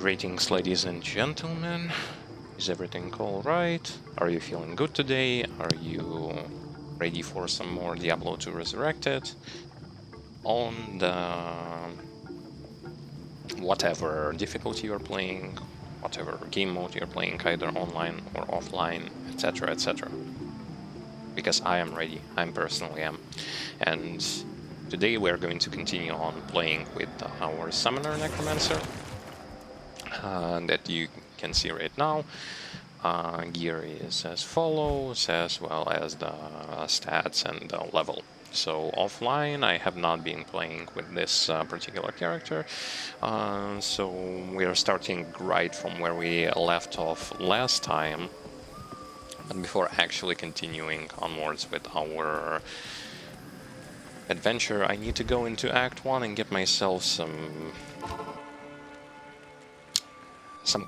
Greetings, ladies and gentlemen. Is everything alright? Are you feeling good today? Are you ready for some more Diablo 2 Resurrected? On the whatever difficulty you're playing, whatever game mode you're playing, either online or offline, etc, etc. Because I am ready, I personally am. And today we're going to continue on playing with our Summoner Necromancer. That you can see right now. Gear is as follows, as well as the stats and the level. So offline, I have not been playing with this particular character, so we are starting right from where we left off last time. But before actually continuing onwards with our adventure, I need to go into Act 1 and get myself some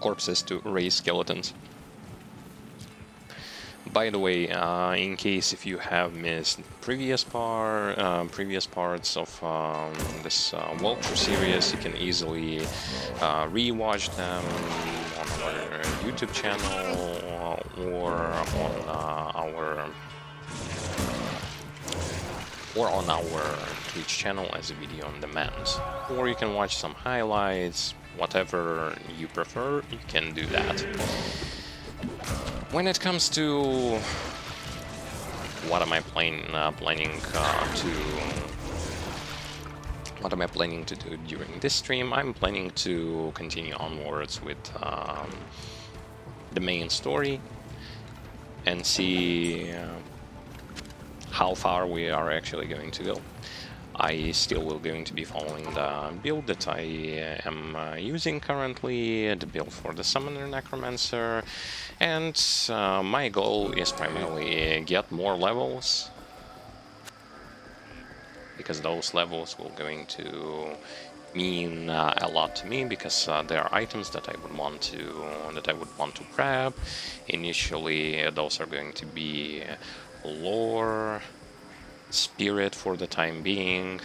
corpses to raise skeletons. By the way, in case if you have missed previous parts of this walkthrough series, you can easily rewatch them on our YouTube channel or on our Twitch channel as a video on demand. Or you can watch some highlights. Whatever you prefer, you can do that. When it comes to what am I planning to do during this stream, I'm planning to continue onwards with the main story and see how far we are actually going to go. I still will going to be following the build that I am using currently, the build for the Summoner Necromancer, and my goal is primarily get more levels, because those levels will going to mean a lot to me, because there are items that I would want to grab. Initially, those are going to be lore, spirit for the time being,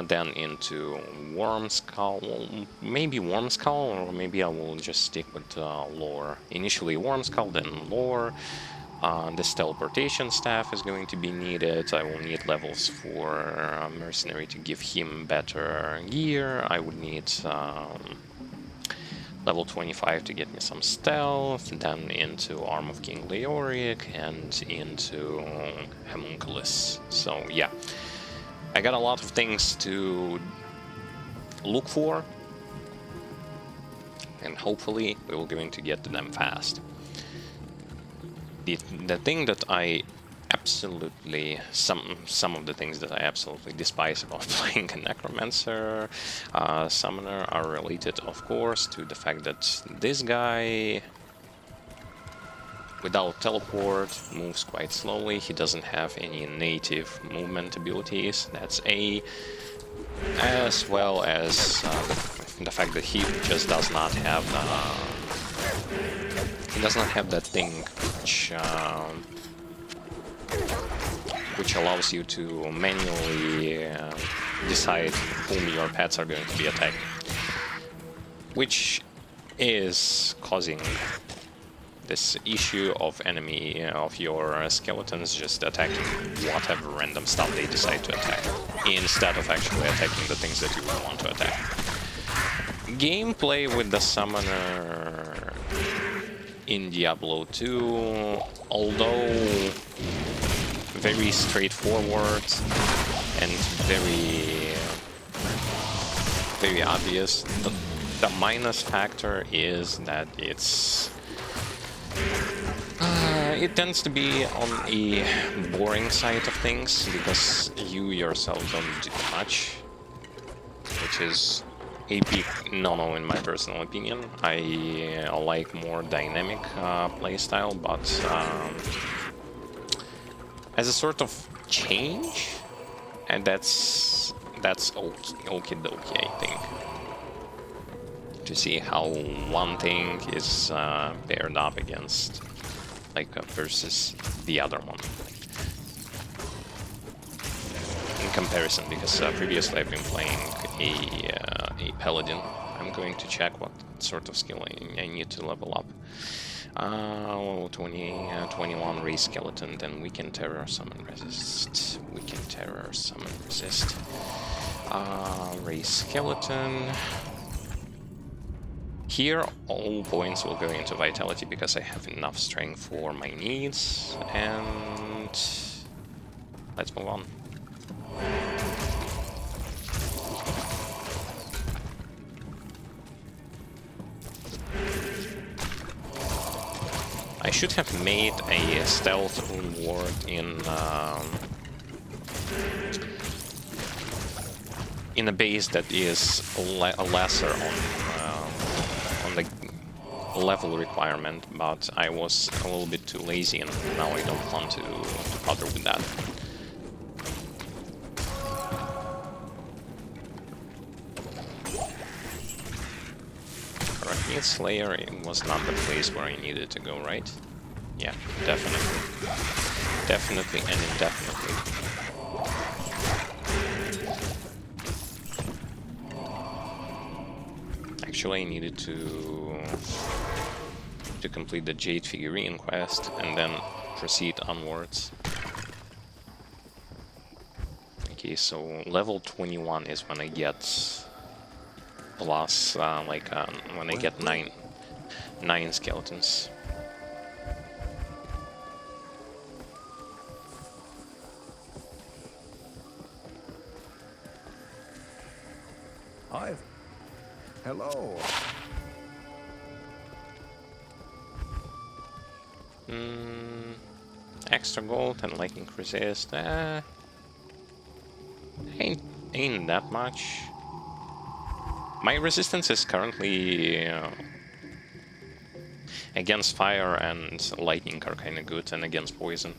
then into Worm Skull, maybe Worm Skull, or maybe I will just stick with lore. Initially Worm Skull, then lore. This teleportation staff is going to be needed. I will need levels for Mercenary to give him better gear. I would need level 25 to get me some stealth, then into Arm of King Leoric, and into Homunculus. So yeah, I got a lot of things to look for, and hopefully we will going to get to them fast. The thing that I absolutely, some of the things that I absolutely despise about playing a Necromancer Summoner are related, of course, to the fact that this guy, without teleport, moves quite slowly. He doesn't have any native movement abilities, that's A, as well as the fact that he just does not have that thing which allows you to manually decide whom your pets are going to be attacking, which is causing this issue of your skeletons just attacking whatever random stuff they decide to attack, instead of actually attacking the things that you would want to attack. Gameplay with the Summoner in Diablo 2, although very straightforward and very obvious, the minus factor is that it tends to be on a boring side of things, because you yourself don't do much, which is a big no-no in my personal opinion. I like more dynamic playstyle, but as a sort of change, and that's okie dokie, I think, to see how one thing is paired up against, like, versus the other one. In comparison, because previously I've been playing a a paladin. I'm going to check what sort of skill I need to level up. 21 raise skeleton, then we can terror summon resist. We can terror summon resist. Raise skeleton. Here, all points will go into vitality because I have enough strength for my needs, and let's move on. I should have made a stealth rune ward in a base that is lesser on the level requirement, but I was a little bit too lazy, and now I don't want to bother with that. Arachnid Slayer was not the place where I needed to go, right? Yeah, definitely. Definitely and indefinitely. Actually, I needed to complete the Jade Figurine quest and then proceed onwards. Okay, so level 21 is when I get plus, when I get 9 skeletons. Hi. Hello. Extra gold and lightning resist. Ain't that much. My resistance is currently against fire and lightning are kind of good, and against poison.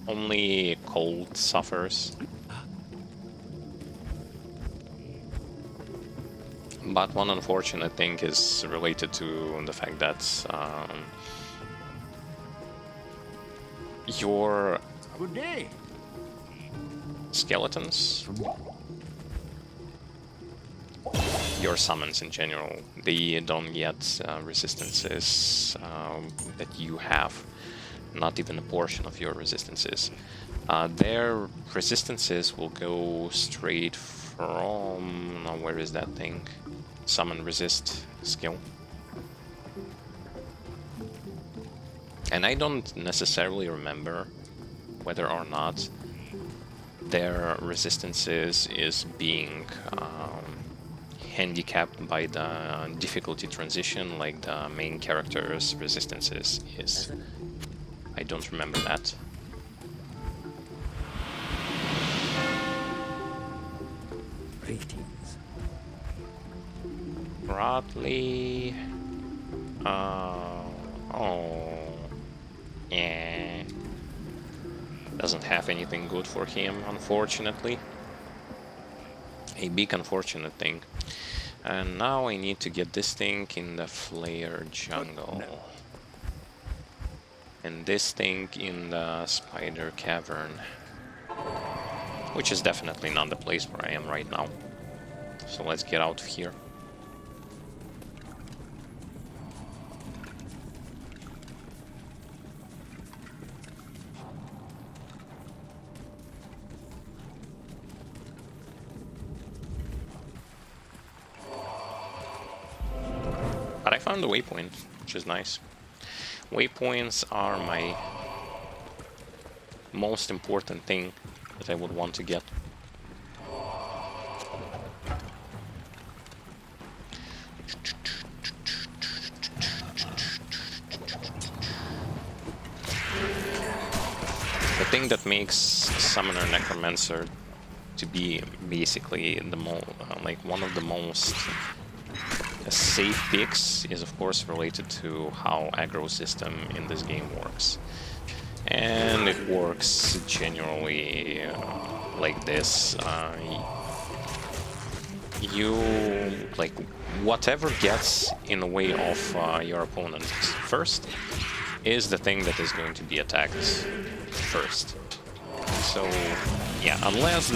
Only cold suffers. But one unfortunate thing is related to the fact that your Good day. skeletons, your summons in general, they don't get resistances that you have, not even a portion of your resistances. Their resistances will go straight from... where is that thing? Summon resist skill. And I don't necessarily remember whether or not their resistances is being handicapped by the difficulty transition like the main character's resistances is. I don't remember that. Greetings. Broadly... oh... yeah... doesn't have anything good for him, unfortunately. A big unfortunate thing. And now I need to get this thing in the Flare jungle. And this thing in the Spider Cavern. Which is definitely not the place where I am right now. So let's get out of here. But I found the waypoint, which is nice. Waypoints are my most important thing that I would want to get. The thing that makes Summoner Necromancer to be basically the one of the most safe picks is of course related to how aggro system in this game works. And it works generally like this. Whatever gets in the way of your opponent first is the thing that is going to be attacked first. So yeah, unless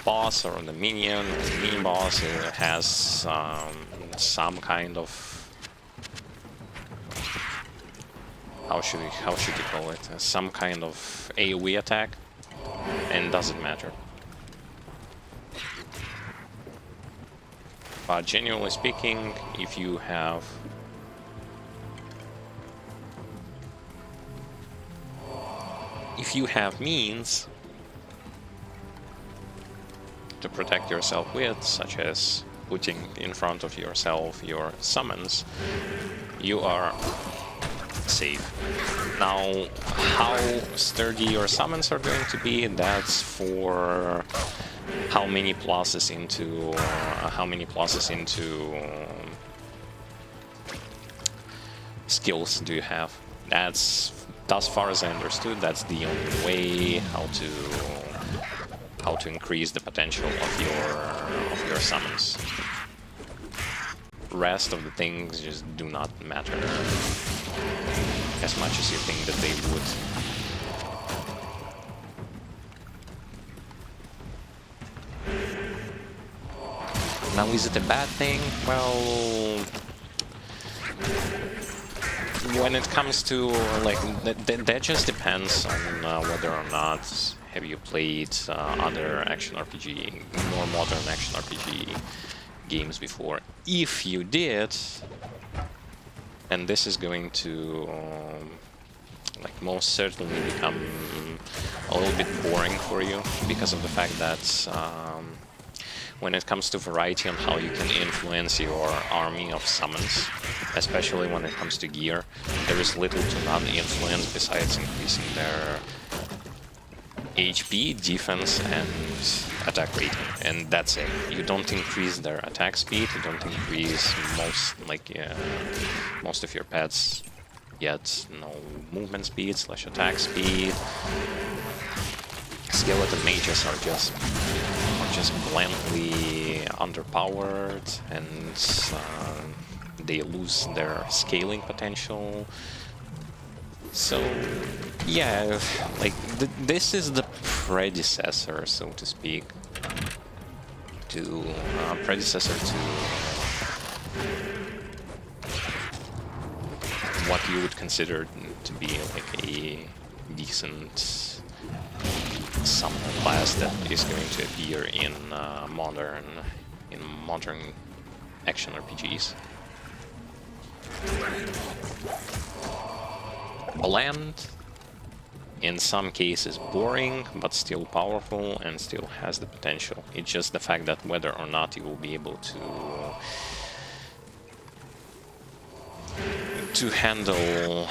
boss or the minion, the mini boss has some kind of, how should you call it? Some kind of AoE attack, and doesn't matter. But genuinely speaking, if you have means to protect yourself with, such as putting in front of yourself your summons, you are safe. Now, how sturdy your summons are going to be, that's for how many pluses into skills do you have. That's, as far as I understood, that's the only way how to increase the potential of your summons. Rest of the things just do not matter as much as you think that they would. Now, is it a bad thing? Well, when it comes to, like, that just depends on whether or not have you played other action RPG, more modern action RPG games before. If you did, and this is going to like most certainly become a little bit boring for you, because of the fact that when it comes to variety on how you can influence your army of summons, especially when it comes to gear, there is little to none influence besides increasing their HP, defense, and attack rating, and that's it. You don't increase their attack speed, you don't increase most of your pets, yet no movement speed / attack speed. Skeleton mages are just blandly underpowered, and they lose their scaling potential. So yeah, like this is the predecessor, so to speak, to what you would consider to be like a decent summoner class that is going to appear in modern action RPGs. Bland, in some cases boring, but still powerful and still has the potential. It's just the fact that whether or not you will be able to handle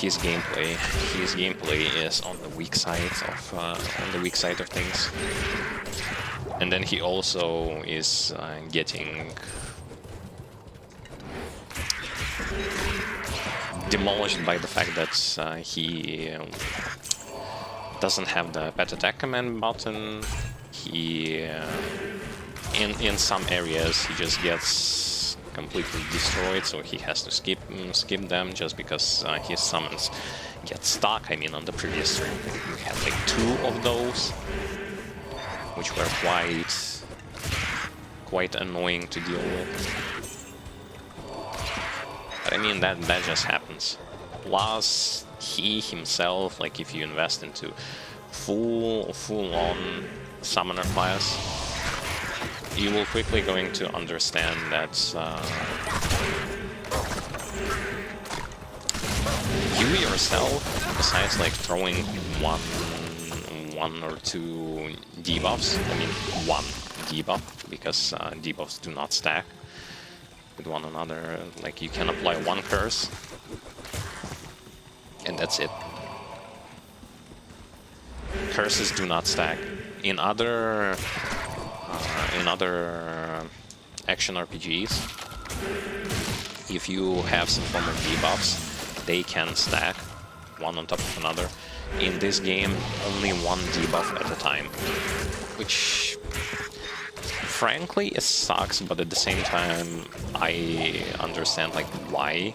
his gameplay. His gameplay is on the weak side of things, and then he also is getting demolished by the fact that he doesn't have the pet attack command button. He in some areas he just gets completely destroyed, so he has to skip them just because his summons get stuck. I mean, on the previous stream we had like 2 of those, which were quite annoying to deal with. But I mean, that just happens. Plus, he himself, like if you invest into full-on summoner class, you will quickly going to understand that you yourself, besides like throwing one or 2 debuffs, I mean 1 debuff, because debuffs do not stack with one another. Like, you can apply 1 curse, and that's it. Curses do not stack. In other action RPGs, if you have some form of debuffs, they can stack one on top of another. In this game, only 1 debuff at a time, which frankly it sucks, but at the same time I understand like why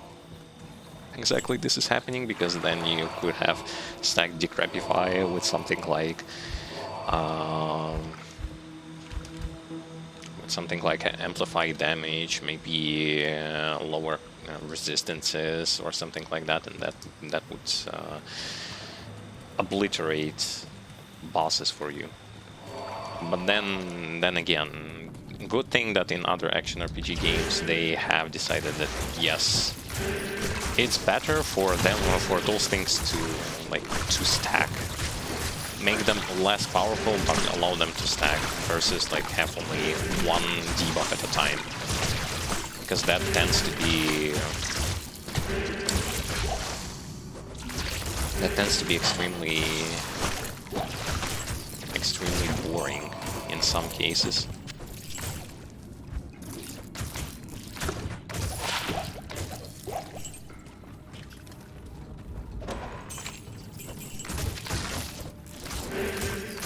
exactly this is happening, because then you could have stacked Decrepify with something like With something like amplified damage, maybe lower resistances or something like that, and that would obliterate bosses for you. But then again, good thing that in other action RPG games they have decided that yes, it's better for them or for those things to stack, make them less powerful but allow them to stack versus like have only one debuff at a time, because that tends to be extremely boring in some cases.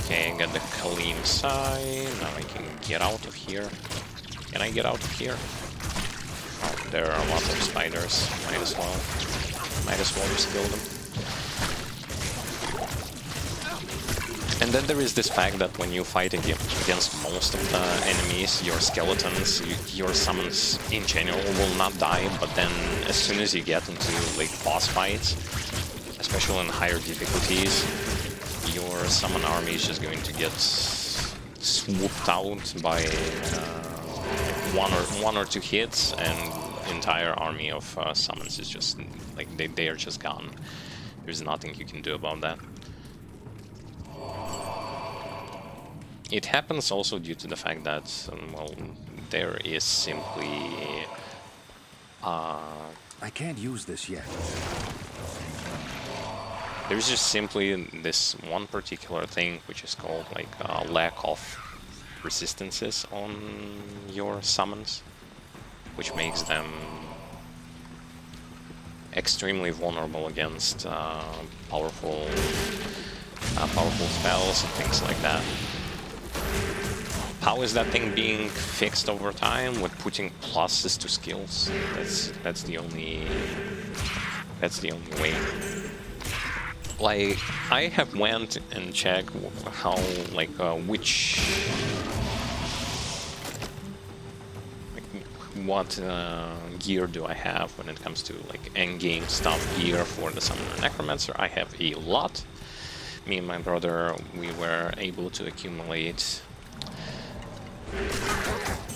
Okay, got the Kalim sign. Now I can get out of here. Can I get out of here? Oh, there are a lot of spiders. Might as well just kill them. And then there is this fact that when you fight against most of the enemies, your skeletons, your summons in general will not die, but then as soon as you get into like boss fights, especially in higher difficulties, your summon army is just going to get swooped out by one or two hits, and entire army of summons is just like they are just gone. There's nothing you can do about that. It happens also due to the fact that, well, there is simply... I can't use this yet. There's just simply this one particular thing which is called like lack of resistances on your summons, which makes them extremely vulnerable against powerful spells and things like that. How is that thing being fixed over time? With putting pluses to skills. That's the only way. Like, I have went and checked how, like, what gear do I have when it comes to like endgame stuff gear for the Summoner Necromancer. I have a lot. Me and my brother, we were able to accumulate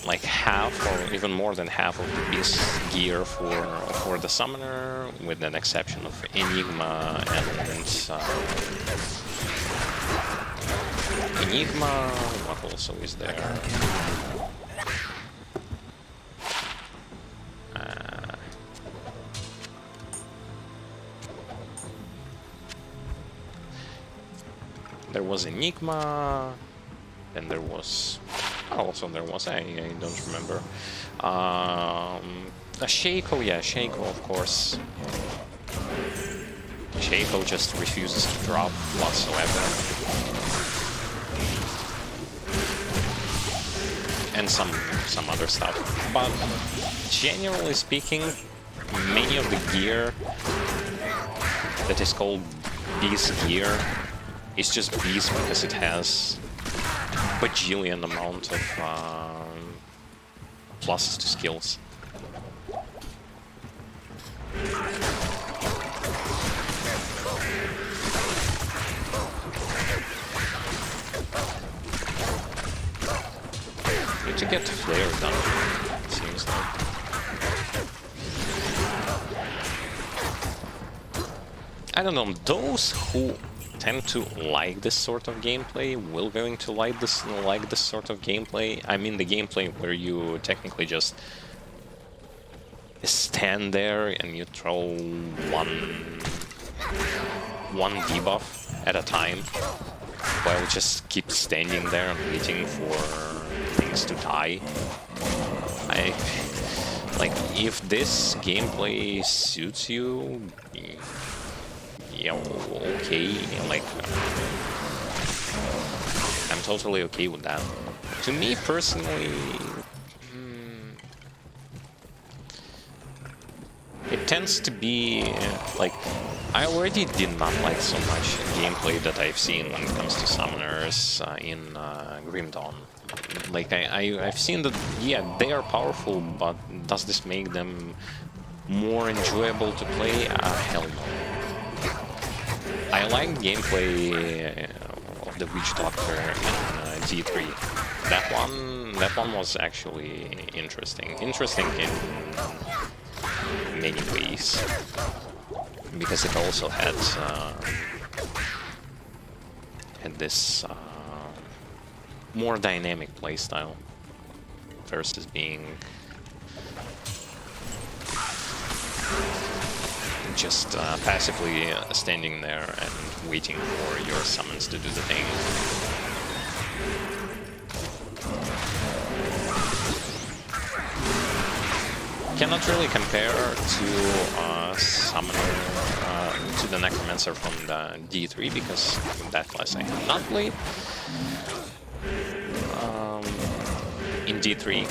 like half or even more than half of the beast gear for the summoner, with an exception of Enigma and Enigma. What also is there? There was Enigma, then there was... also there was, I don't remember. A Shaco, yeah, Shaco, of course. Shaco just refuses to drop whatsoever. And some other stuff. But generally speaking, many of the gear that is called Beast gear is just Beast because it has bajillion amount of pluses to skills. Need to get the flare done, it seems like. I don't know, those who tend to like this sort of gameplay will going to like this sort of gameplay. I mean the gameplay where you technically just stand there and you throw one debuff at a time while you just keep standing there and waiting for things to die. Like, if this gameplay suits you, yeah, okay, like, I'm totally okay with that. To me personally, it tends to be, like, I already did not like so much gameplay that I've seen when it comes to summoners in Grim Dawn. Like, I've seen that, yeah, they are powerful, but does this make them more enjoyable to play? Hell no. I like gameplay of the Witch Doctor in D3. That one was actually interesting. Interesting in many ways, because it also had this more dynamic playstyle versus being just passively standing there and waiting for your summons to do the thing. Cannot really compare to Summoner, to the Necromancer from the D3, because that class I have not played in D3.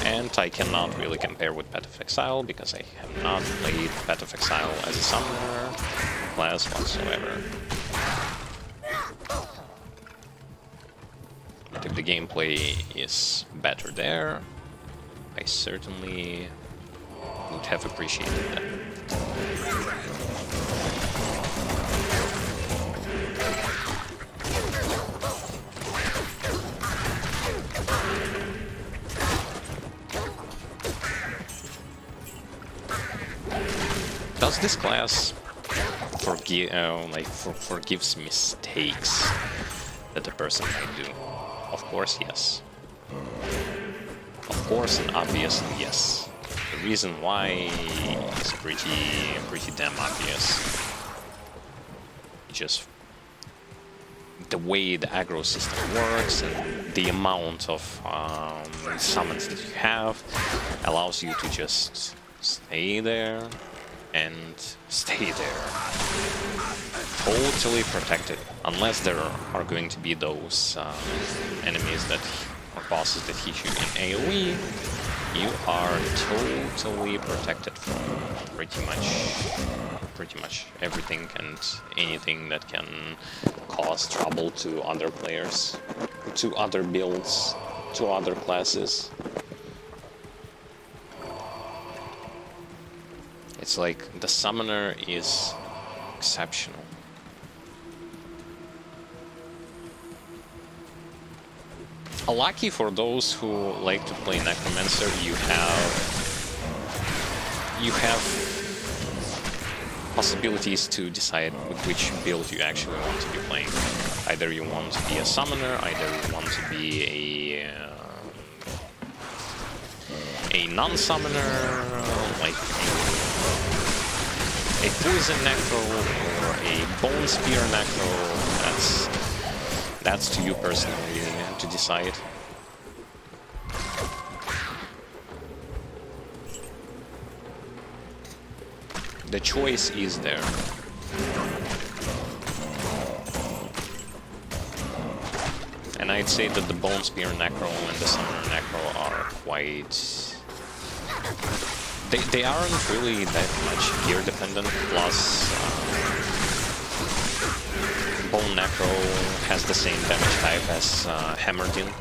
And I cannot really compare with Path of Exile, because I have not played Path of Exile as a Summoner class whatsoever. But if the gameplay is better there, I certainly would have appreciated that. Does this class forgives mistakes that a person might do? Of course, yes. Of course and obviously yes. The reason why is pretty damn obvious. Just the way the aggro system works and the amount of summons that you have allows you to just stay there and stay there. Totally protected, unless there are going to be those enemies that or bosses that hit you in AoE, you are totally protected from pretty much everything and anything that can cause trouble to other players, to other builds, to other classes. It's like the Summoner is exceptional. Lucky for those who like to play Necromancer, you have possibilities to decide with which build you actually want to be playing. Either you want to be a Summoner, either you want to be a non-Summoner, like a Poison Necro or a Bone Spear Necro. That's to you personally to decide. The choice is there. And I'd say that the Bone Spear Necro and the Summoner Necro are quite... They aren't really that much gear dependent, plus Bone Necro has the same damage type as Hammerdin.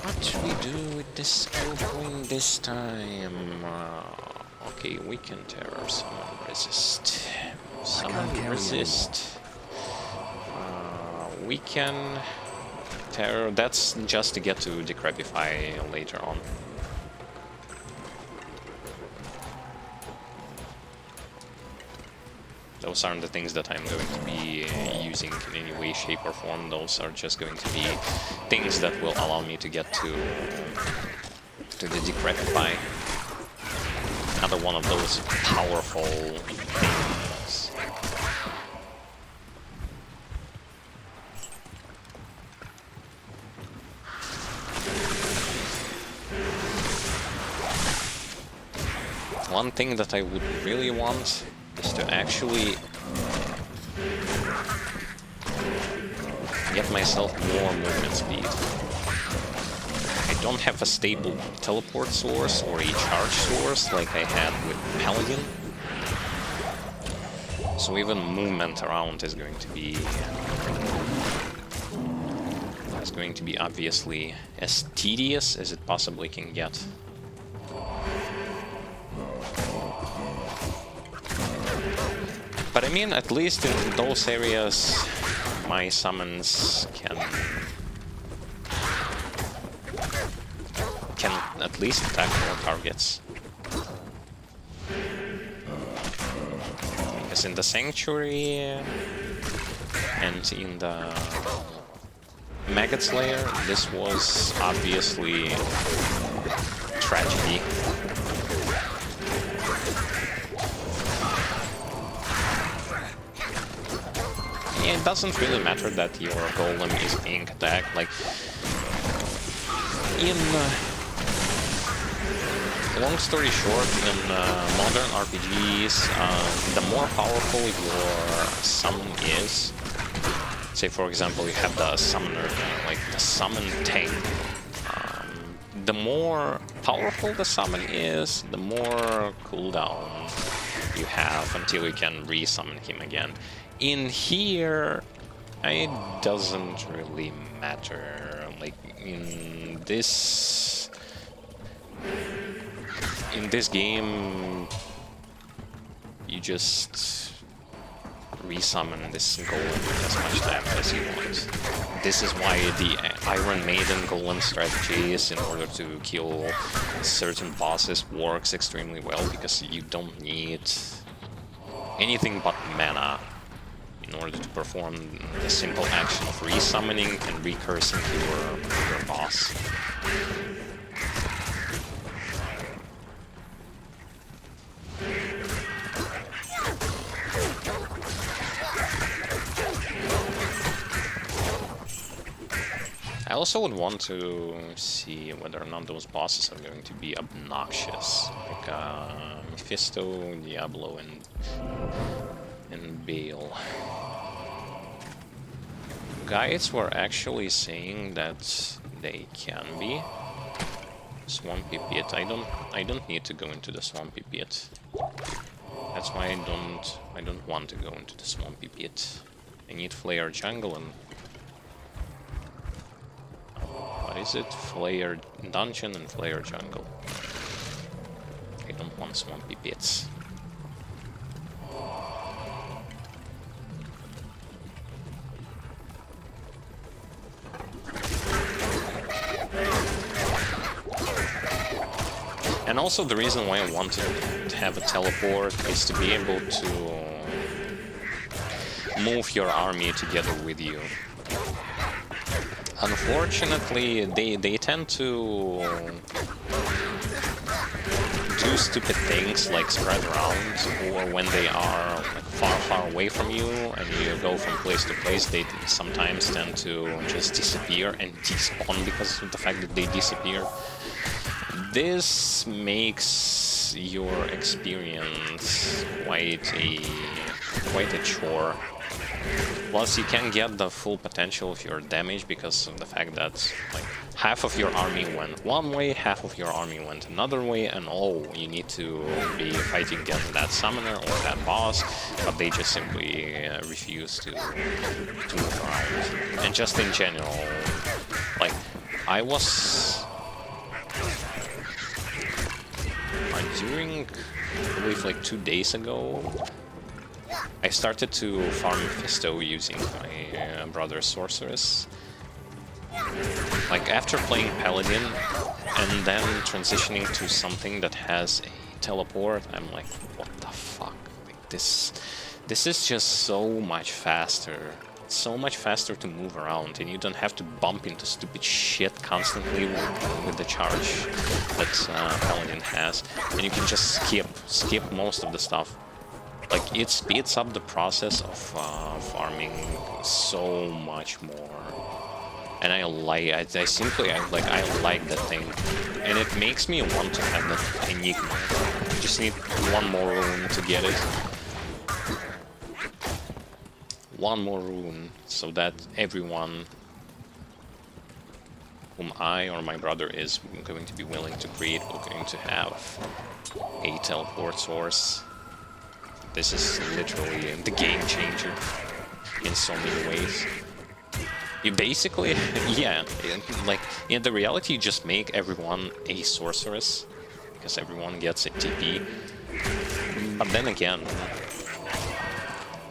What should we do with this skill point this time? Okay, we can terror, summon, resist. Summon, resist. We can terror. That's just to get to Decrepify later on. Those aren't the things that I'm going to be using in any way, shape or form. Those are just going to be things that will allow me to get to the Decrepify. Another one of those powerful things. One thing that I would really want is to actually get myself more movement speed. I don't have a stable teleport source or a charge source like I had with Paladin. So even movement around is going to be obviously as tedious as it possibly can get. But I mean, at least in those areas, my summons can at least attack more targets. Because in the Sanctuary and in the Maggot Slayer, this was obviously tragedy. It doesn't really matter that your golem is being attacked. Like in long story short, in modern RPGs, the more powerful your summon is. Say, for example, you have the summoner, like the summon tank. The more powerful the summon is, the more cooldown you have until you can re-summon him again. In here, it doesn't really matter. Like in this game, you just re-summon this golem with as much damage as you want. This is why the Iron Maiden golem strategies in order to kill certain bosses works extremely well, because you don't need anything but mana in order to perform the simple action of re-summoning and recursing your boss. I also would want to see whether or not those bosses are going to be obnoxious, like Mephisto, Diablo, and Bale. Guides were actually saying that they can be. Swampy Pit. I don't need to go into the Swampy Pit. That's why I don't want to go into the Swampy Pit. I need Flare Jungle and what is it? Flare Dungeon and Flare Jungle. I don't want Swampy Pits. And also the reason why I want to have a teleport is to be able to move your army together with you. Unfortunately, they tend to do stupid things like spread around, or when they are like far away from you and you go from place to place, they sometimes tend to just disappear and despawn because of the fact that they disappear. This makes your experience quite a chore. Plus, you can get the full potential of your damage because of the fact that like half of your army went one way, half of your army went another way, and you need to be fighting against that summoner or that boss, but they just simply refuse to move around. And just in general, like I was during, I believe, like 2 days ago, I started to farm Mephisto using my brother's sorceress. Like after playing Paladin and then transitioning to something that has a teleport, I'm like, what the fuck? Like this is just so much faster. So much faster to move around, and you don't have to bump into stupid shit constantly with the charge that Paladin has, and you can just skip most of the stuff. Like it speeds up the process of farming so much more, and I like that thing, and it makes me want to have that Enigma. I just need one more room to get it. one more rune so that everyone whom I or my brother is going to be willing to create will going to have a teleport source. This is literally the game changer in so many ways. You basically, yeah, like in the reality, you just make everyone a sorceress because everyone gets a TP. But then again,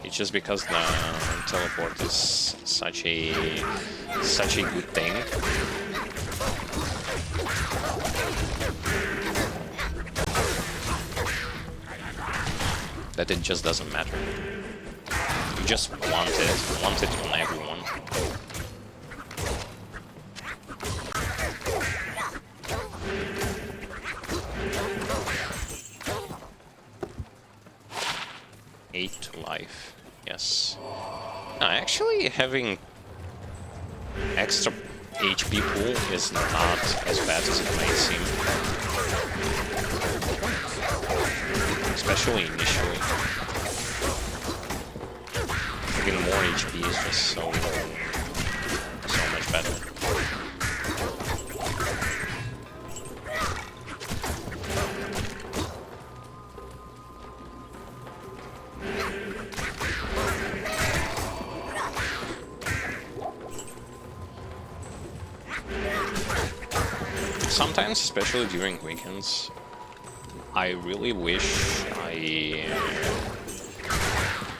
it's just because the teleport is such a good thing. That it just doesn't matter. You just want it on everyone. Eight to life, yes. Actually, having extra HP pool is not as bad as it might seem. Especially initially. Having more HP is just so much better. Sometimes, especially during weekends, I really wish I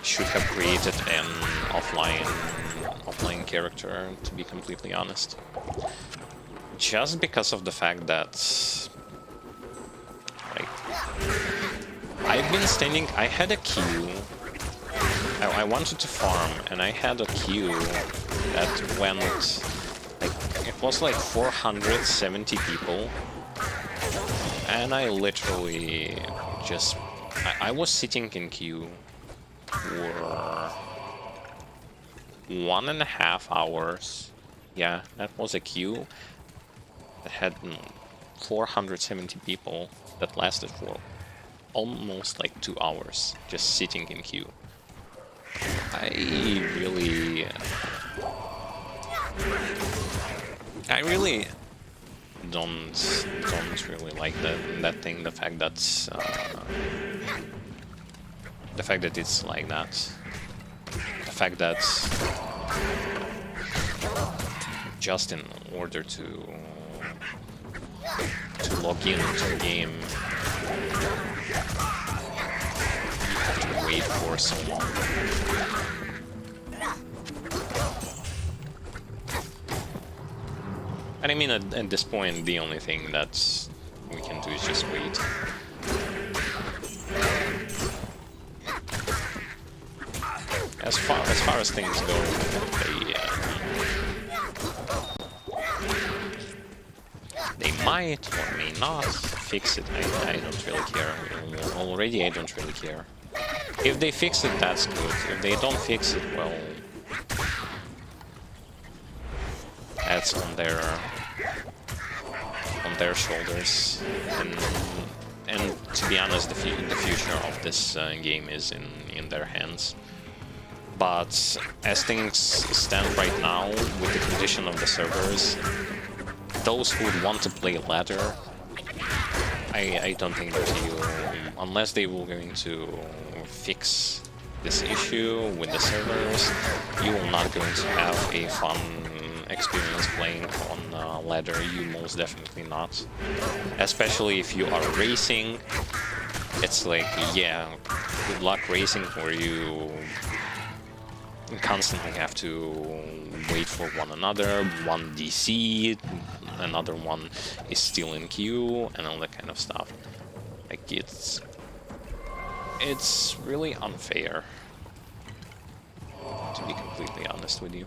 should have created an offline character, to be completely honest. Just because of the fact that, like, I've been standing, I had a queue, I wanted to farm, and I had a queue that went, like, it was like 470 people. And I literally just... I was sitting in queue for 1.5 hours. Yeah, that was a queue that had 470 people that lasted for almost like 2 hours, just sitting in queue. I really don't really like that thing. The fact that it's like that. The fact that just in order to log in into the game, you have to wait for so long. And I mean, at this point, the only thing that we can do is just wait. As far as things go, they might or may not fix it. I don't really care. Already, I don't really care. If they fix it, that's good. If they don't fix it, well, that's on their shoulders. And to be honest, the future of this game is in their hands. But as things stand right now, with the condition of the servers, those who would want to play ladder, I don't think that you, unless they were going to fix this issue with the servers, you will not going to have a fun experience playing on ladder. You most definitely not. Especially if you are racing, it's like, yeah, good luck racing where you constantly have to wait for one another, one DC, another one is still in queue, and all that kind of stuff. Like, it's really unfair, to be completely honest with you.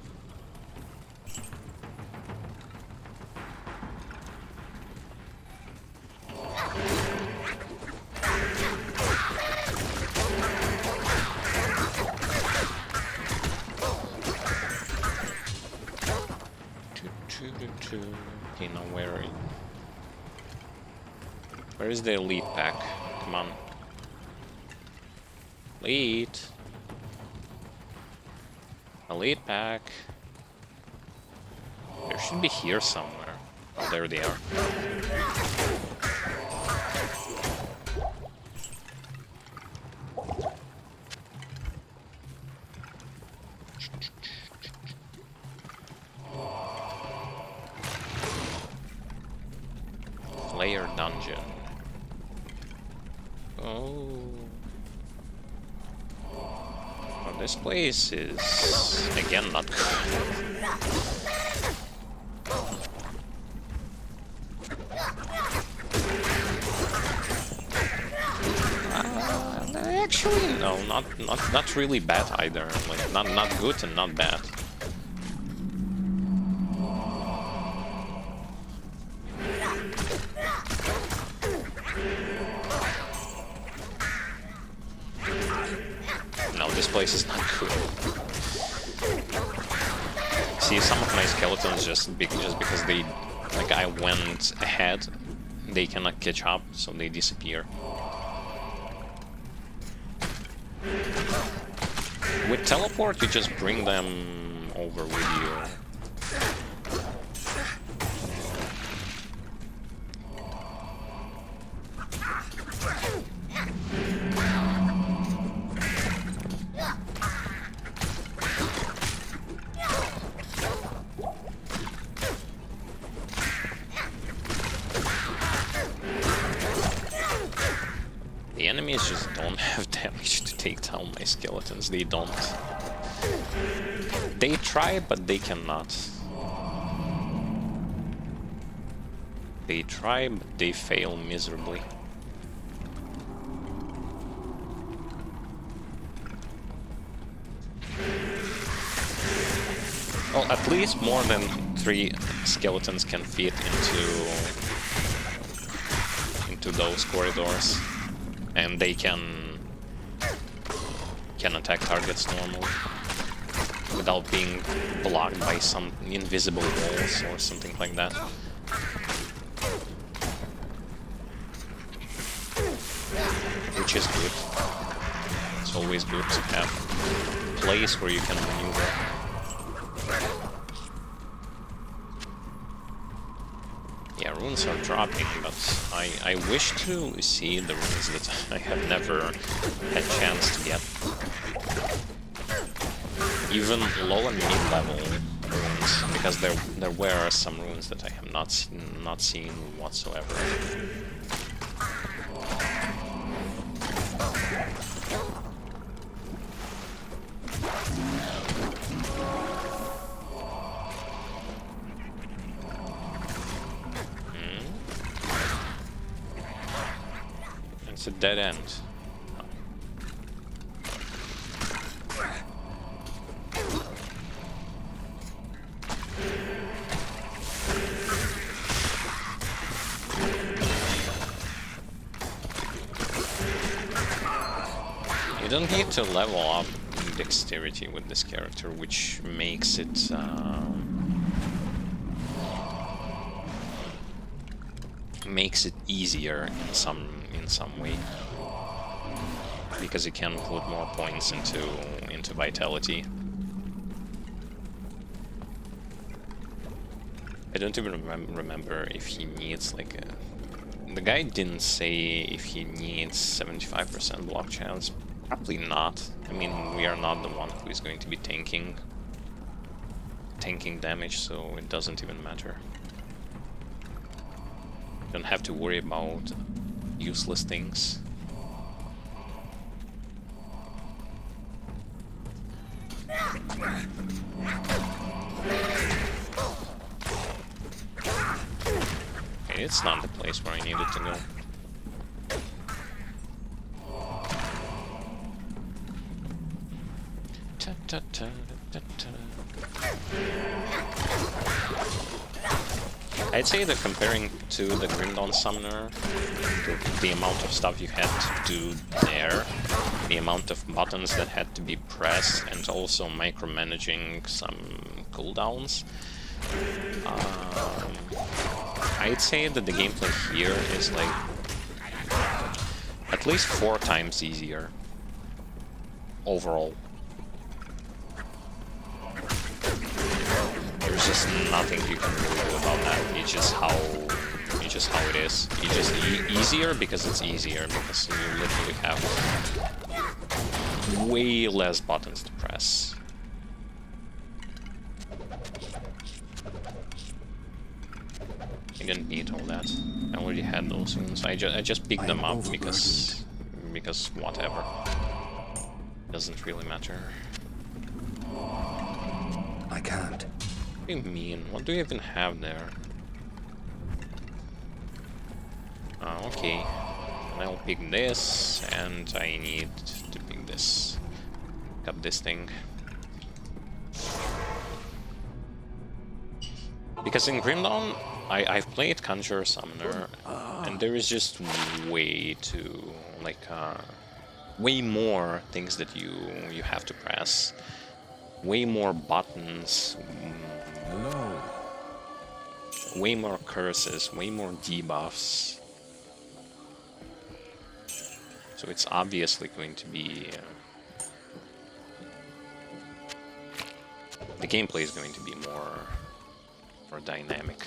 Okay, now where is the elite pack? Come on. Elite. Elite pack. They should be here somewhere. Oh, there they are. Player dungeon. Oh. Well, this place is again not good. Actually, no, not really bad either. Like not good and not bad. No, this place is not good. See, some of my skeletons just because they, like, I went ahead, they cannot catch up, so they disappear. With teleport, you just bring them over with you. The enemies just don't have damage to take down my skeletons. They don't. They try, but they cannot. They try, but they fail miserably. Well, at least more than 3 skeletons can fit into those corridors. And they can attack targets normally without being blocked by some invisible walls or something like that. Which is good. It's always good to have a place where you can maneuver. Yeah, runes are dropping, but I wish to see the runes that I have never had chance to get. Even low and mid-level runes, because there were some runes that I have not seen whatsoever. It's a dead end. You don't need to level up dexterity with this character, which makes it easier in some way, because you can put more points into vitality. I don't even remember if he needs like the guy didn't say if he needs 75% block chance. Probably not. I mean, we are not the one who is going to be tanking damage, so it doesn't even matter. Don't have to worry about useless things. Okay, it's not the place where I needed to go. Ta -ta -ta -ta -ta. I'd say that comparing to the Grim Dawn Summoner, the amount of stuff you had to do there, the amount of buttons that had to be pressed, and also micromanaging some cooldowns, I'd say that the gameplay here is like at least 4 times easier overall. nothing you can really do about that. It's just how it is. It's just easier because it's easier, because you literally have way less buttons to press. I didn't beat all that. I already had those wounds. I just picked them up because whatever. Doesn't really matter. I can't. What do you mean? What do you even have there? Okay. I'll pick this, and I need to pick this. Pick up this thing. Because in Grim Dawn, I've played Conjurer Summoner, and there is just way too, like, way more things that you have to press. Way more buttons. Hello. Way more curses, way more debuffs. So it's obviously going to be... the gameplay is going to be more dynamic.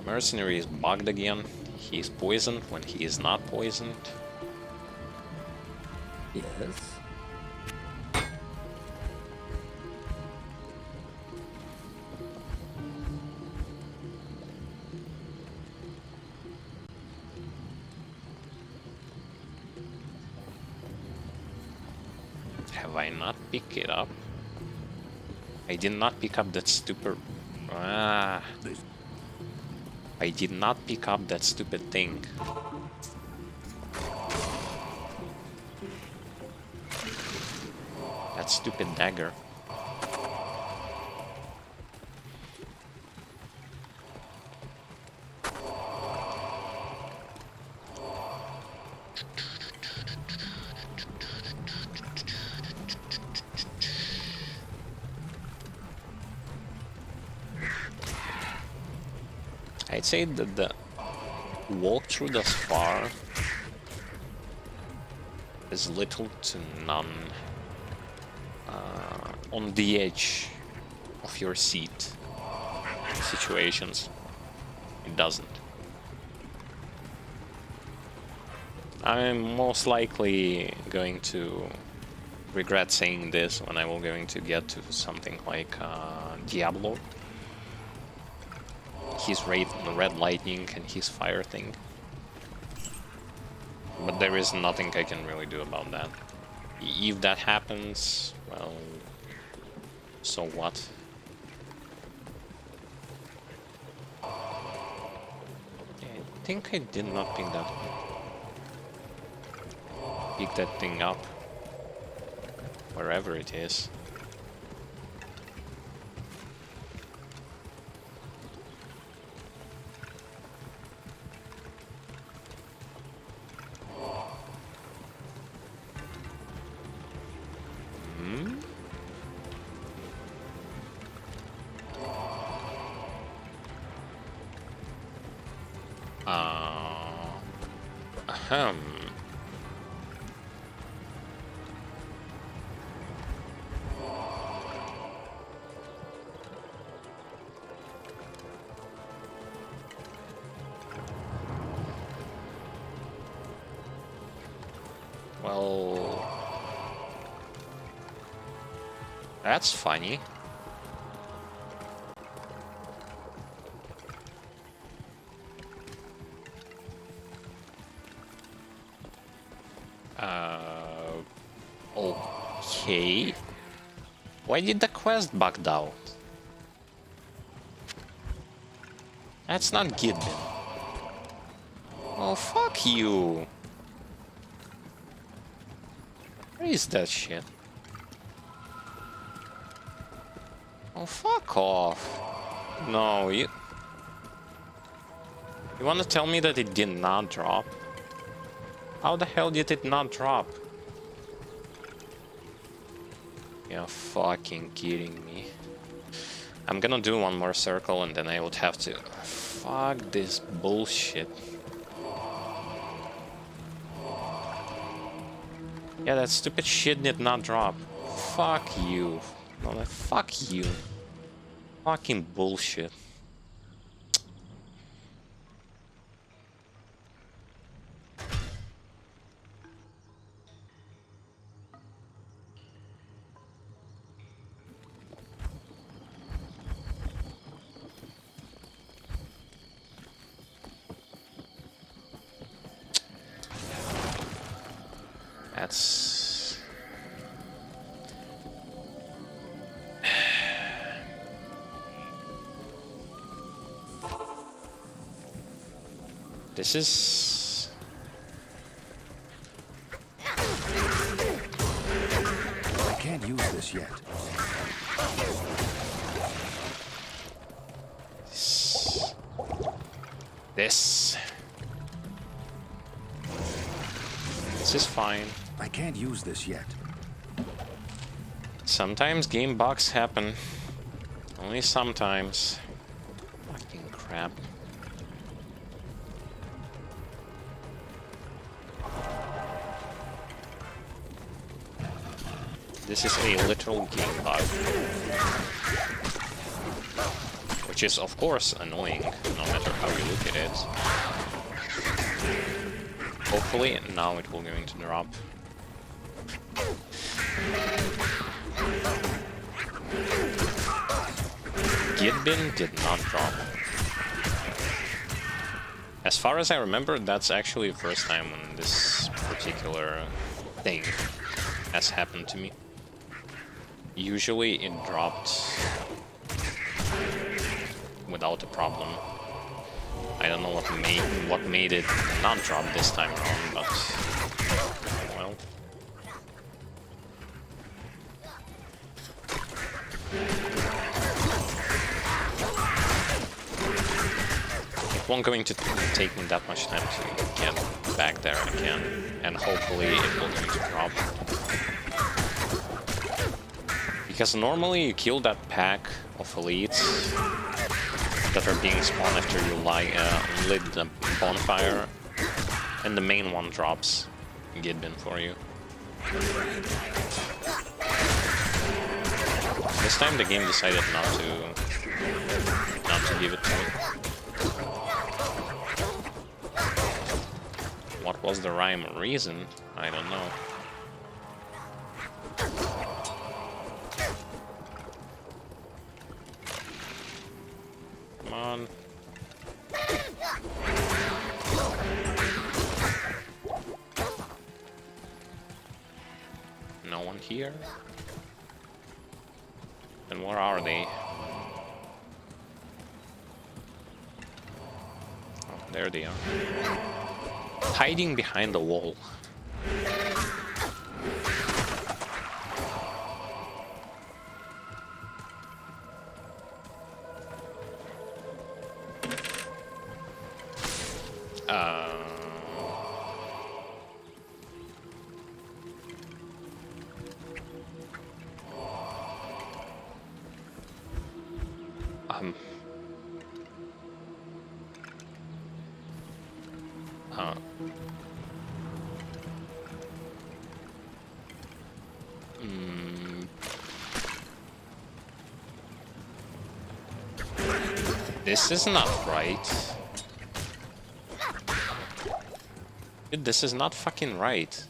Mercenary is bugged again. He's poisoned when he is not poisoned. Yes. Have I not picked it up? I did not pick up that stupid... I did not pick up that stupid thing. That stupid dagger. I'd say that the walkthrough thus far is little to none on the edge of your seat situations. It doesn't. I'm most likely going to regret saying this when I will going to get to something like Diablo. His red lightning and his fire thing. But there is nothing I can really do about that. If that happens, well, so what? I think I did not pick that thing up. Wherever it is. Ahem. Well, that's funny. Okay. Why did the quest bug out? That's not Gidbin. Oh, fuck you. Where is that shit? Oh, fuck off. No, you want to tell me that it did not drop? How the hell did it not drop? You're fucking kidding me. I'm gonna do one more circle and then I would have to... Fuck this bullshit. Yeah, that stupid shit did not drop. Fuck you. No, fuck you. Fucking bullshit. That's... This is... I can't use this yet. This is fine. I can't use this yet. Sometimes game bugs happen. Only sometimes. Fucking crap. This is a literal game bug. Which is of course annoying, no matter how you look at it. Hopefully now it will going to drop. Gitbin did not drop. As far as I remember, that's actually the first time when this particular thing has happened to me. Usually it dropped without a problem. I don't know what made it not drop this time around, but well. It won't going to take me that much time to get back there again, and hopefully it will going to drop. Because normally you kill that pack of elites that are being spawned after you lit the bonfire, and the main one drops Gitbin for you. This time the game decided not to give it to me. What was the rhyme or reason? I don't know. Come on. No one here? And where are they? Oh, there they are. Hiding behind the wall. This is not right. Dude, this is not fucking right.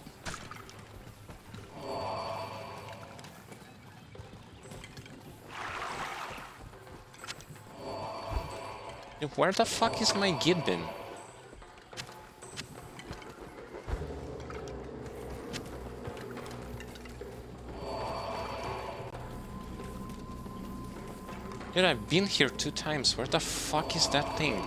Dude, where the fuck is my Gitbin? Dude, I've been here 2 times. Where the fuck is that thing?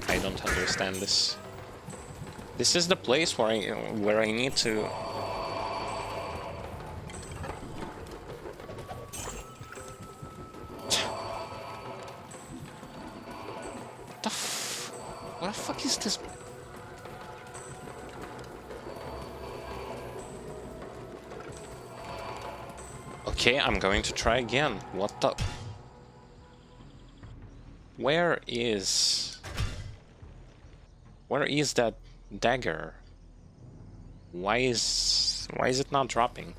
I don't understand this. This is the place where I need to. What the fuck is this? Okay, I'm going to try again. What the? Where is that dagger? Why is it not dropping?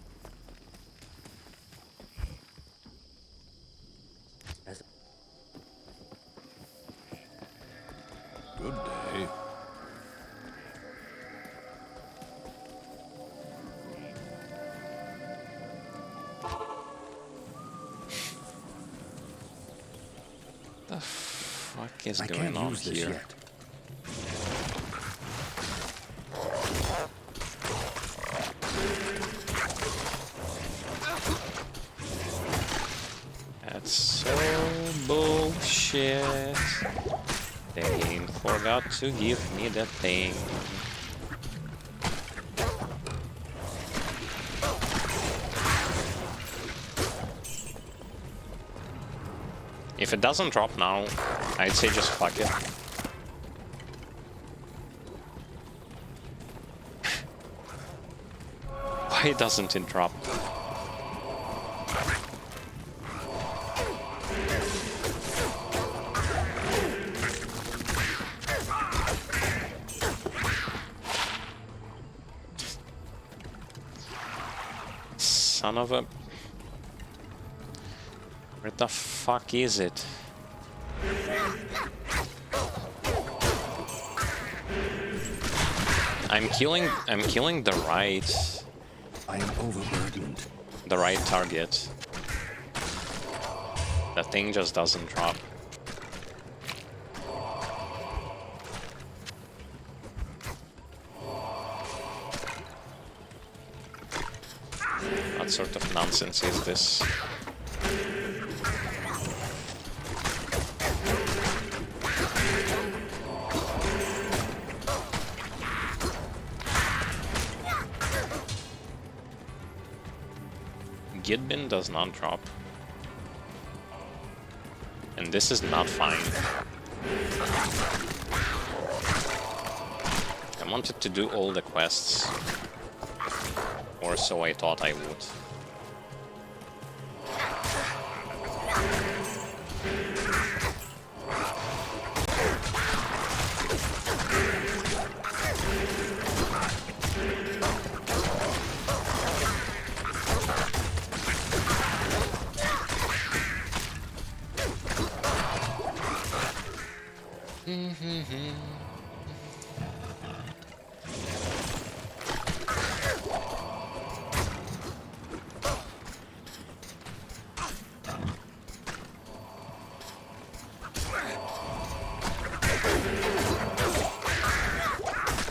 Good day. The fuck is I going can't on use this here? yet. That's so bullshit. They forgot to give me that thing. If it doesn't drop now, I'd say just fuck it. Why doesn't it drop? Son of a... Where the fuck is it? I'm killing the right... I am overburdened. The right target. The thing just doesn't drop. What sort of nonsense is this? Gidbin does not drop. And this is not fine. I wanted to do all the quests. Or so I thought I would.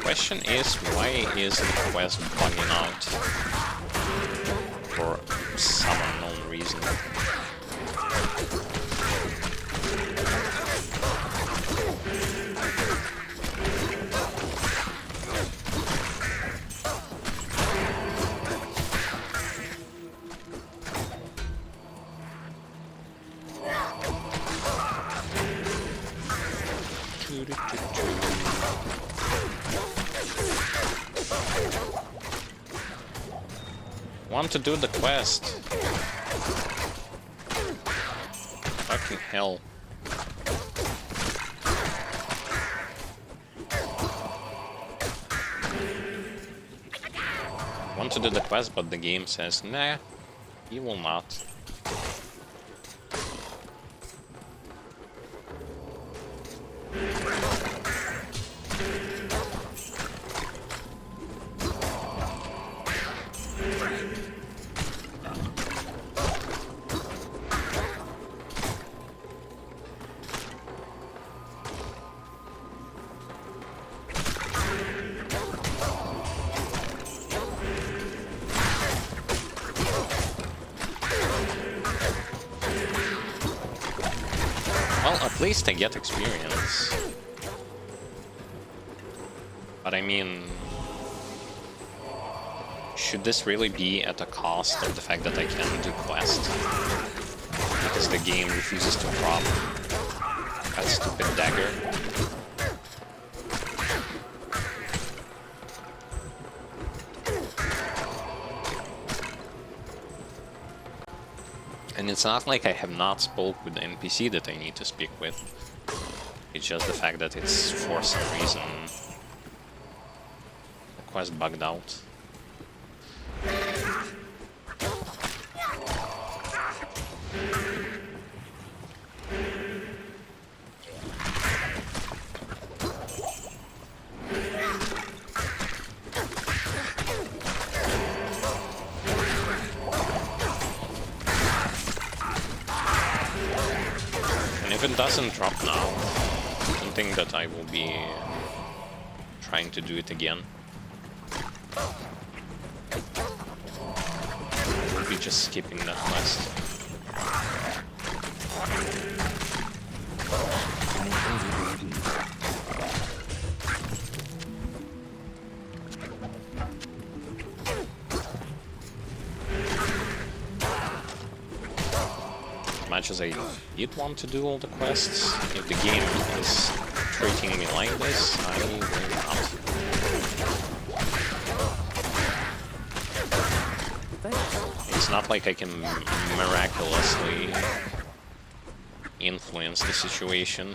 Question is, why is the quest bugging out for some unknown reason? Want to do the quest. Fucking hell. Want to do the quest, but the game says, nah, you will not. Well, at least I get experience. But I mean, should this really be at the cost of the fact that I can't do quests? Because the game refuses to drop that stupid dagger. And it's not like I have not spoke with the NPC that I need to speak with. It's just the fact that it's, for some reason, the quest bugged out. And if it doesn't drop now, I don't think that I will be trying to do it again. I will be just skipping that quest. As much as I did want to do all the quests, if the game is treating me like this, I will not. It's not like I can miraculously influence the situation.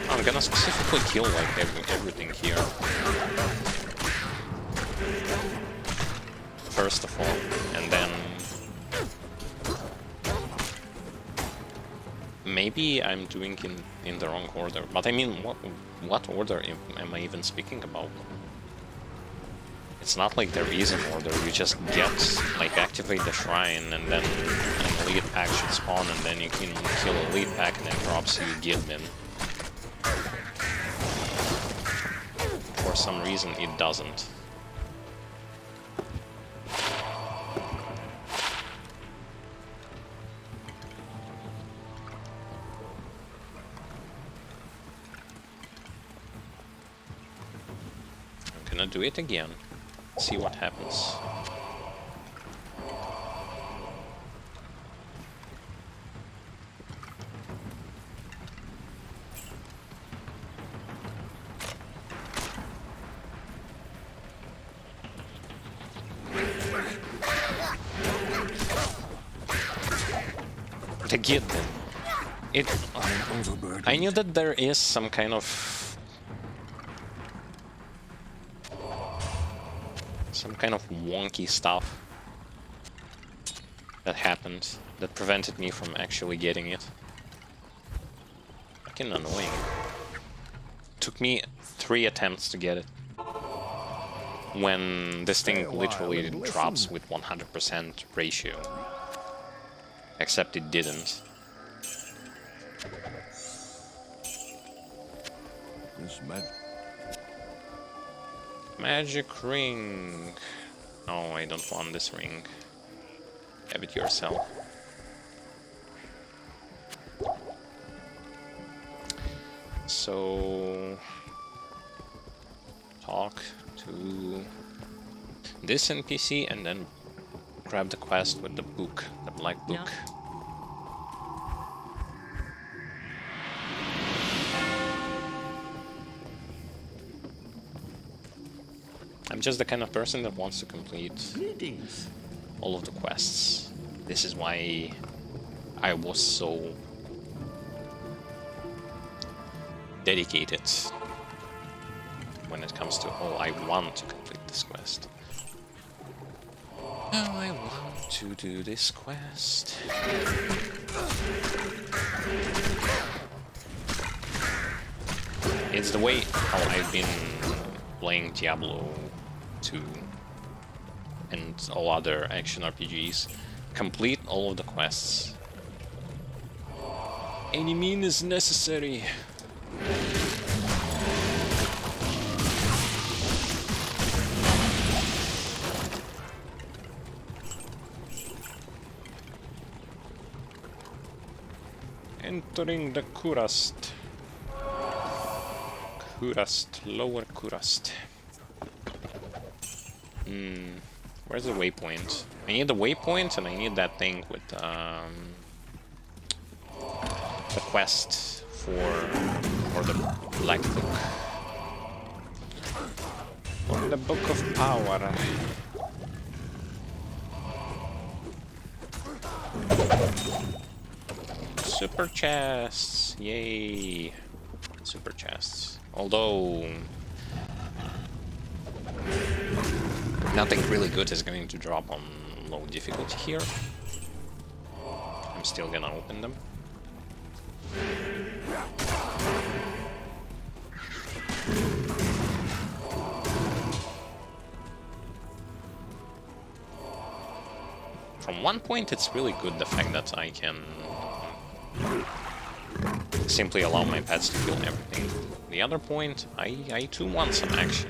I'm gonna specifically kill like everything here. First of all, and then maybe I'm doing in the wrong order. But I mean, what order am I even speaking about? It's not like there is an order. You just get, like, activate the shrine, and then an elite pack should spawn, and then you can kill a elite pack, and it drops you Gidmin. For some reason, it doesn't. I'm gonna do it again. See what happens. To get them. I knew that there is some kind of wonky stuff that happened that prevented me from actually getting it. Fucking annoying. Took me 3 attempts to get it. When this thing literally drops with 100% ratio. Except it didn't. This Magic ring. No, I don't want this ring. Have it yourself. So talk to this NPC and then grab the quest with the book, the black book. Yeah. I'm just the kind of person that wants to complete all of the quests. This is why I was so dedicated when it comes to, oh, I want to complete this quest. Oh, I want to do this quest. It's the way how I've been playing Diablo 2 and all other action RPGs. Complete all of the quests. Any means is necessary. Entering the Kurast. Kurast, lower Kurast. Where's the waypoint? I need the waypoint and I need that thing with the quest for the Black Book. For the Book of Power. Super chests! Yay! Super chests. Although nothing really good is going to drop on low difficulty here. I'm still gonna open them. From one point it's really good the fact that I can simply allow my pets to kill everything. The other point, I too want some action.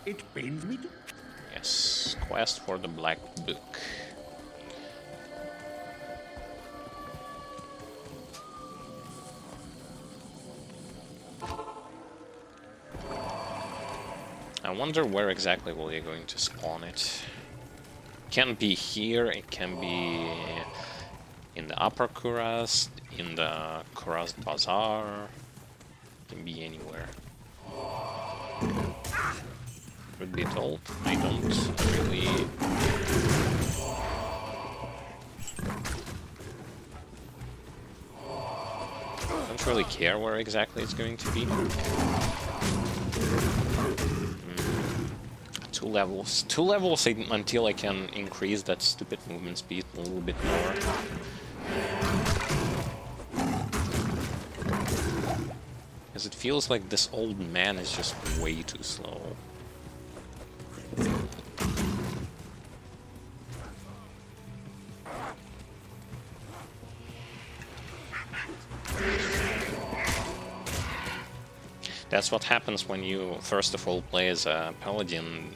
It pains me to... Yes, quest for the Black Book. I wonder where exactly will you going to spawn it. Can be here, it can be in the Upper Kurast, in the Kurast Bazaar, it can be anywhere. Would be told, I don't really... don't really care where exactly it's going to be. Two levels until I can increase that stupid movement speed a little bit more. Because it feels like this old man is just way too slow. That's what happens when you, first of all, play as a paladin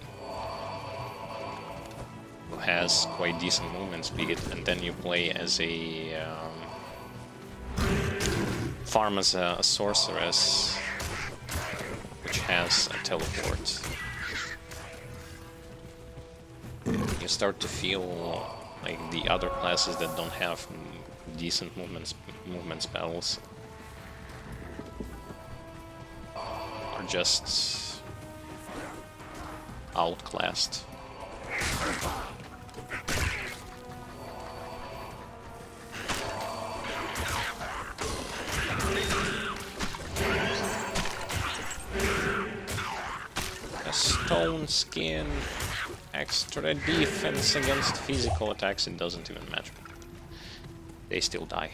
who has quite decent movement speed, and then you play as a farm as a sorceress, which has a teleport. You start to feel like the other classes that don't have decent movement spells are just outclassed. A stone skin, extra defense against physical attacks, it doesn't even matter. They still die.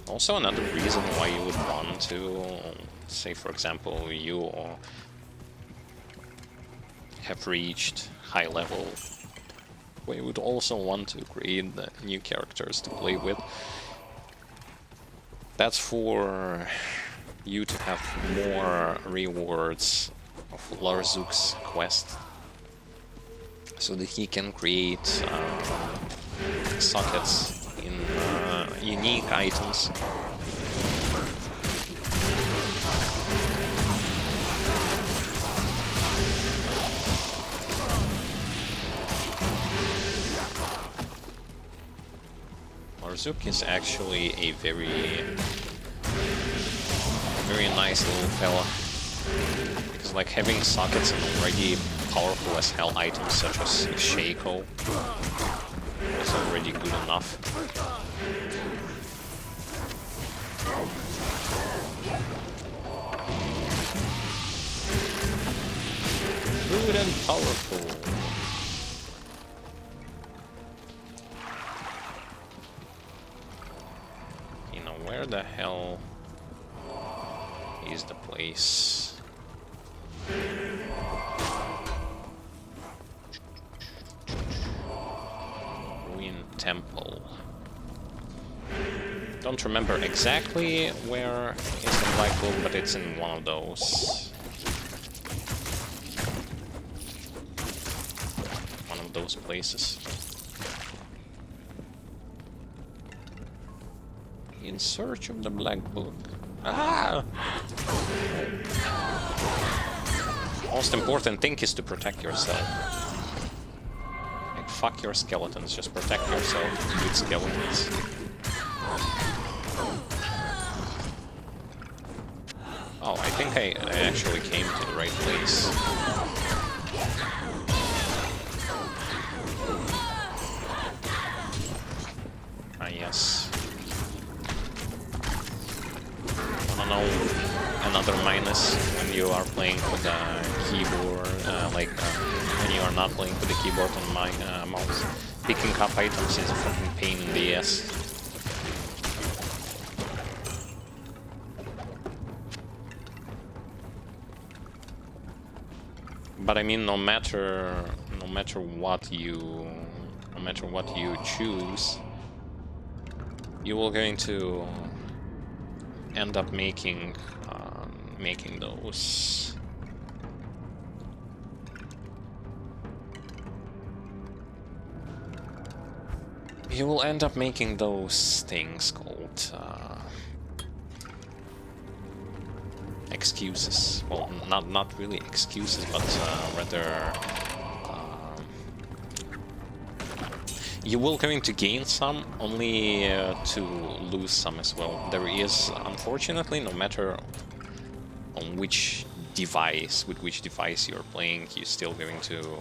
Also, another reason why you would want to, say for example, you have reached high level, we would also want to create the new characters to play with. That's for you to have more rewards of Larzuk's quest, so that he can create sockets in unique items. Larzuk is actually a very nice little fella, because like having sockets and already powerful as hell items such as Shaco is already good enough. Good and powerful. You know, where the hell is the place. Ruined temple. Don't remember exactly where is the black book, but it's in one of those. One of those places. In search of the black book. Ah! Most important thing is to protect yourself. Like, fuck your skeletons, just protect yourself with skeletons. Oh, I think I actually came to the right place. Ah, yes. I don't know, another minus when you are playing with the keyboard, when you are not playing with the keyboard on my mouse. Picking up items is a fucking pain in the ass. But I mean, no matter what you choose, you will going to end up making those. You will end up making those things called excuses. Well, not really excuses, but rather you will going to gain some, only to lose some as well. There is, unfortunately, no matter on which device, with which device you're playing, you're still going to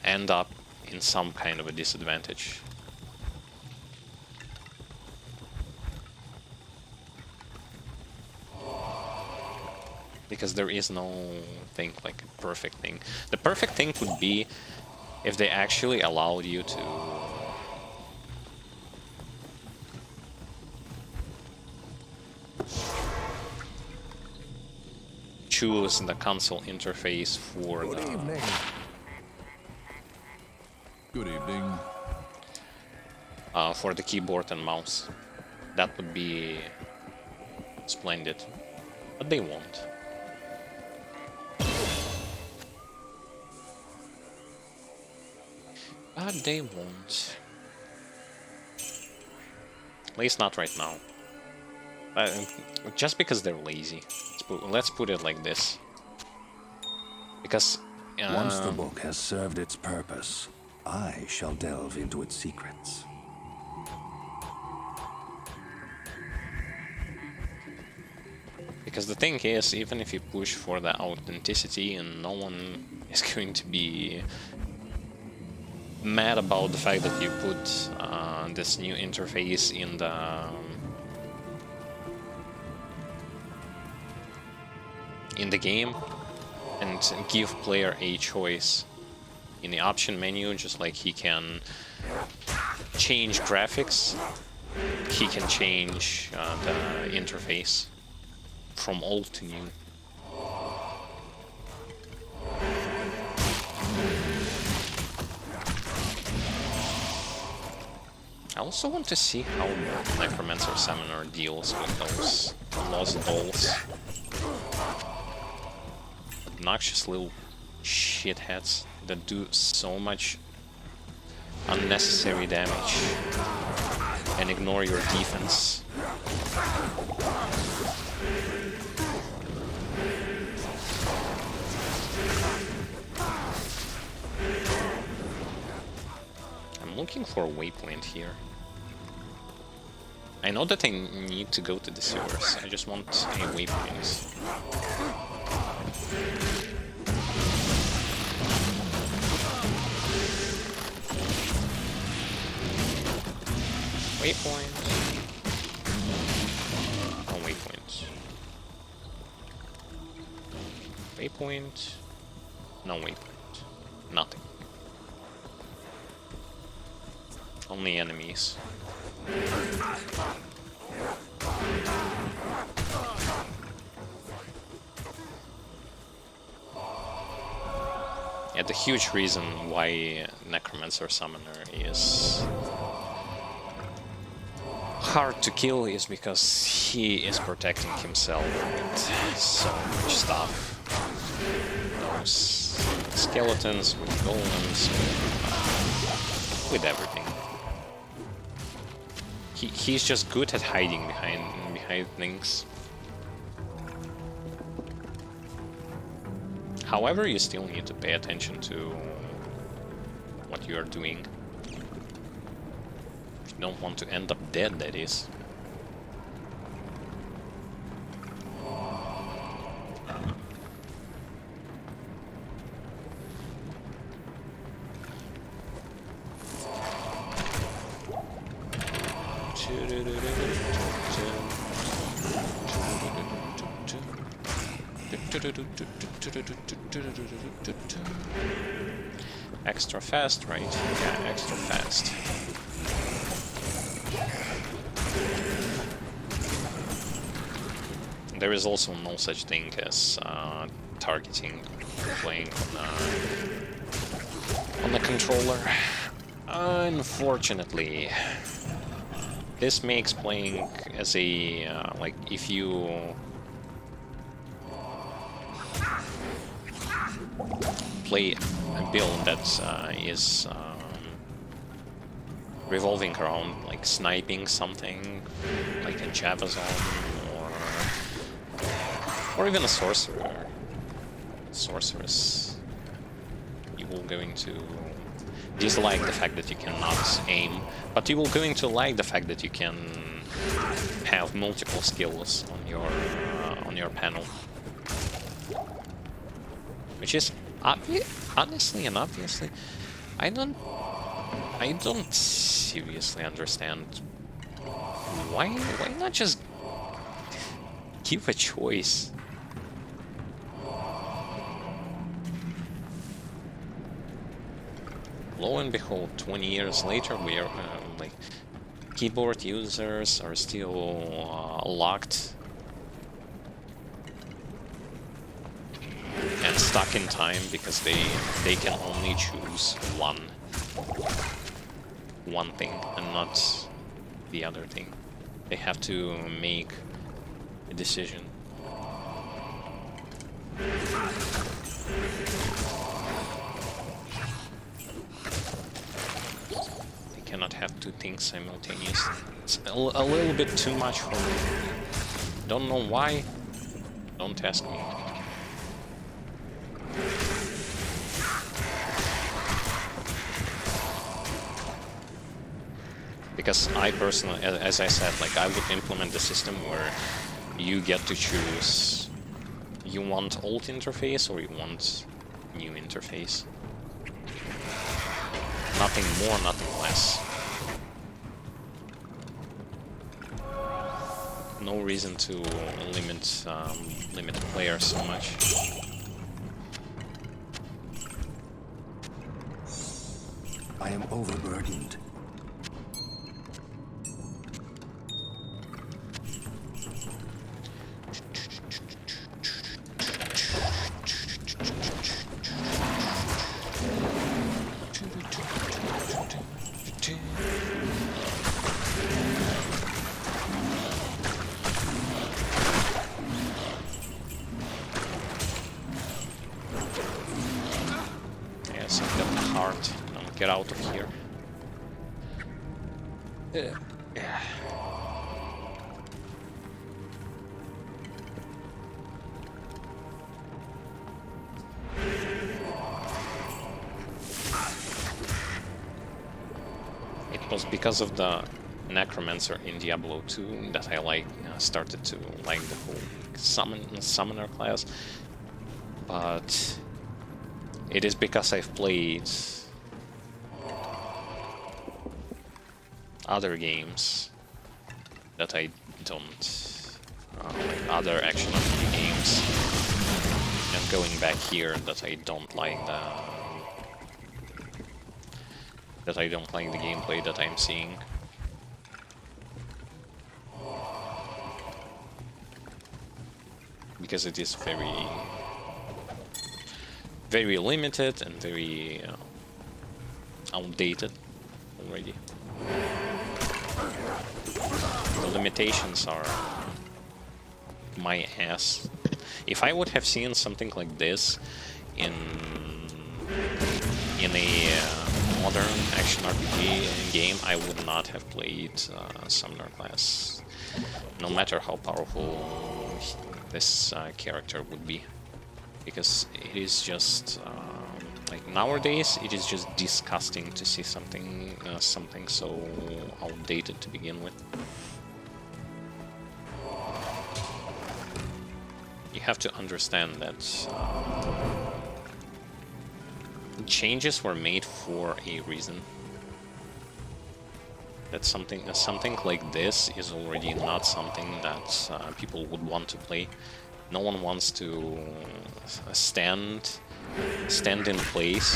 end up in some kind of a disadvantage. Because there is no thing like a perfect thing. The perfect thing would be if they actually allowed you to choose the console interface for Good evening. Good evening. For the keyboard and mouse. That would be splendid. But they won't. But they won't. At least not right now. Just because they're lazy. Let's put it like this. Because once the book has served its purpose, I shall delve into its secrets. Because the thing is, even if you push for the authenticity, and no one is going to be mad about the fact that you put this new interface in the game and give player a choice in the option menu, just like he can change graphics, he can change the interface from old to new. I also want to see how Necromancer Summoner deals with those lost dolls. Obnoxious little shitheads that do so much unnecessary damage and ignore your defense. I'm looking for a waypoint here. I know that I need to go to the sewers, I just want a waypoint. Waypoint. No waypoint. Waypoint. No waypoint. Nothing. Only enemies. huge reason why Necromancer Summoner is hard to kill is because he is protecting himself with so much stuff. Those skeletons, with golems, with everything. He's just good at hiding behind things. However, you still need to pay attention to what you are doing. If you don't want to end up dead, that is. Extra fast, right? Yeah, extra fast. There is also no such thing as targeting playing on the controller. Unfortunately, this makes playing as a like if you play a build that is revolving around like sniping something, like a Javazon or even a sorceress, you will going to dislike the fact that you cannot aim, but you will going to like the fact that you can have multiple skills on your panel, which is honestly and obviously, I don't seriously understand why not just give a choice. Lo and behold, 20 years later, we are like keyboard users are still locked and stuck in time because they can only choose one thing and not the other thing. They have to make a decision. Cannot have two things simultaneously. It's a little bit too much for me. Don't know why. Don't ask me. Because I personally, as I said, like I would implement the system where you get to choose. You want old interface or you want new interface. Nothing more, nothing less. No reason to limit the player so much. I am overburdened. Yes, I've got the heart. Don't get out of here. Yeah. It was because of the Necromancer in Diablo 2 that I started to like the whole summoner class, but it is because I've played other games that I don't like other action RPG games, and going back here that I don't like the gameplay that I'm seeing. Because it is very limited and very outdated already. The limitations are my ass. If I would have seen something like this in a modern action RPG game, I would not have played Summoner class, no matter how powerful this character would be, because it is just like nowadays it is just disgusting to see something so outdated to begin with. You have to understand that changes were made for a reason. That something like this is already not something that people would want to play. No one wants to stand in place,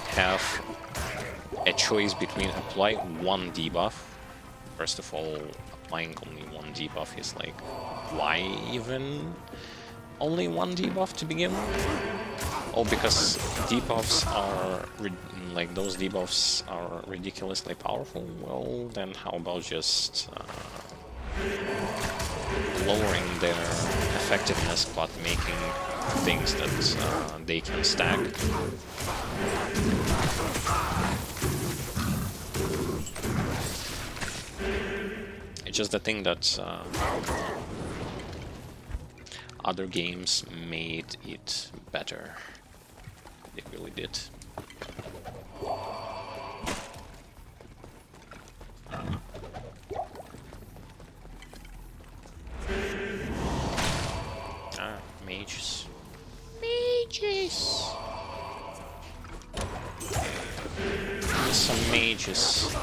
have a choice between apply one debuff. First of all, applying only one debuff is like, why even only one debuff to begin with? Oh, because debuffs are like those debuffs are ridiculously powerful. Well, then how about just lowering their effectiveness but making things that they can stack. It's just the thing that other games made it better. They really did. Mages. Mages! There's some mages.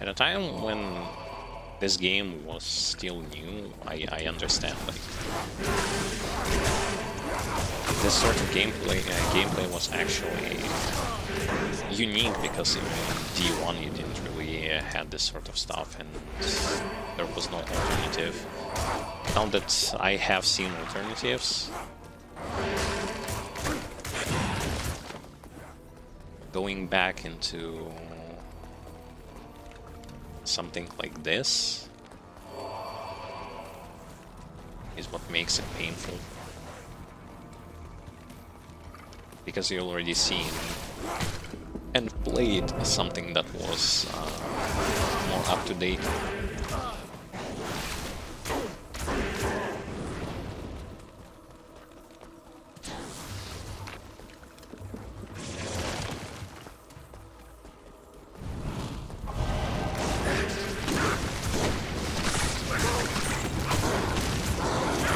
At a time when this game was still new, I understand, like, this sort of gameplay was actually unique, because in D1 you didn't really had this sort of stuff, and there was no alternative. Now that I have seen alternatives, going back into something like this is what makes it painful. Because you already seen and played something that was more up to date.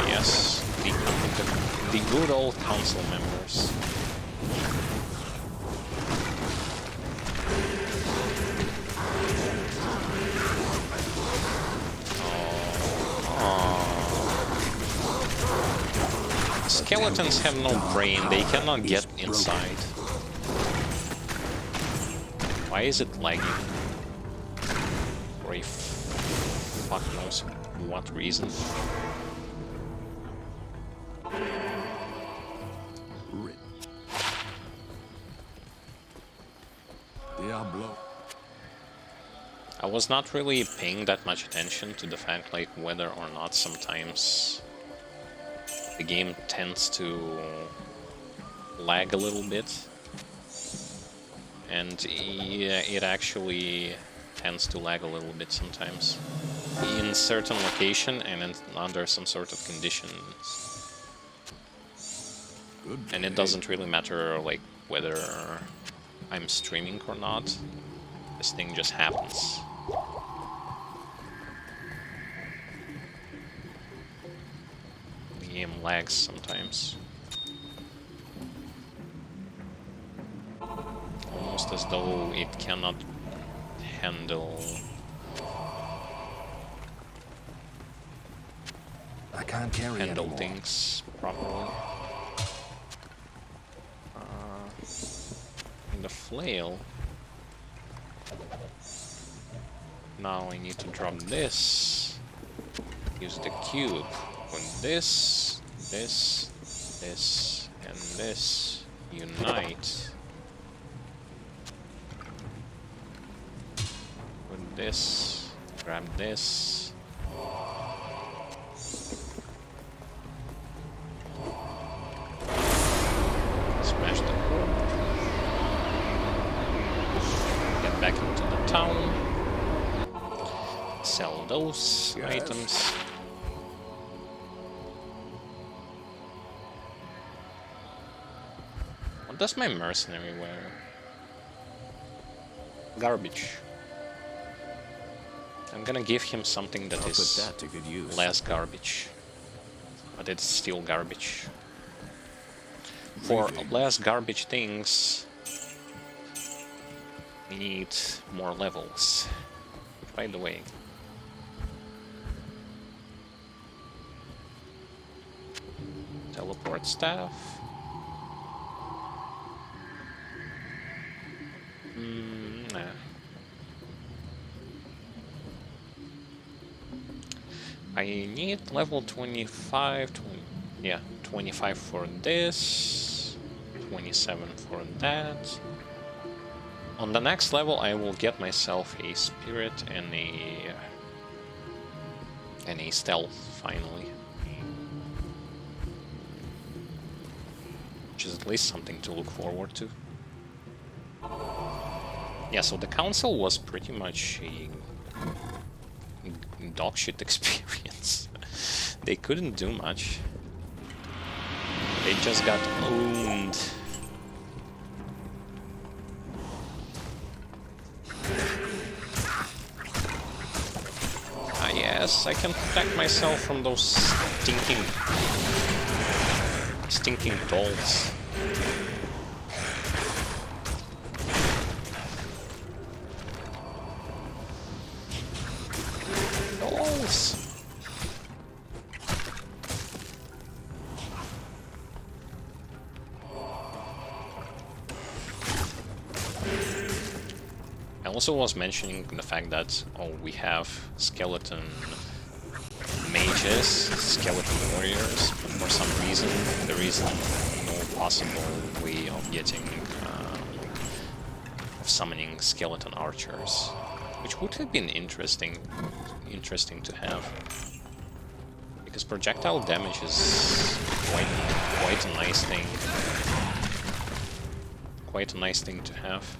Yes, the good old council members. Skeletons have no brain, they cannot get inside. Why is it lagging? For a fuck knows what reason. Diablo. I was not really paying that much attention to the fact, like, whether or not sometimes the game tends to lag a little bit, and yeah, it actually tends to lag a little bit sometimes in certain location and under some sort of conditions. And it doesn't really matter, like, whether I'm streaming or not. This thing just happens. The game lags sometimes. Almost as though it cannot handle... I can't carry handle anymore. things properly. And the flail... Now I need to drop this. Use the cube. When this, and this unite. With this, grab this. Smash the core. Get back into the town. Sell those items. What does my mercenary wear? Garbage. I'm gonna give him something that is Put that to good use. less garbage. But it's still garbage. For less garbage things, we need more levels. By the way. Teleport staff. Nah. I need level 25, 25 for this, 27 for that. On the next level I will get myself a spirit and a stealth finally. Which is at least something to look forward to. Yeah, so the council was pretty much a dogshit experience. They couldn't do much. They just got owned. Ah yes, I can protect myself from those stinking dolls. I also was mentioning the fact that, oh, we have skeleton mages, skeleton warriors, but for some reason there is no possible way of getting, of summoning skeleton archers, which would have been interesting to have, because projectile damage is quite a nice thing, to have.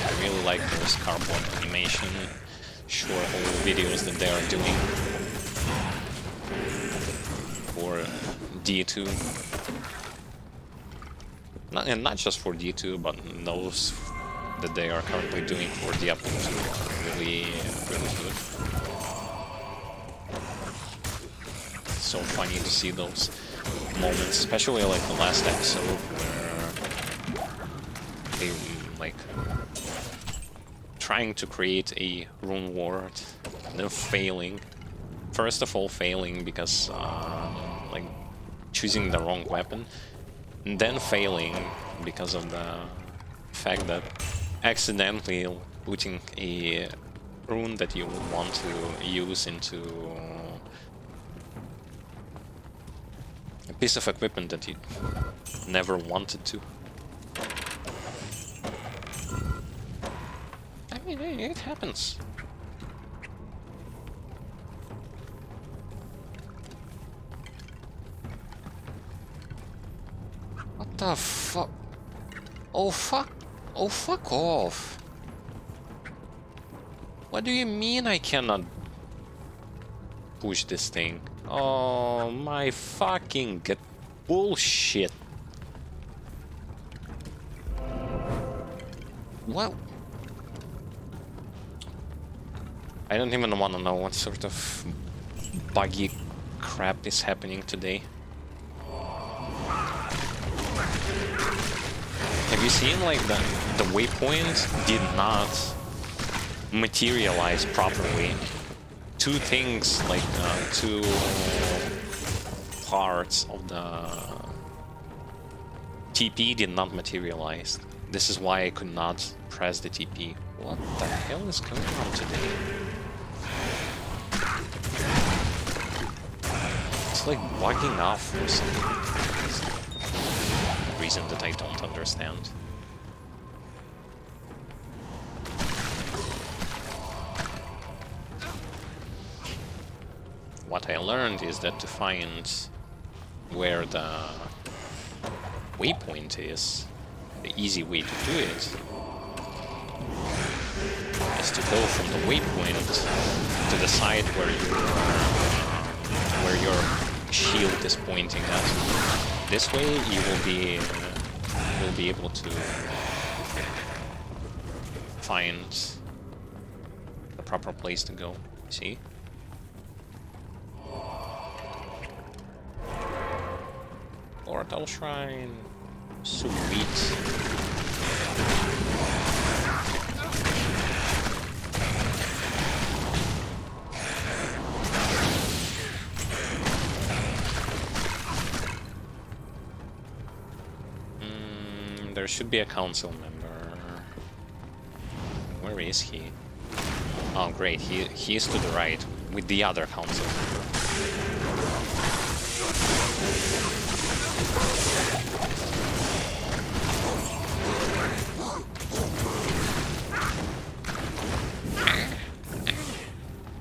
I really like those cardboard animation short whole videos that they are doing for D2. Not just for D2, but those that they are currently doing for Diablo 2 are really good. It's so funny to see those moments, especially like the last episode where they like trying to create a rune ward and then failing. First of all, failing because like choosing the wrong weapon, and then failing because of the fact that accidentally putting a rune that you would want to use into a piece of equipment that you never wanted to. I mean, it happens. What the fuck? Oh fuck! Oh fuck off! What do you mean I cannot push this thing? Oh my fucking bullshit! What? I don't even want to know what sort of buggy crap is happening today. Have you seen, like, the waypoint did not materialize properly? Two things, like, two parts of the TP did not materialize. This is why I could not press the TP. What the hell is going on today? It's like bugging off for some reason that I don't understand. What I learned is that to find where the waypoint is, the easy way to do it is to go from the waypoint to the side where your shield is pointing at. This way you will be able to find the proper place to go. See? Portal Shrine. Sweet. There should be a council member. Where is he? Oh great, he is to the right with the other council member.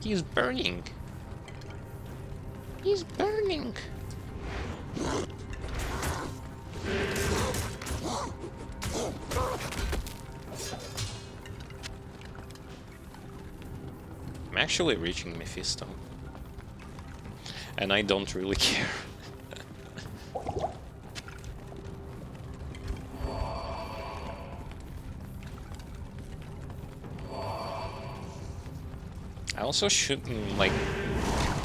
He's burning. He's burning. I'm actually reaching Mephisto. And I don't really care. I also should, like,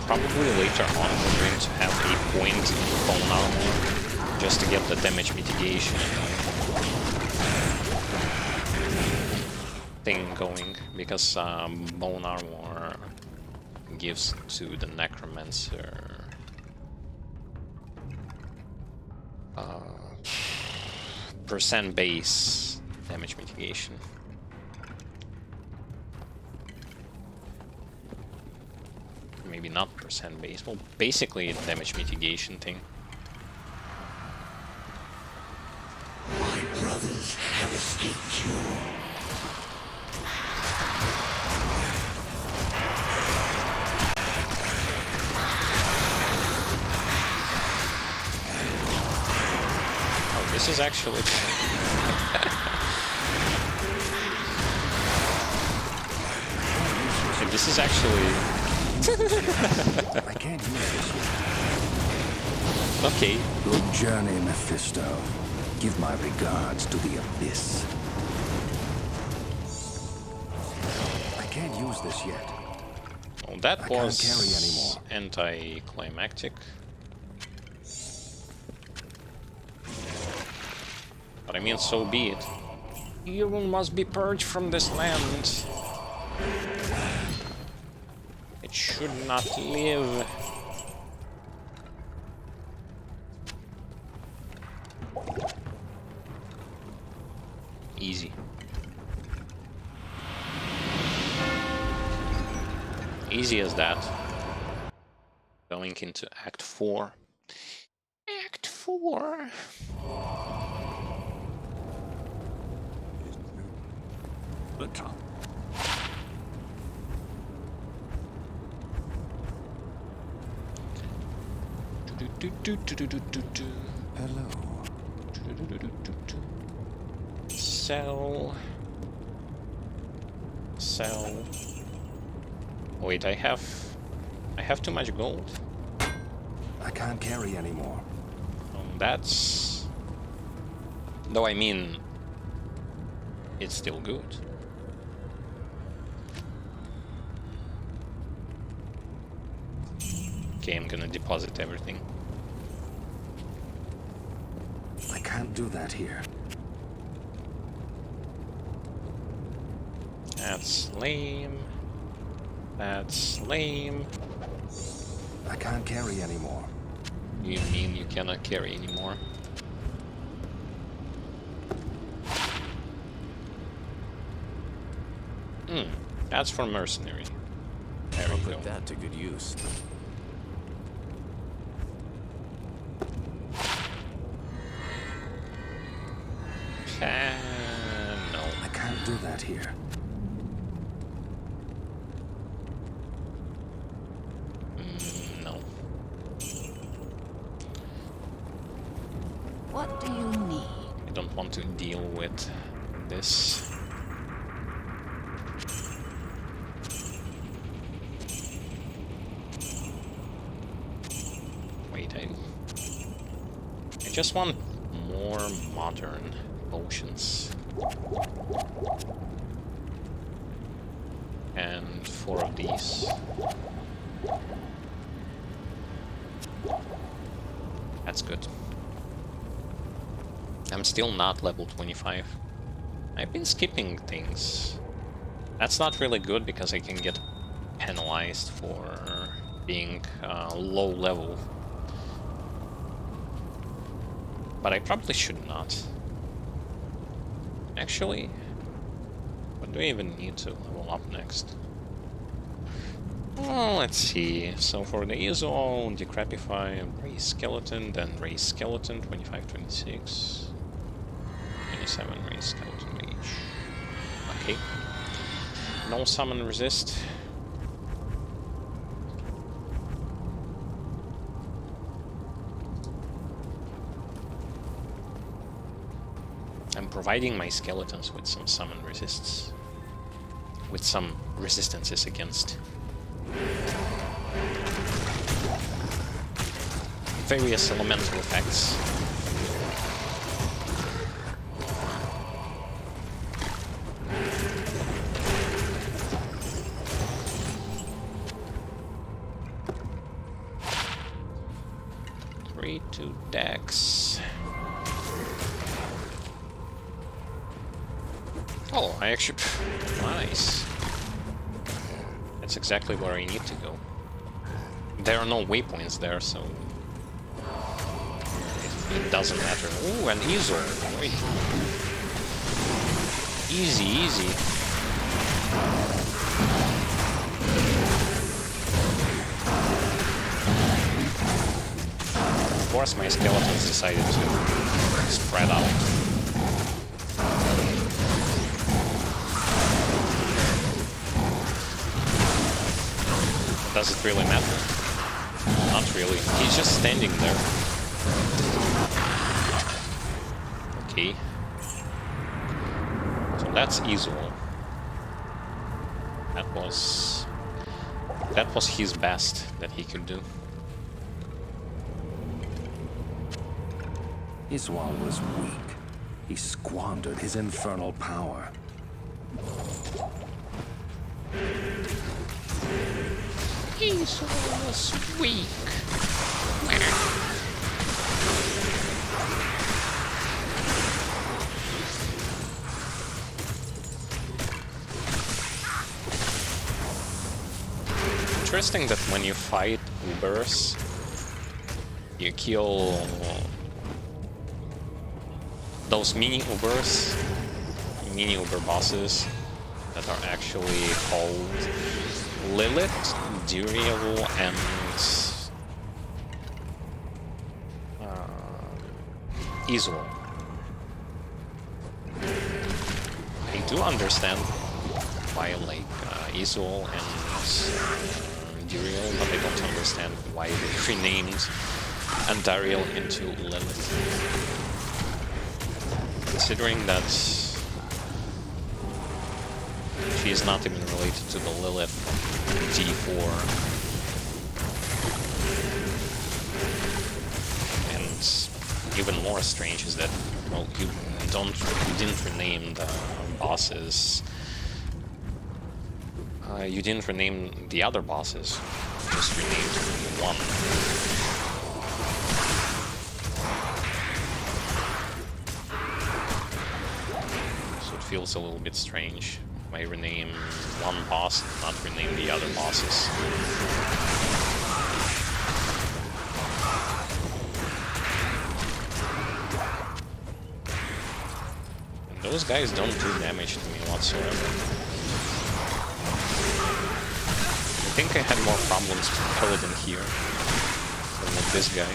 probably later on we're going to have a point in bone armor just to get the damage mitigation thing going, because bone armor gives to the Necromancer percent base damage mitigation. Maybe not percent base, well, basically a damage mitigation thing. My brothers have escaped you. Oh, this is actually... Okay, this is actually... I can't use this yet. Okay. Good journey, Mephisto. Give my regards to the Abyss. I can't use this yet. Well, that I was can't carry anymore. anticlimactic. But I mean, so be it. Evil must be purged from this land. It should not live. Easy. Easy as that. Going into Act 4. Act 4. The top. Hello. Sell. Sell. Wait, I have too much gold. I can't carry anymore. That's... Though I mean... it's still good. Okay, I'm gonna deposit everything. I can't do that here. That's lame. That's lame. I can't carry anymore. You mean you cannot carry anymore? That's for mercenary. There I'll we go. put that to good use. No. I can't do that here. No. What do you need? I don't want to deal with this. Wait, I just want more modern potions. And 4 of these. That's good. I'm still not level 25. I've been skipping things. That's not really good because I can get penalized for being low level. But I probably should not. Actually, what do I even need to level up next? Well, let's see. So for the Iso, Decrepify, Raise Skeleton, then Raise Skeleton, 25, 26, 27, Raise Skeleton each. Okay. No Summon Resist. I'm providing my skeletons with some summon resists. With some resistances against various elemental effects. Three to Dex. Oh, I actually... Nice. That's exactly where I need to go. There are no waypoints there, so... It doesn't matter. Ooh, an Iso. Wait. Easy, easy. Of course my skeletons decided to spread out. Does it really matter? Not really. He's just standing there. Okay. So that's Iso. That was his best that he could do. Iswal was weak. He squandered his infernal power. He's almost weak. Interesting that when you fight Ubers, you kill those mini Ubers, mini Uber bosses that are actually called Lilith, Diablo, and Iso. I do understand why like Iso and Duriel, but I don't understand why they renamed Andariel into Lilith. Considering that she is not even related to the Lilith D4. And even more strange is that, well, you didn't rename the bosses. You didn't rename the other bosses, just renamed one. So it feels a little bit strange. I rename one boss, not rename the other bosses. And those guys don't do damage to me whatsoever. I think I had more problems with Paladin here than with this guy.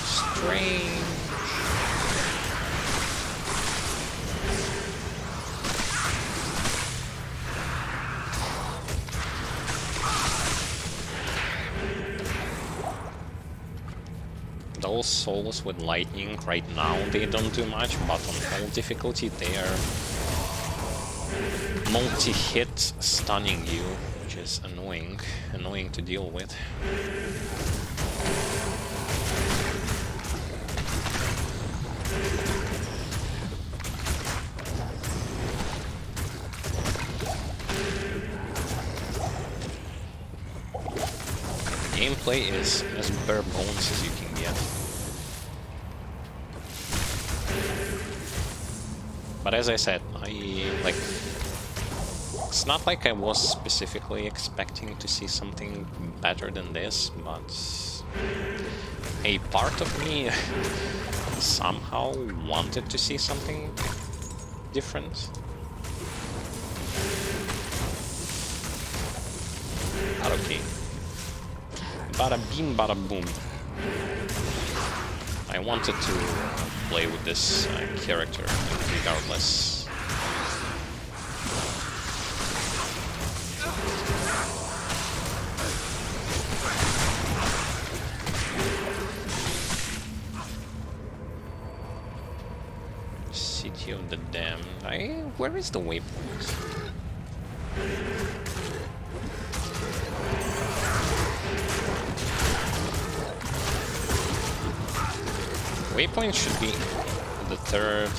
Strange. Those souls with lightning right now, they don't do much, but on full difficulty they are multi-hit stunning you, which is annoying to deal with. Gameplay is as bare bones as you can get. But as I said, it's not like I was specifically expecting to see something better than this, but a part of me somehow wanted to see something different. But okay. Bada beam, bada boom. I wanted to play with this character regardless. City of the Damned. Where is the waypoint? Waypoint should be the third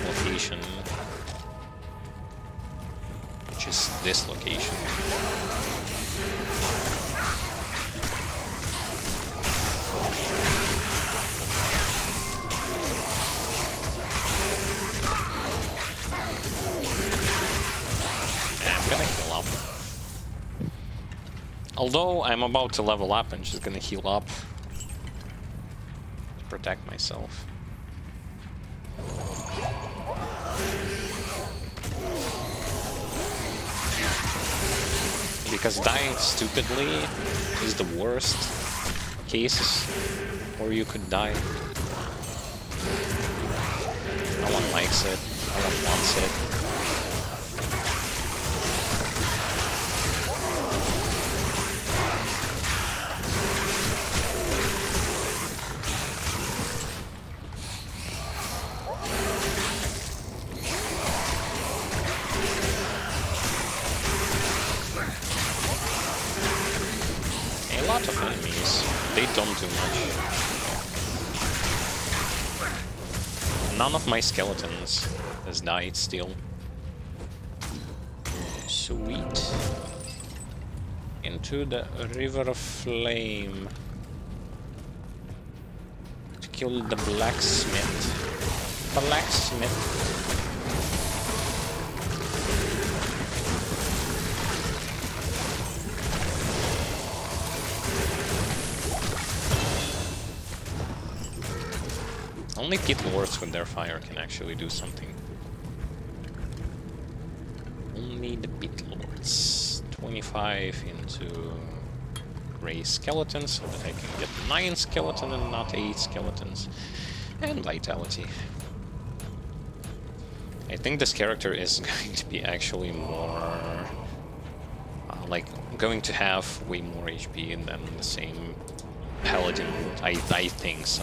location, which is this location. I'm gonna heal up. Although I'm about to level up, I'm just gonna heal up. Protect myself. Because dying stupidly is the worst case where you could die. No one likes it, no one wants it. Of enemies, they don't do much. None of my skeletons has died still. Sweet. Into the River of Flame. To kill the blacksmith. Blacksmith. Only pit lords with their fire can actually do something. Only the pit lords. 25 into gray skeletons so that I can get 9 skeletons and not 8 skeletons. And vitality. I think this character is going to be actually more... going to have way more HP than the same paladin. I think so.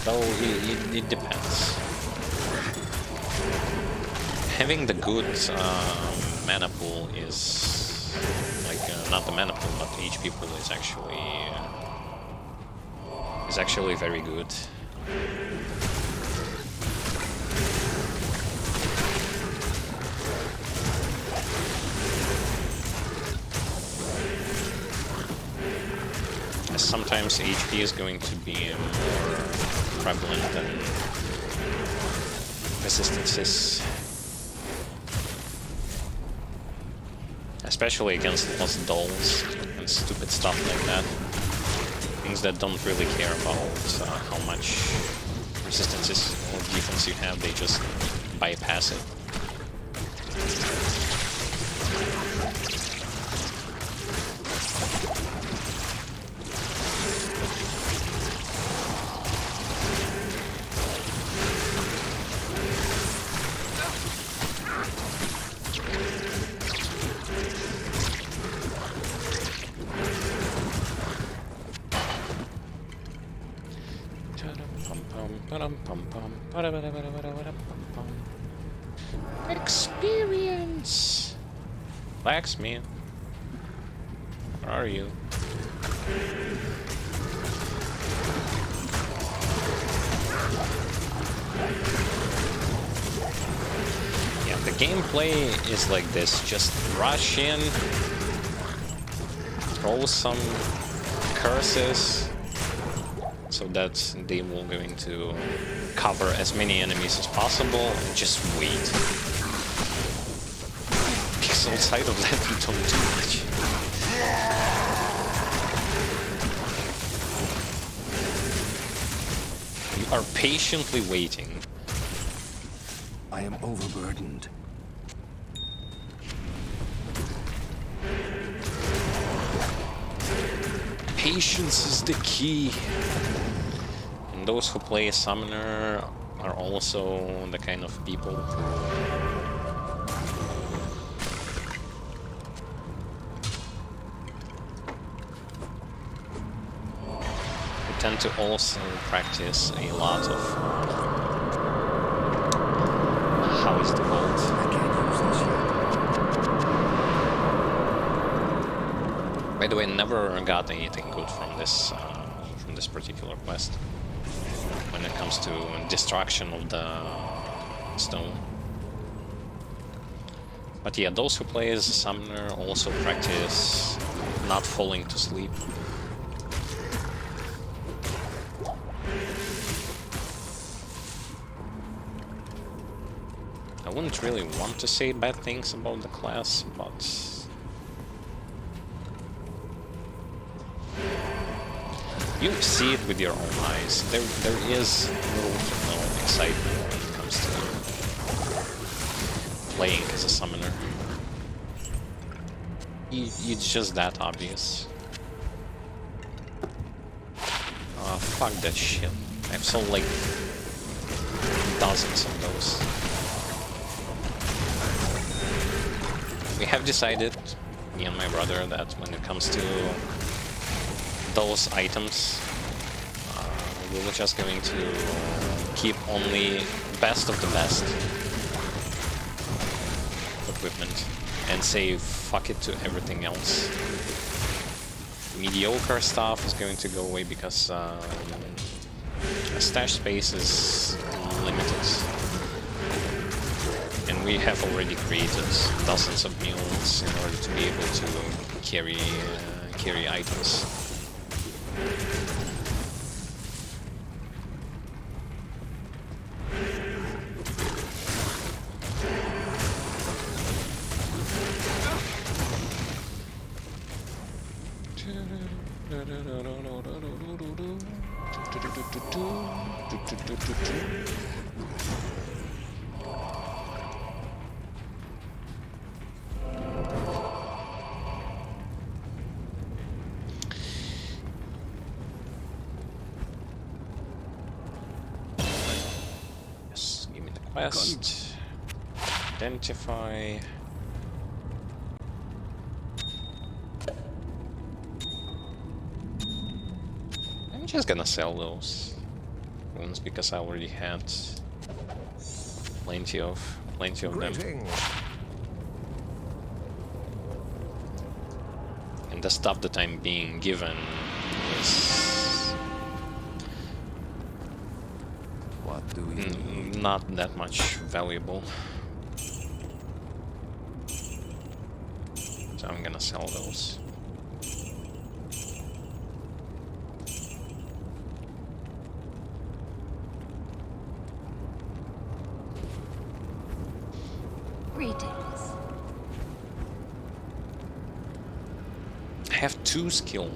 Though it depends. Having the good mana pool is not the mana pool, but the HP pool is actually is actually very good. Sometimes HP is going to be more prevalent than resistances. Especially against lost dolls and stupid stuff like that. Things that don't really care about how much resistances or defense you have, they just bypass it. Experience! Blacksmith. Where are you? Yeah, the gameplay is like this. Just rush in, throw some curses, so that they will going to cover as many enemies as possible and just wait. Because outside of that you don't do much. You are patiently waiting. I am overburdened. Patience is the key. And those who play Summoner are also the kind of people who tend to also practice a lot of how is it called? I can't use this yet. By the way, never got anything good from this particular quest when it comes to destruction of the stone. But yeah, those who play as a summoner also practice not falling to sleep. I wouldn't really want to say bad things about the class, but you see it with your own eyes. There is little to no excitement when it comes to playing as a summoner. It's just that obvious. Oh, fuck that shit. I've sold like dozens of those. We have decided, me and my brother, that when it comes to those items, we were just going to keep only best of the best equipment and say fuck it to everything else. Mediocre stuff is going to go away because stash space is limited. And we have already created dozens of mules in order to be able to carry items. Yes, give me the quest. Identify. I'm just gonna sell those ones because I already had plenty of them. And the stuff that I'm being given is not that much valuable. So I'm gonna sell those. Greetings. I have 2 skill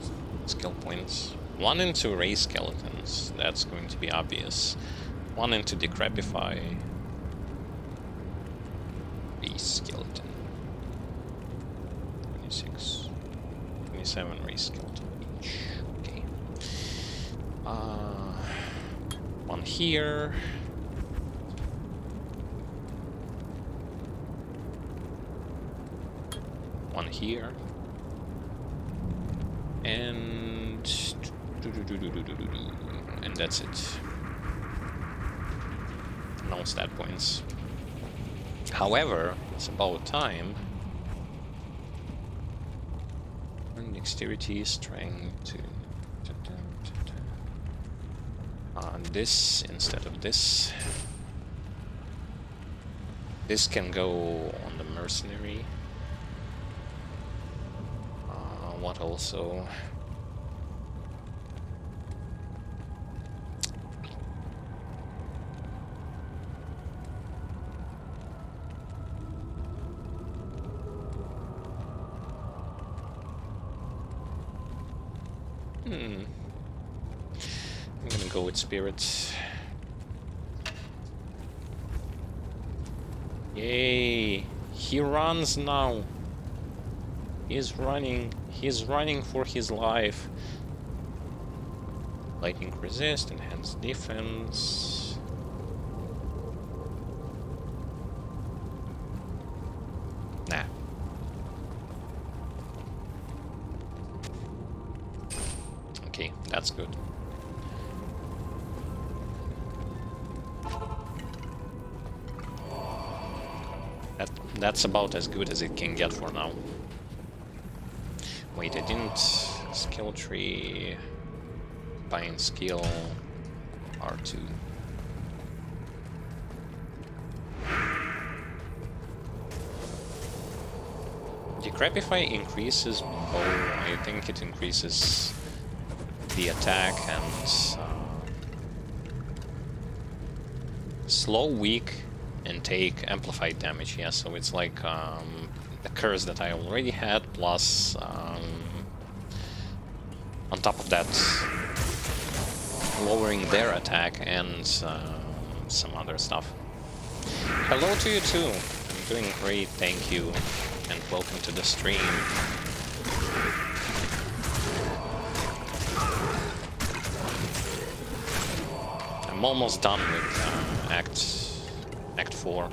points. 1 into raise skeletons, that's going to be obvious. 1 into decrepify. Raise skeleton. 26. 27 raise skeleton each. Okay. 1 here. One here. And that's it. No stat points. However, it's about time. And dexterity, strength. This instead of this. This can go on the mercenary. What also? I'm gonna go with spirits. Yay! He runs now. He's running. He's running for his life. Lightning resist, enhanced defense. Nah. Okay, that's good. That's about as good as it can get for now. Wait, I didn't skill tree, bind skill, R2. Decrepify increases bow. I think it increases the attack and slow, weak, and take amplified damage. Yeah, so it's like the curse that I already had, plus on top of that, lowering their attack and some other stuff. Hello to you too. I'm doing great, thank you, and welcome to the stream. I'm almost done with Act 4.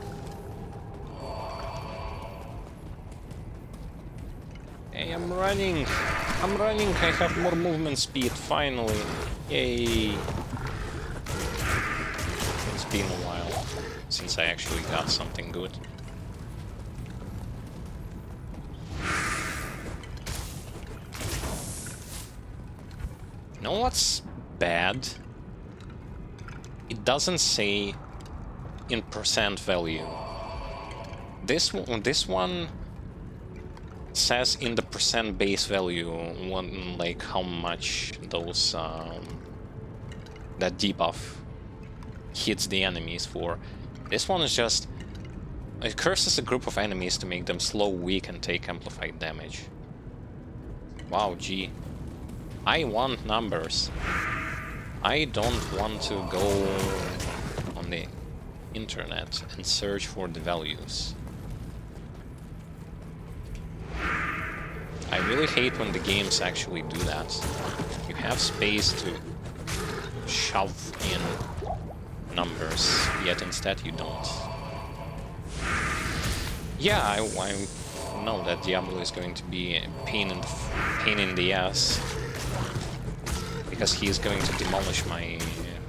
Hey, I'm running! I'm running! I have more movement speed, finally! Yay! It's been a while since I actually got something good. You know what's bad? It doesn't say in percent value. This one says in the percent base value, like how much those that debuff hits the enemies for. This one is just it curses a group of enemies to make them slow, weak, and take amplified damage. Wow, gee. I want numbers. I don't want to go on the internet and search for the values. I really hate when the games actually do that. You have space to shove in numbers, yet instead you don't. Yeah, I know that Diablo is going to be a pain in the ass, because he is going to demolish my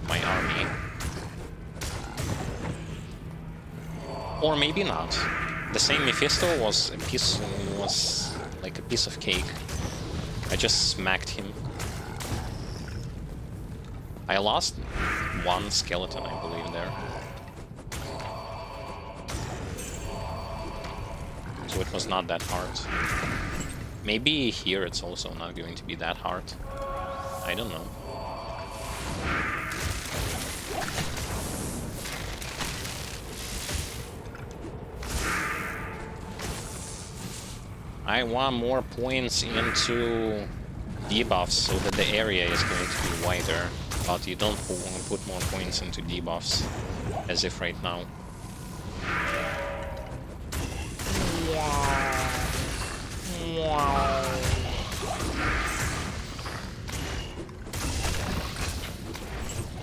army. Or maybe not. The same Mephisto was like a piece of cake. I just smacked him. I lost one skeleton, I believe, there. So it was not that hard. Maybe here it's also not going to be that hard. I don't know. I want more points into debuffs so that the area is going to be wider, but you don't put more points into debuffs, as if right now.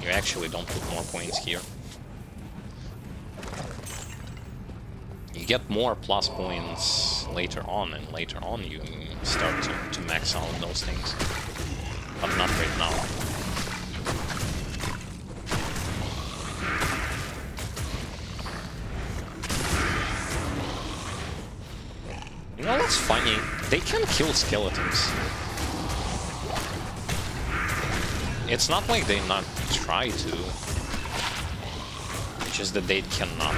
You actually don't put more points here. You get more plus points later on, and later on you start to max out those things. But not right now. You know what's funny? They can kill skeletons. It's not like they not try to. It's just that they cannot.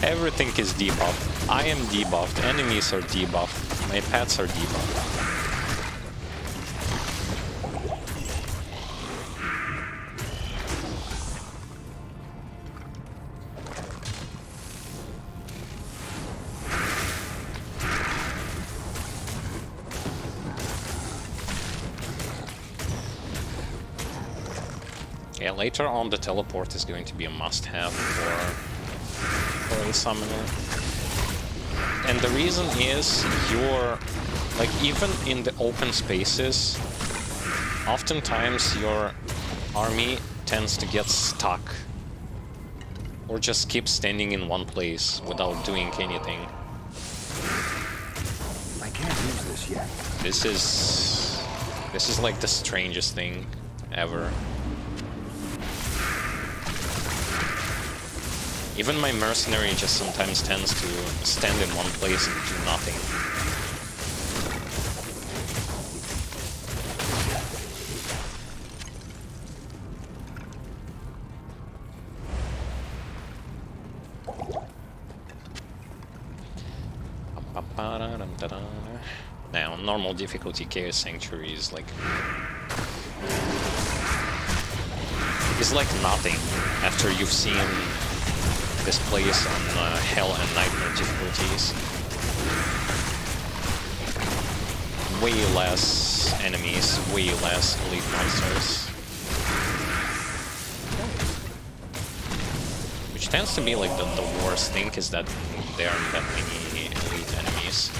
Everything is debuffed. I am debuffed. Enemies are debuffed. My pets are debuffed. Yeah, later on the teleport is going to be a must-have for a summoner. And the reason is you're, like, even in the open spaces, oftentimes your army tends to get stuck or just keep standing in one place without doing anything. I can't use this yet. This is like the strangest thing ever. Even my mercenary just sometimes tends to stand in one place and do nothing. Now, normal difficulty Chaos Sanctuary is like nothing after you've seen this place on Hell and Nightmare difficulties. Way less enemies, way less elite monsters. Which tends to be like the worst thing, is that there aren't that many elite enemies.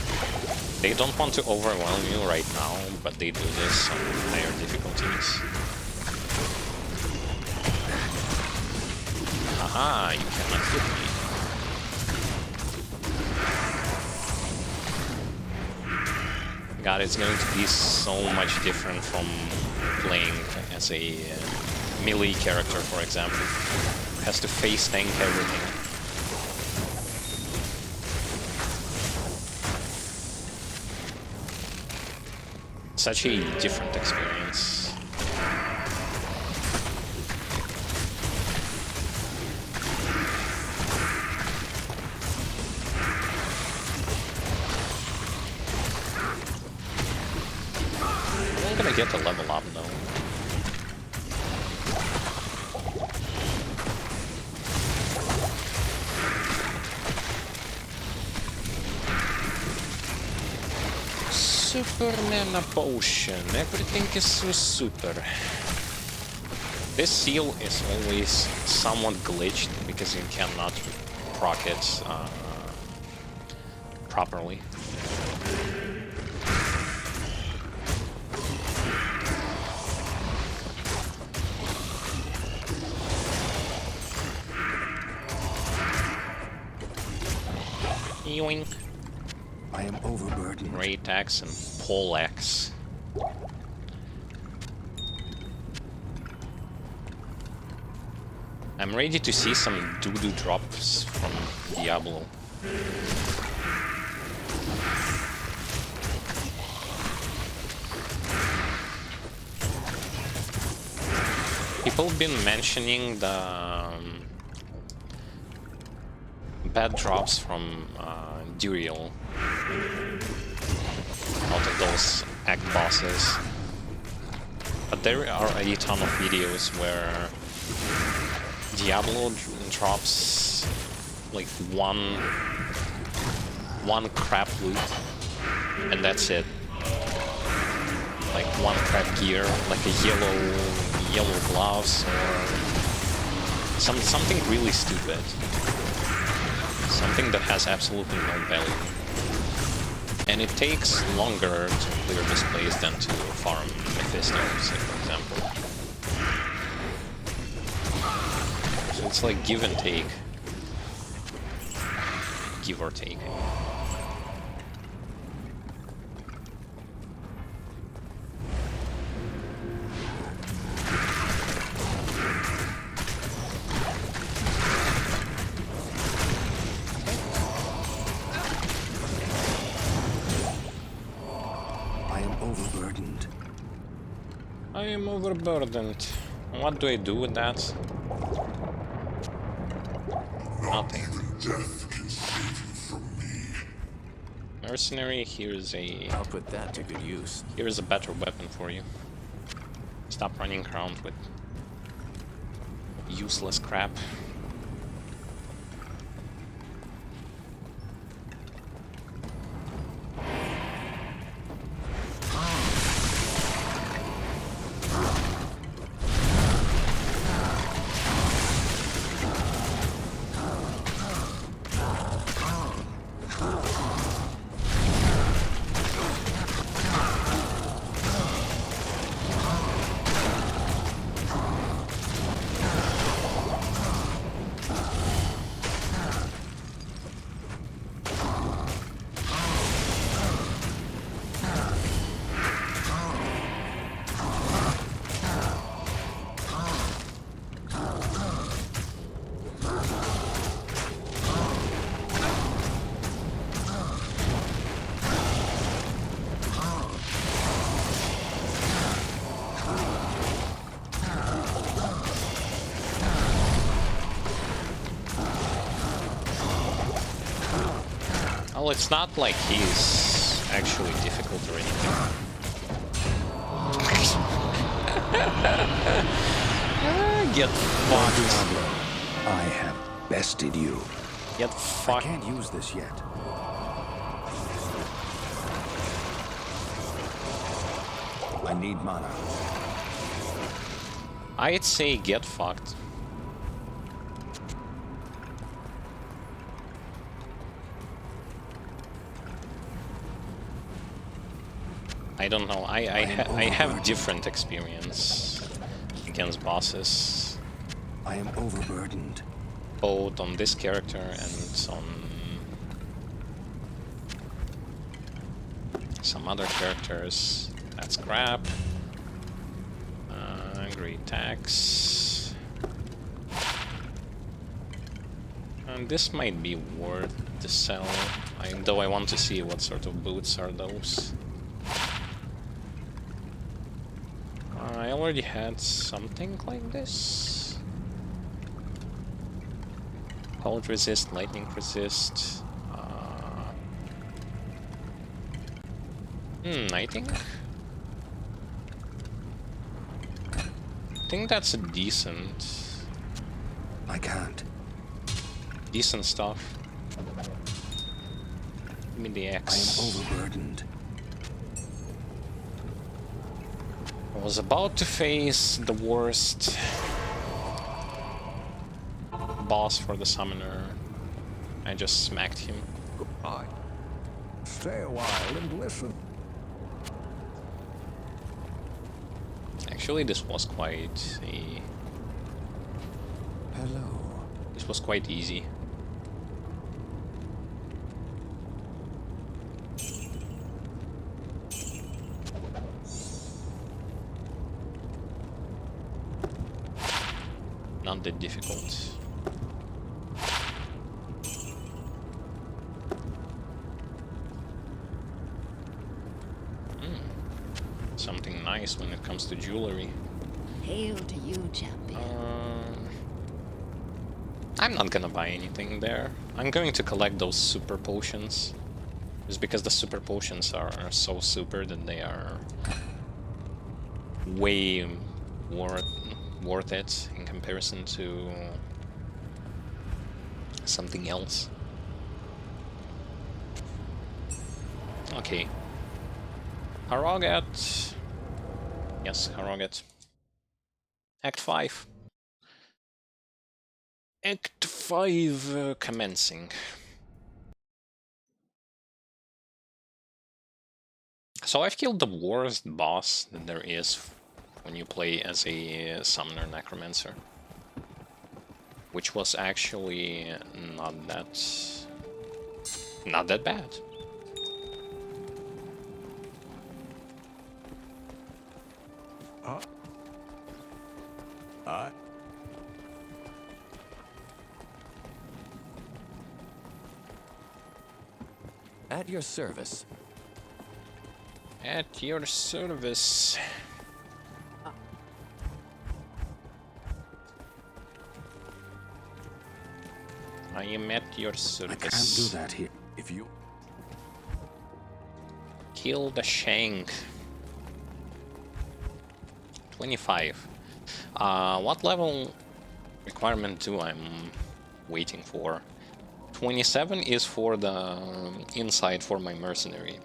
They don't want to overwhelm you right now, but they do this on higher difficulties. Haha, you cannot hit me. God, it's going to be so much different from playing as a melee character, for example. Has to face tank everything. Such a different experience. I'm gonna get to level up though. Superman potion. Everything is so super. This seal is always somewhat glitched because you cannot proc it properly. Yoink. I am overburdened. Great axe and pole axe. I'm ready to see some doo-doo drops from Diablo. People have been mentioning the bad drops from Duriel out of those act bosses. But there are a ton of videos where Diablo drops like one crap loot, and that's it. Like one crap gear, like a yellow gloves or something really stupid. Something that has absolutely no value. And it takes longer to clear this place than to farm Mephisto, say, for example. So it's like give and take. Give or take. I am overburdened. What do I do with that? Nothing. Death can save you from me. Mercenary, here's a... I'll put that to good use. Here's a better weapon for you. Stop running around with useless crap. Well, it's not like he's actually difficult or anything. Get fucked. Diablo, I have bested you. Get I fucked. can't use this yet. I need mana. I'd say get fucked. I don't know. I have different experience against bosses, I am overburdened. both on this character and on some other characters. That's crap. Great tax. And this might be worth to sell, though I want to see what sort of boots are those. I already had something like this. Cold resist, lightning resist. I think that's a decent stuff. Give me the I X. am overburdened. I was about to face the worst boss for the summoner. I just smacked him. Goodbye. Stay a while and listen. Actually, this was quite a... Hello. This was quite easy. Not that difficult. Something nice when it comes to jewelry. Hail to you, champion. I'm not gonna buy anything there. I'm going to collect those super potions. Just because the super potions are so super that they are way worth it in comparison to something else. Okay. Harrogate. Yes, Harrogate. Act 5. Act 5 commencing. So I've killed the worst boss that there is when you play as a summoner Necromancer. Which was actually not that bad. At your service. At your service. I am at your service. I can't do that here. If you... Kill the Shank. 25. What level requirement do I'm waiting for? 27 is for the inside for my mercenary.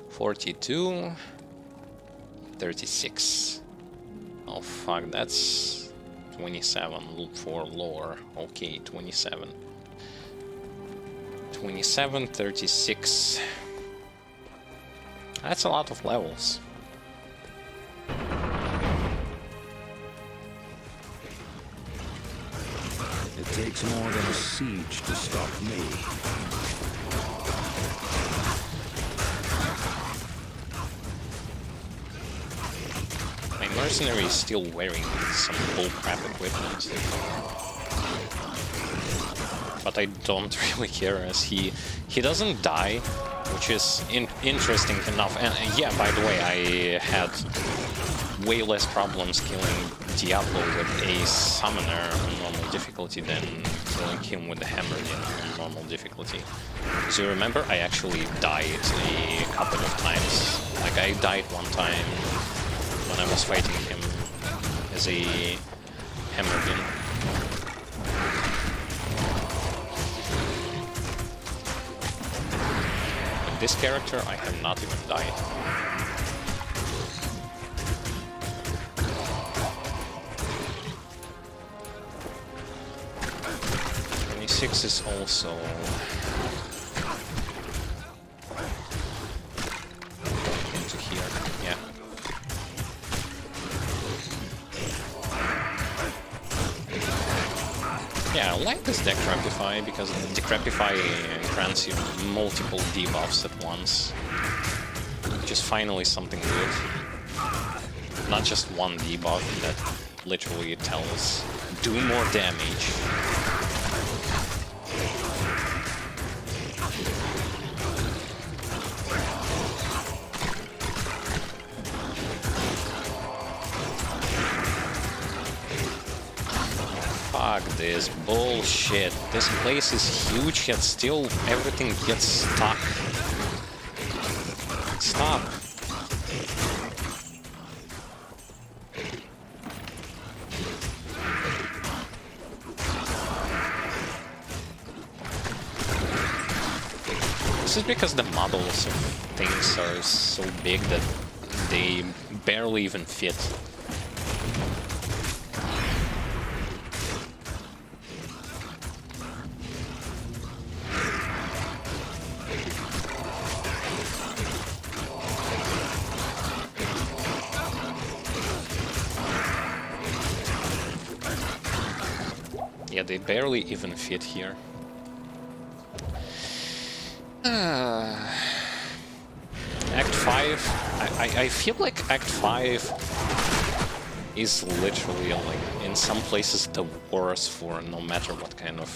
42. 36. Oh fuck, that's 27 for lore. Okay, 27. 27, 36. That's a lot of levels. It takes more than a siege to stop me. My mercenary is still wearing some bullcrap equipment. But I don't really care as he doesn't die, which is interesting enough. And yeah, by the way, I had way less problems killing Diablo with a summoner on normal difficulty than killing him with the hammer on normal difficulty. So you remember, I actually died a couple of times. Like I died one time when I was fighting him as a hammerman. With this character, I have not even died. 26 is also into here, yeah. Yeah, I like this Decrepify because Decrepify grants you multiple debuffs at once, which is finally something good. Not just one debuff that literally tells do more damage. Fuck this bullshit. This place is huge, yet still everything gets stuck. Stop. This is because the models of things are so big that they barely even fit. Yeah, they barely even fit here. Act 5, I feel like Act 5 is literally, like, in some places the worst for no matter what kind of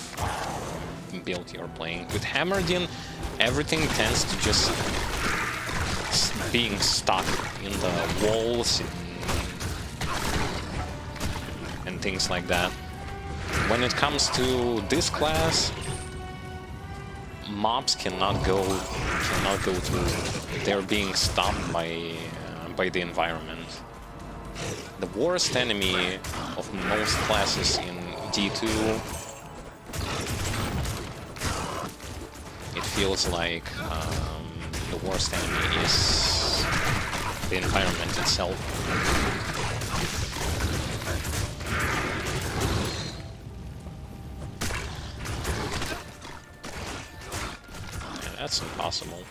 build you're playing. With Hammerdin, everything tends to just being stuck in the walls, in and things like that. When it comes to this class, mobs cannot go through. They're being stopped by the environment. The worst enemy of most classes in D2, it feels like the worst enemy is the environment itself. Yeah, that's impossible.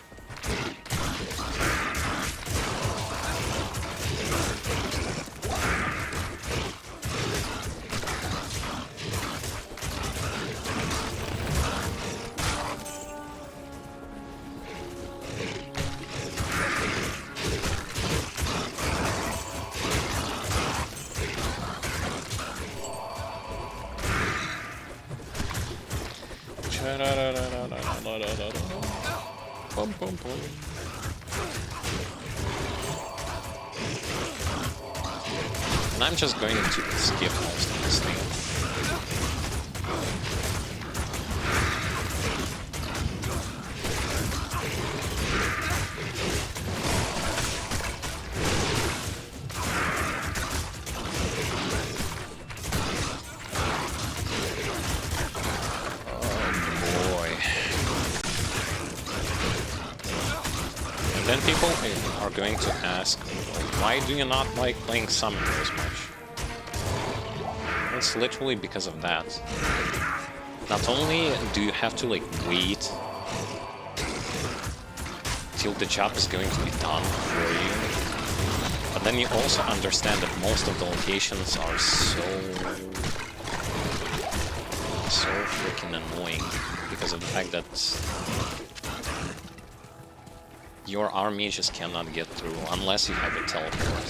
And I'm just going to skip most of this thing. Then people are going to ask, why do you not like playing Summoner as much? It's literally because of that. Not only do you have to like wait till the job is going to be done for you, but then you also understand that most of the locations are so freaking annoying because of the fact that your army just cannot get through unless you have a teleport.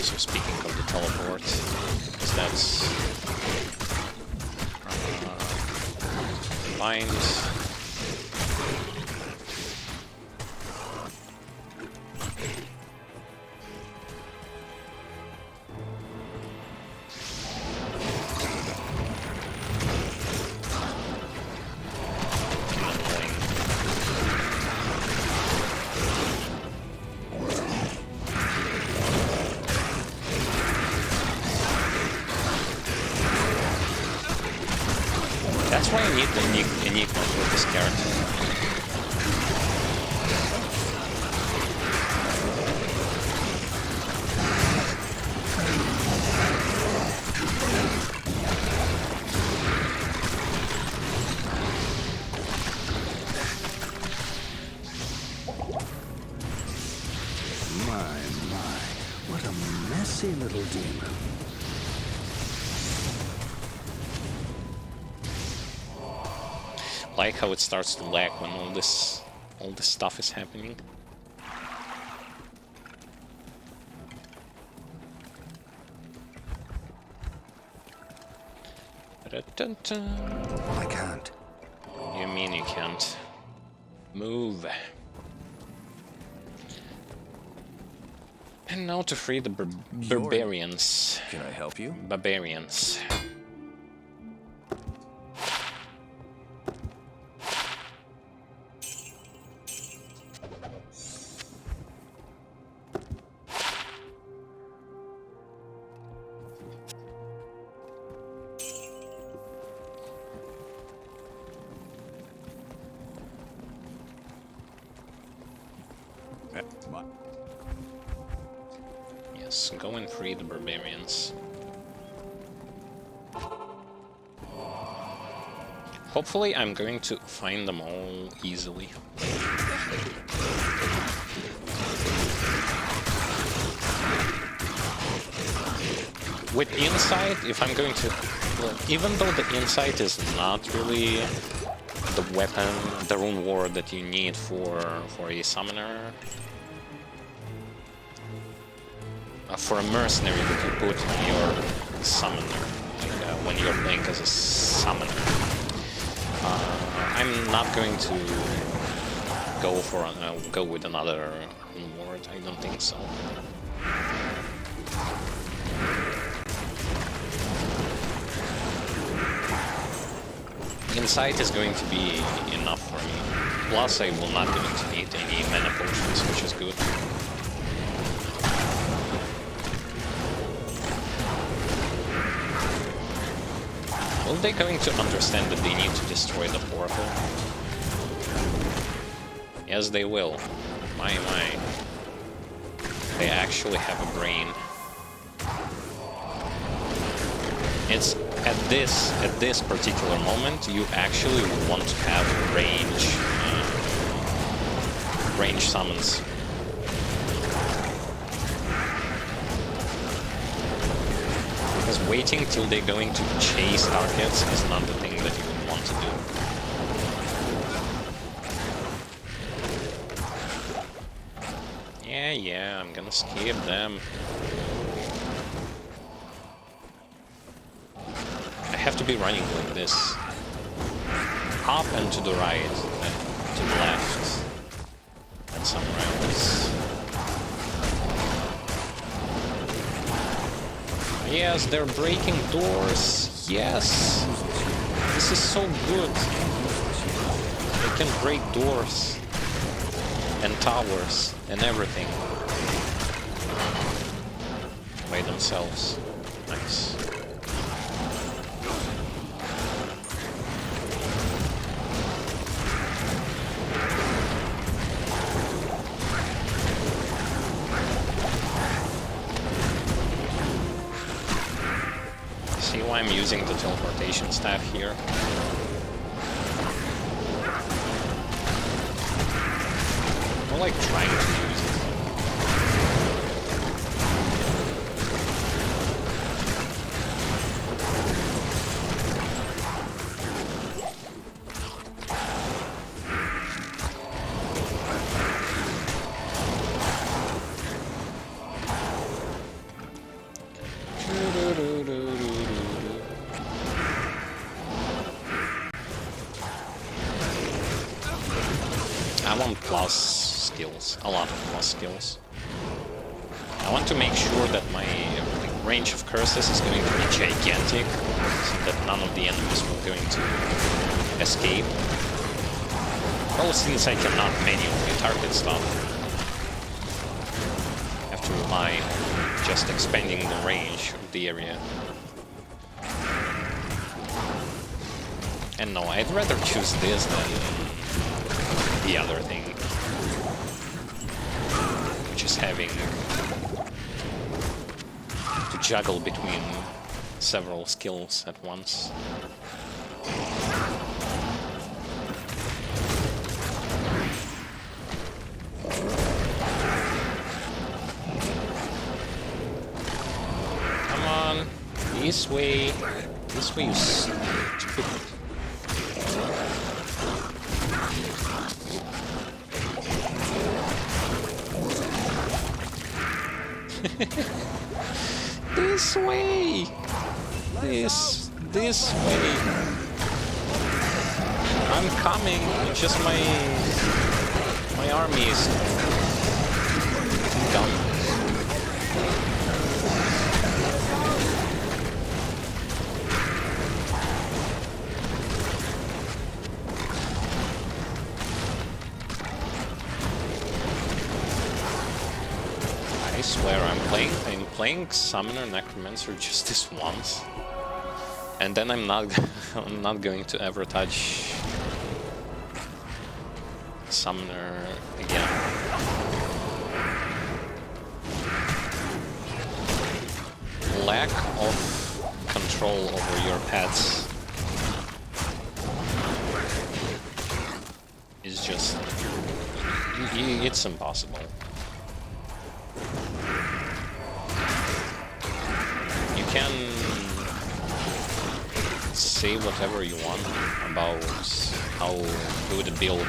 So speaking of the teleport, because that's lines. That's why I need the Enigma with this character. My, what a messy little demon. Like how it starts to lag when all this stuff is happening. I can't. You mean you can't? Move. And now to free the barbarians. Can I help you? Barbarians. Yes, go and free the barbarians. Hopefully I'm going to find them all easily. With insight, if I'm going to... Well, even though the insight is not really the weapon, the rune ward that you need for a summoner, for a mercenary that you put on your summoner, like when you're playing as a summoner. I'm not going to go with another rune ward. I don't think so. Insight is going to be enough for me. Plus, I will not going to need any mana potions, which is good. Well, they're going to understand that they need to destroy the portal. Yes, they will. My. They actually have a brain. It's at this particular moment you actually want to have range summons. Because waiting till they're going to chase targets is not the thing that you would want to do. Yeah, I'm gonna skip them. I have to be running like this. Up and to the right, and to the left, and somewhere else. Yes, they're breaking doors. Yes! This is so good. They can break doors. And towers. And everything. By themselves. Nice. See why I'm using the teleportation staff here? I'm like trying to use it. I want plus skills, a lot of plus skills. I want to make sure that my range of curses is going to be gigantic, so that none of the enemies are going to escape. Well, since I cannot manually target stuff, I have to rely on just expanding the range of the area. And no, I'd rather choose this than the other thing, which is having to juggle between several skills at once. Come on, this way, you stupid. This way! This way! I'm coming, it's just my army is gone. I swear I'm playing Summoner Necromancer just this once, and then I'm not going to ever touch Summoner again. Lack of control over your pets is just it's impossible. You can say whatever you want about how good a build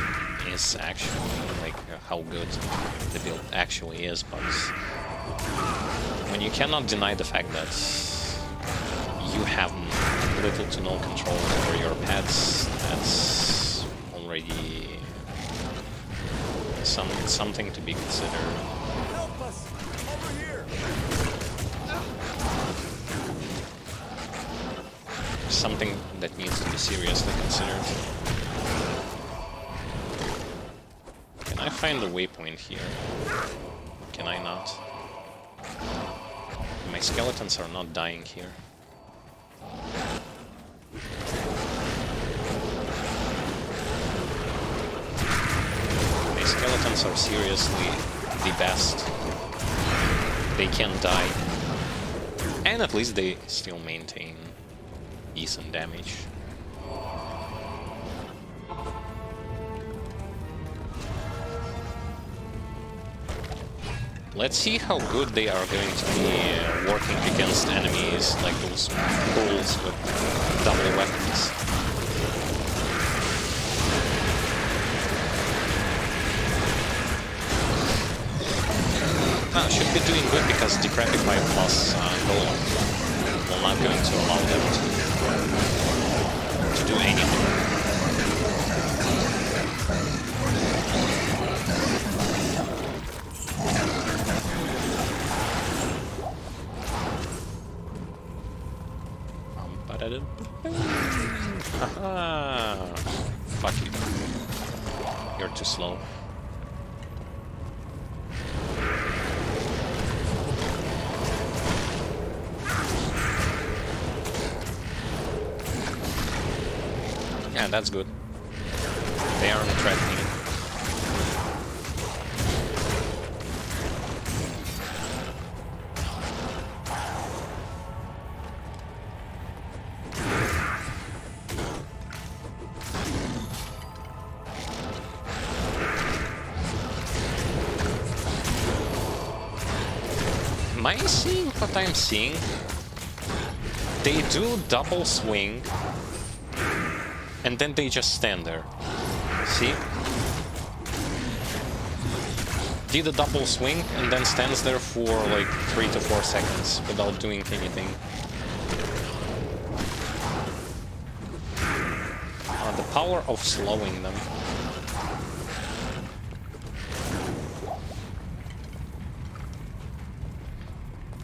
is actually, like how good the build actually is, but when you cannot deny the fact that you have little to no control over your pets, that's already something to be considered. Help us! Over here! something that needs to be seriously considered. Can I find a waypoint here? Can I not? My skeletons are not dying here. My skeletons are seriously the best. They can die. And at least they still maintain decent damage. Let's see how good they are going to be working against enemies like those bulls with double weapons. Should be doing good because Decrepify plus Golem will not going to allow them to do anything. Haha! Fuck you. You're too slow. Yeah, that's good. They aren't threatening. Am I seeing what I'm seeing? They do double swing, and then they just stand there. See? Did a double swing, and then stands there for like 3 to 4 seconds without doing anything. The power of slowing them.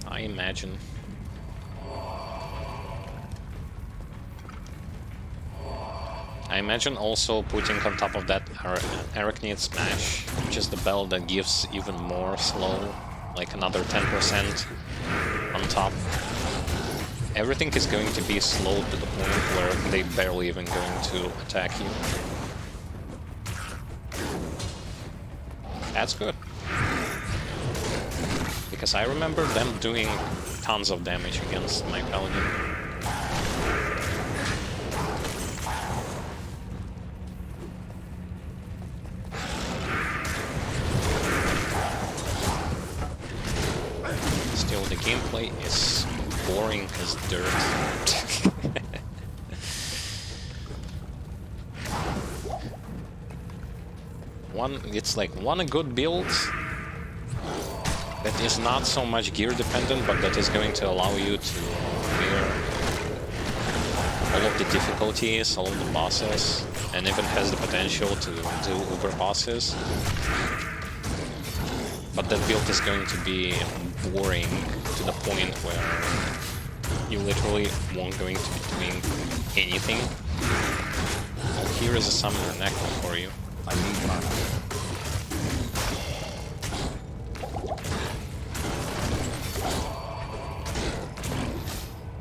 I imagine. I imagine also putting on top of that Arachnid Smash, which is the bell that gives even more slow, like another 10% on top. Everything is going to be slowed to the point where they barely even going to attack you. That's good. Because I remember them doing tons of damage against my Paladin. Still, the gameplay is boring as dirt. It's like one good build that is not so much gear dependent, but that is going to allow you to clear all of the difficulties, all of the bosses, and even has the potential to do uber bosses. But that build is going to be boring to the point where you literally won't going to be doing anything. Well, here is a summoner necro for you. I need mana.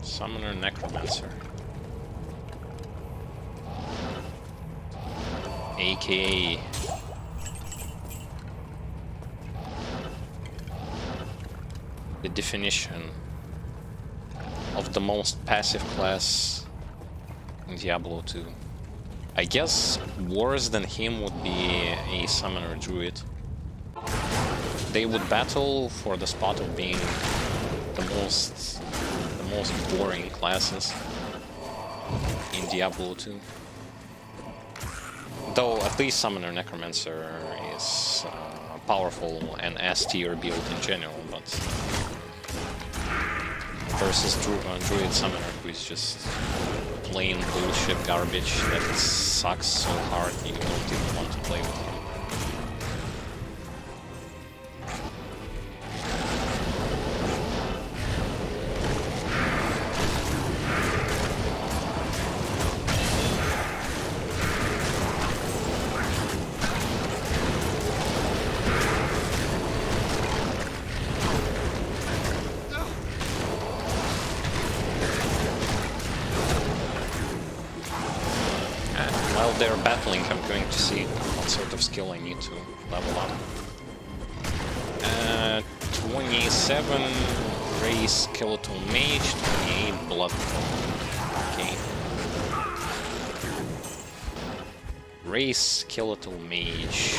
Summoner Necromancer. AKA the definition of the most passive class in Diablo 2. I guess worse than him would be a Summoner Druid. They would battle for the spot of being the most boring classes in Diablo 2. Though at least Summoner Necromancer is powerful and S-tier build in general, but versus Druid Summoner, who is just plain bullshit garbage that sucks so hard you don't even want to play with him. they're battling, I'm going to see what sort of skill I need to level up. 27 Ray Skeletal Mage, 28 Blood. Okay. Ray Skeletal Mage.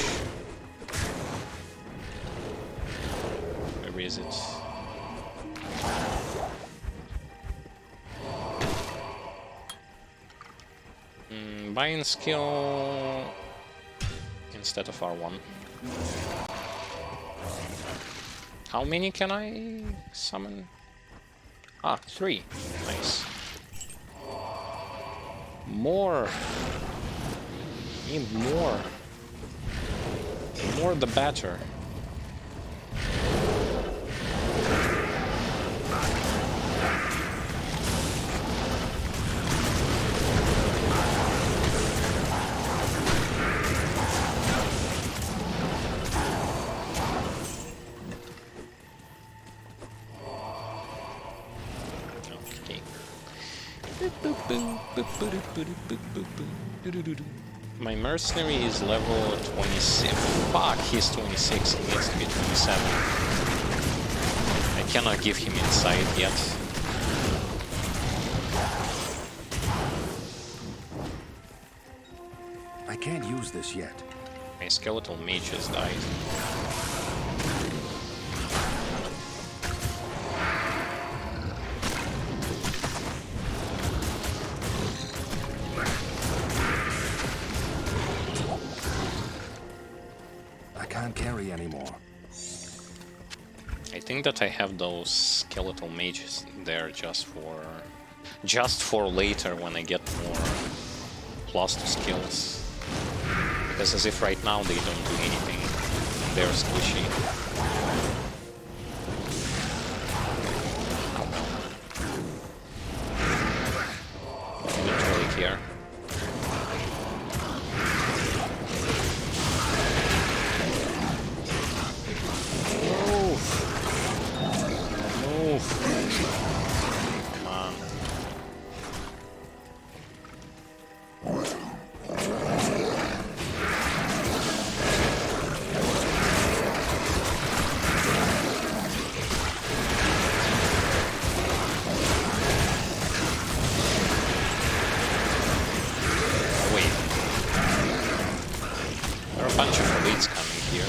Where is it? Buying skill instead of R1. How many can I summon? Ah, 3. Nice. More. Need more. More the better. My mercenary is level 26. Fuck, he's 26. He needs to be 27. I cannot give him insight yet. I can't use this yet. My skeletal mage has died. Carry anymore. I think that I have those skeletal mages there just for later when I get more plus 2 skills. Because as if right now they don't do anything. They're squishy. I don't really care. Come on. Wait. There are a bunch of elites coming here.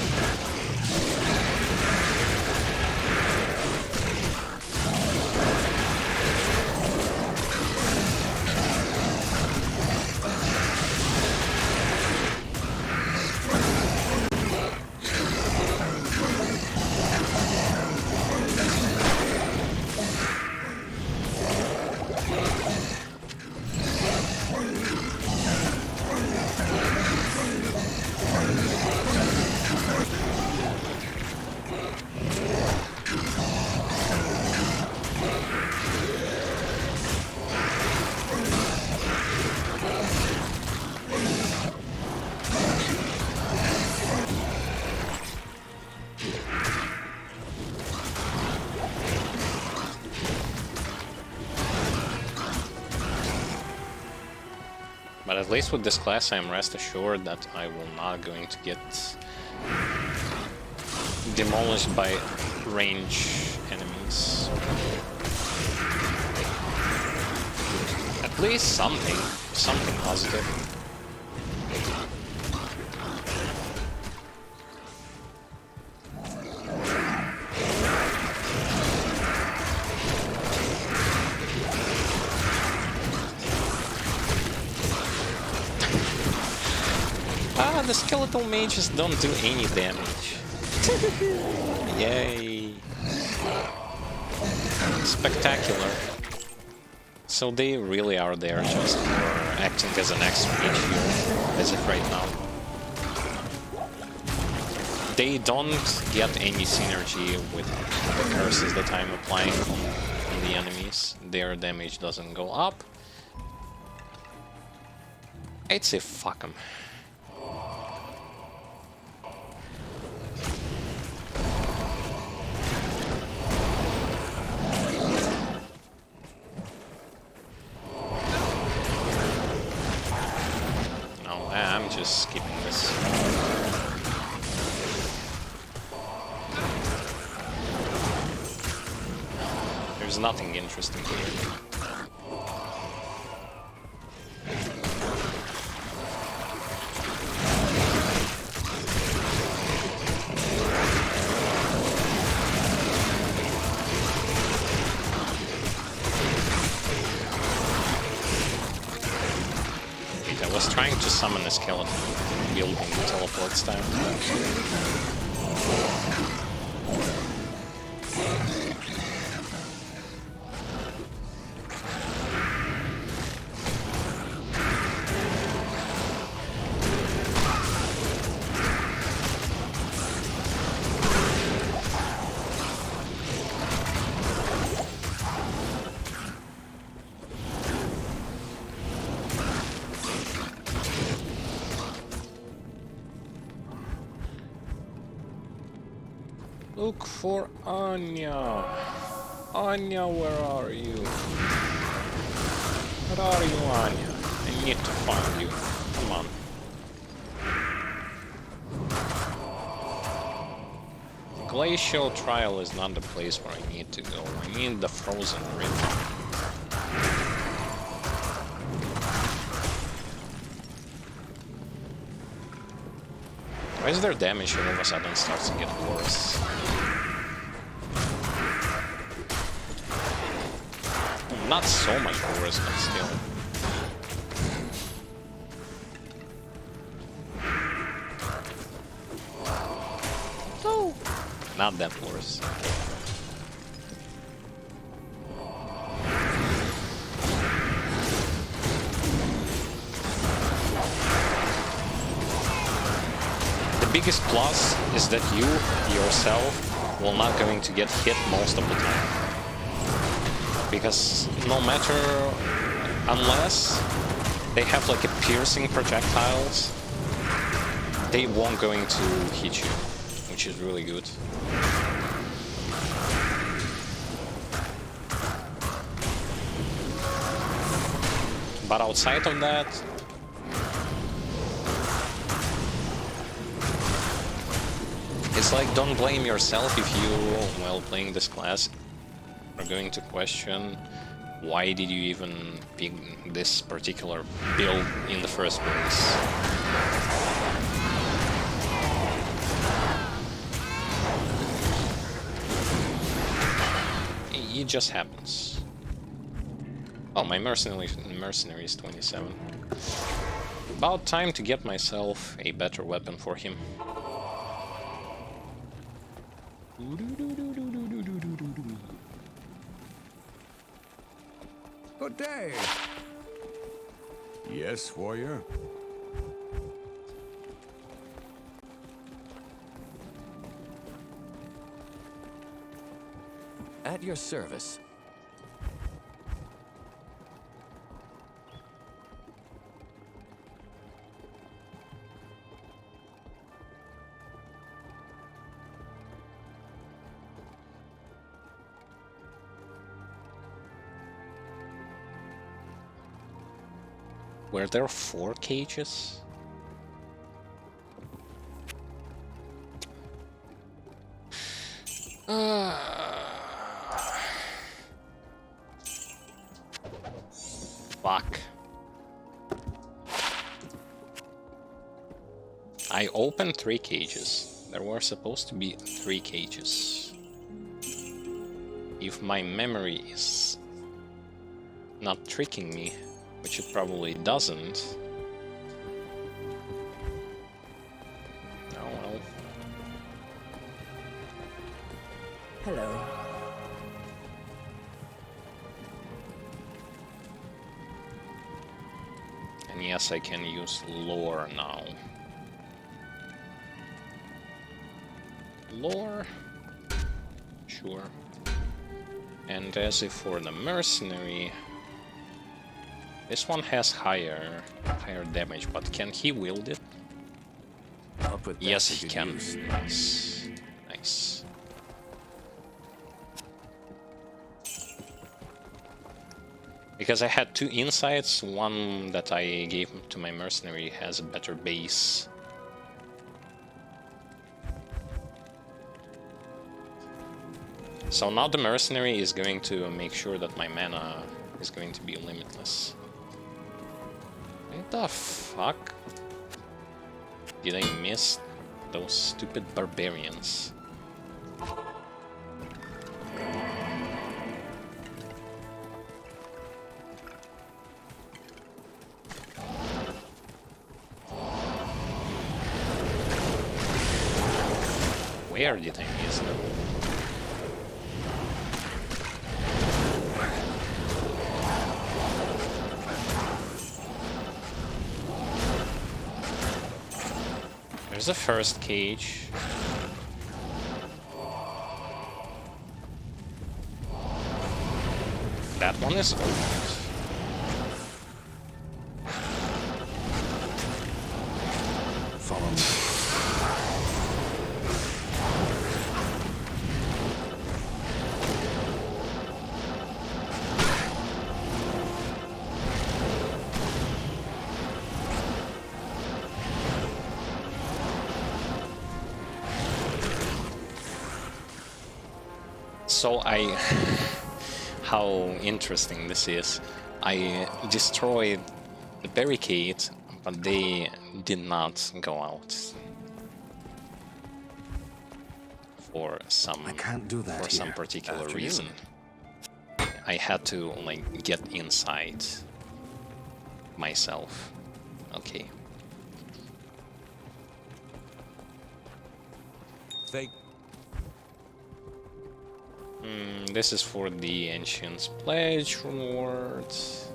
But at least with this class I am rest assured that I will not going to get demolished by range enemies. At least something positive. The skeletal mages don't do any damage. Yay. Spectacular. So they really are there just for acting as an extra mage here, as if right now. They don't get any synergy with the curses that I'm applying on the enemies. Their damage doesn't go up. I'd say fuck them. No. There's nothing interesting here. I was trying to summon a skeleton, building the teleport time. Look for Anya. Anya, where are you? Where are you, Anya? I need to find you. Come on. The Glacial Trial is not the place where I need to go. I need the Frozen River. Why is their damage all of a sudden starts to get worse? Not so much worse, but still. No! Not that worse. The biggest plus is that you, yourself, will not going to get hit most of the time. Because no matter, unless they have like a piercing projectiles, they won't going to hit you, which is really good. But outside of that, it's like, don't blame yourself if you, while playing this class, are going to question why did you even pick this particular build in the first place. It just happens. Oh, my mercenary is 27. About time to get myself a better weapon for him. Good day. Yes, warrior. At your service. Were there 4 cages? Fuck. I opened 3 cages. There were supposed to be 3 cages. If my memory is not tricking me, which it probably doesn't. Oh well. Hello. And yes, I can use lore now. Lore? Sure. And as if for the mercenary, this one has higher damage, but can he wield it? I'll put that Yes, to he good can. use. Nice. Nice. Because I had 2 insights, one that I gave to my mercenary has a better base. So now the mercenary is going to make sure that my mana is going to be limitless. What the fuck? Did I miss those stupid barbarians? Where did I miss them? There's the first cage. That one is opened. Follow me. So how interesting this is. I destroyed the barricade, but they did not go out. For some I can't do that for some here. particular Afternoon. reason. I had to like get inside myself. Okay. Thank. This is for the Ancient's Pledge rewards,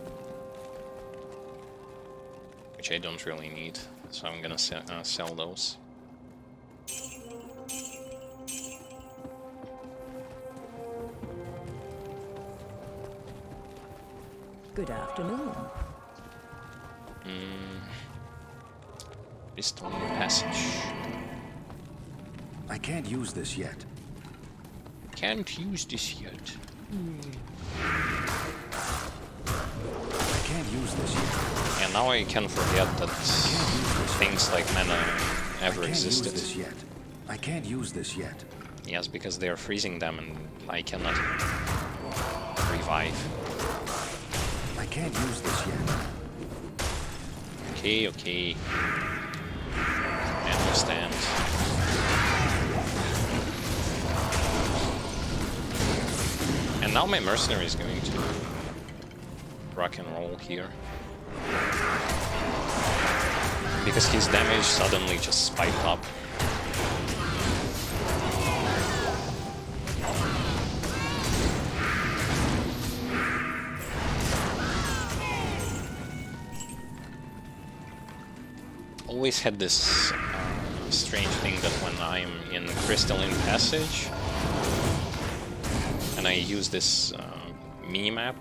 which I don't really need, so I'm gonna sell those. Good afternoon. Stone Passage. I can't use this yet. Can't use this yet. I can't use this yet. And now I can forget that things like mana ever I can't existed. use this yet. I can't use this yet. Yes, because they are freezing them and I cannot revive. I can't use this yet. Okay, okay. I understand. And now my mercenary is going to rock and roll here. Because his damage suddenly just spiked up. Always had this strange thing that when I'm in Crystalline Passage and I use this mini-map,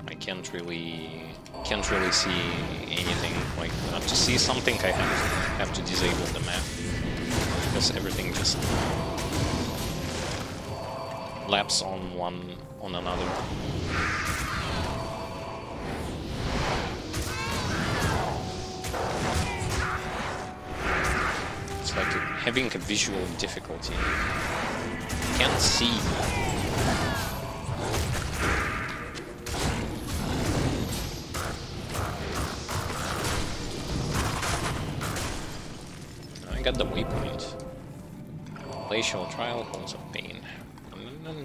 I can't really see anything. Like to see something, I have to disable the map because everything just laps on another. It's like having a visual difficulty. Can't see. I got the waypoint. Glacial Trial Halls of Pain. No.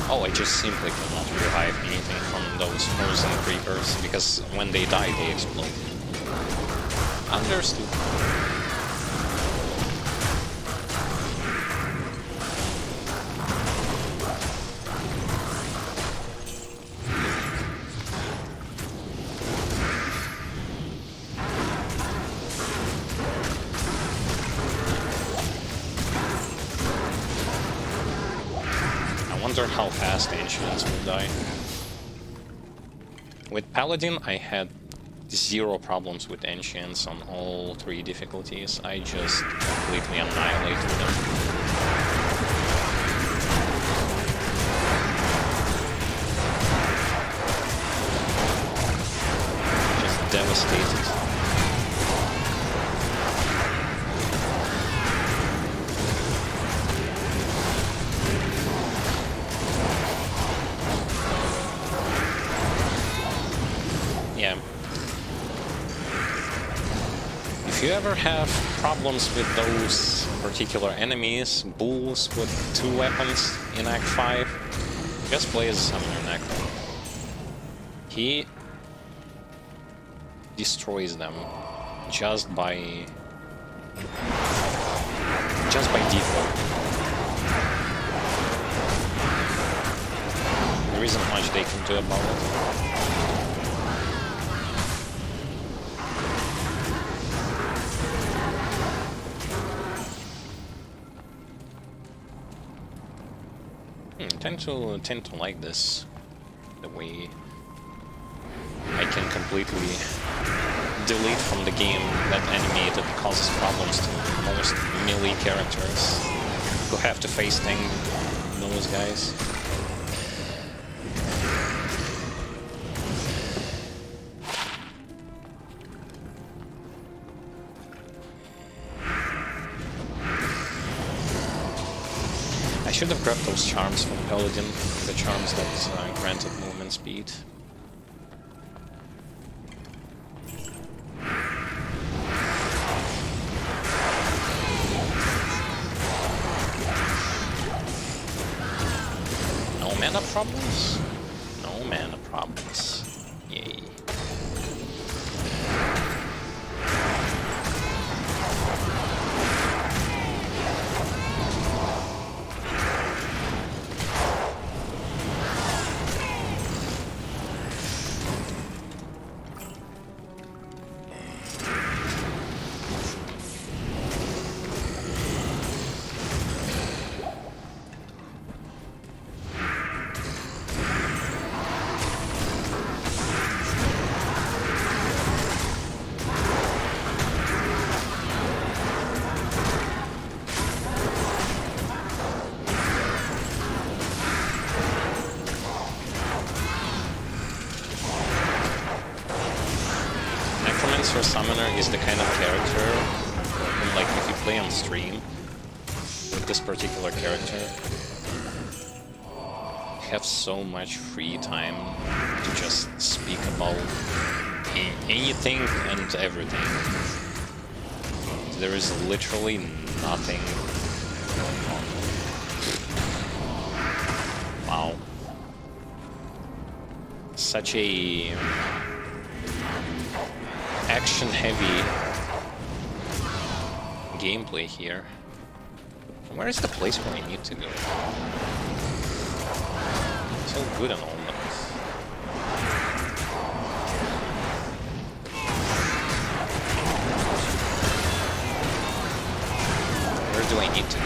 Oh, I just simply cannot revive anything from those frozen creepers, because when they die, they explode. Understood. I wonder how fast Ancients will die. With Paladin, I had zero problems with Ancients on all 3 difficulties. I just completely annihilated them. devastated. Yeah. If you ever have problems with those particular enemies, bulls with 2 weapons in Act 5, just play as Summoner Necro. He destroys them just by default. There isn't much they can do about it. Tend to like this, the way I can completely delete from the game that enemy that causes problems to most melee characters who have to face tank those guys. I should have grabbed those charms from Paladin, the charms that granted movement speed. No mana problems? No mana problems. Yay. Necromancer Summoner is the kind of character, and like if you play on stream with this particular character, you have so much free time to just speak about anything and everything. There is literally nothing going on. Wow. Such a action-heavy gameplay here. Where is the place where I need to go? So good and all that. Where do I need to go?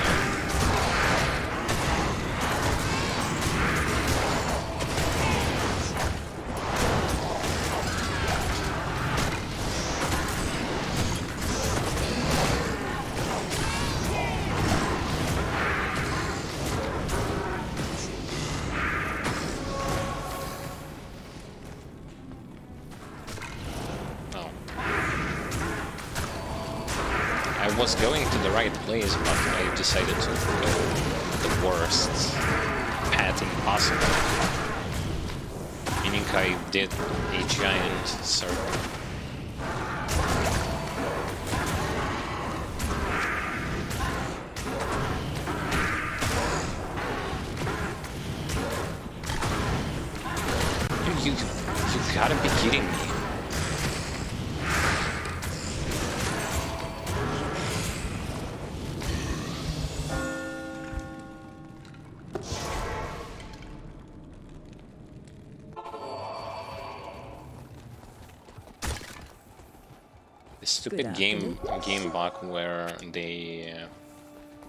I was going to the right place, but I decided to go the worst path impossible. Meaning I did a giant circle. You gotta be kidding me. The stupid game bug where they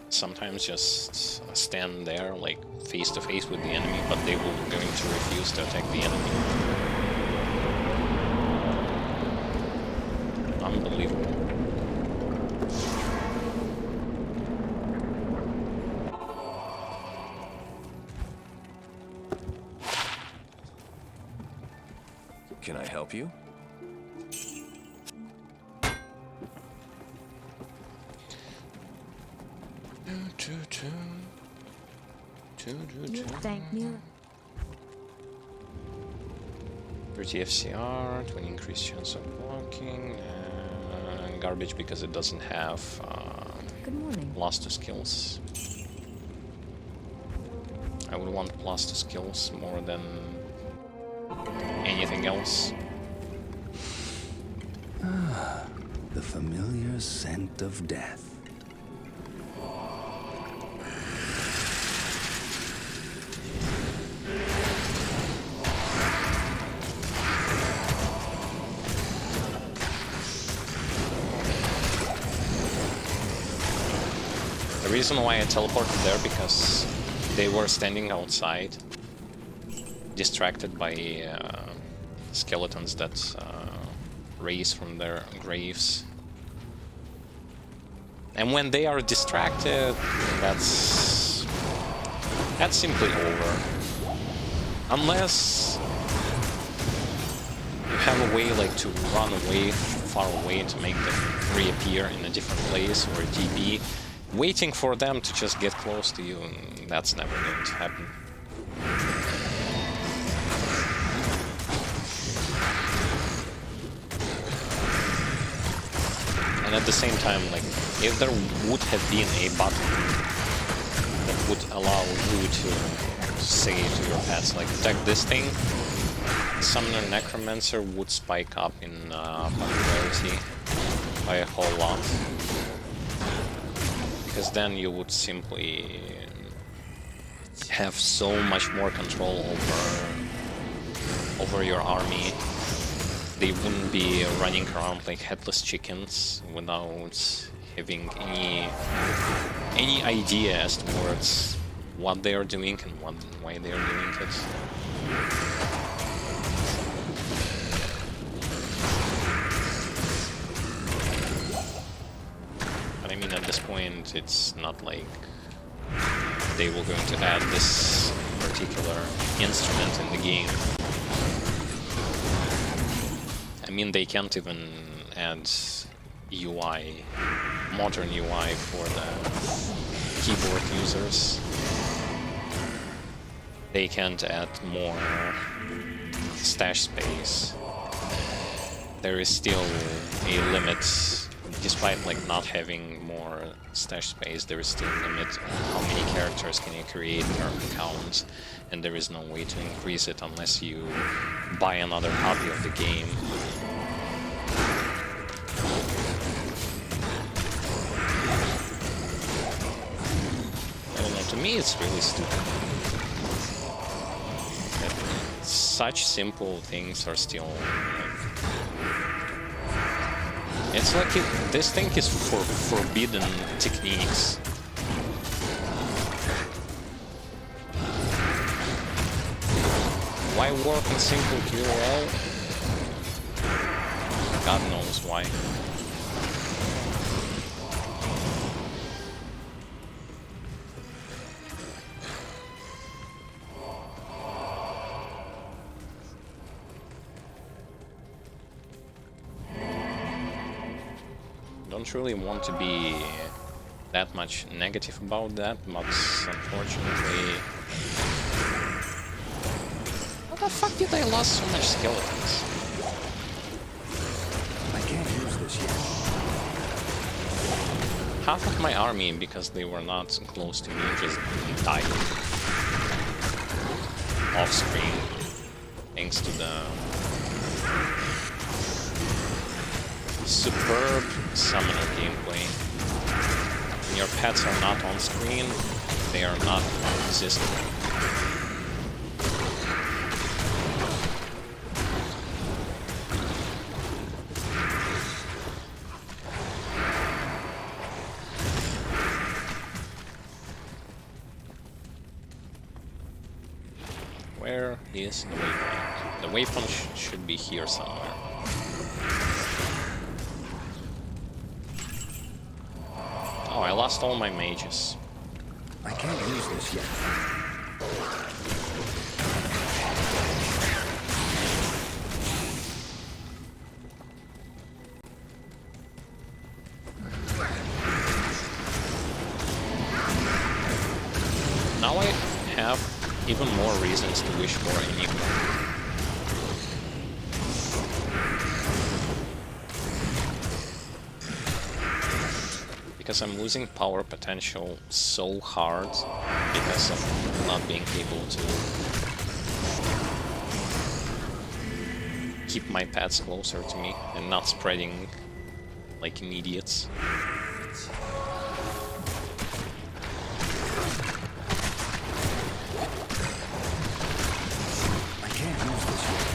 sometimes just stand there like face to face with the enemy, but they will going to refuse to attack the enemy. Unbelievable. Can I help you? You thank me. 30 FCR, 20 increased chance of blocking, and garbage because it doesn't have Good morning. plus 2 skills. I would want plus 2 skills more than anything else. The familiar scent of death. The reason why I teleported there because they were standing outside, distracted by skeletons that raise from their graves. And when they are distracted, that's simply over. Unless you have a way like to run away far away to make them reappear in a different place or a TP. Waiting for them to just get close to you, that's never going to happen. And at the same time, like, if there would have been a button that would allow you to say to your pets, like, attack this thing, Summoner Necromancer would spike up in popularity by a whole lot. Because then you would simply have so much more control over your army. They wouldn't be running around like headless chickens without having any idea as towards what they are doing and why they are doing it. I mean, at this point, it's not like they were going to add this particular instrument in the game. I mean, they can't even add UI, modern UI for the keyboard users. They can't add more stash space. There is still a limit. Despite like not having more stash space, there is still a limit on how many characters can you create per account, and there is no way to increase it unless you buy another copy of the game. I don't know, to me it's really stupid. That such simple things are still like, it's like this thing is for forbidden techniques. Why work in single kill all? God knows why. Don't really want to be that much negative about that, but unfortunately... How the fuck did I lose so much skeletons? I can't use this yet. Half of my army, because they were not close to me, just died off screen, thanks to the superb summoner gameplay. When your pets are not on screen, they are not existing. Where is the waypoint? The waypoint should be here somewhere. Oh, I lost all my mages. I can't use this yet. even more reasons to wish for Enigma. Because I'm losing power potential so hard because of not being able to keep my pets closer to me and not spreading like idiots. I can't use this yet.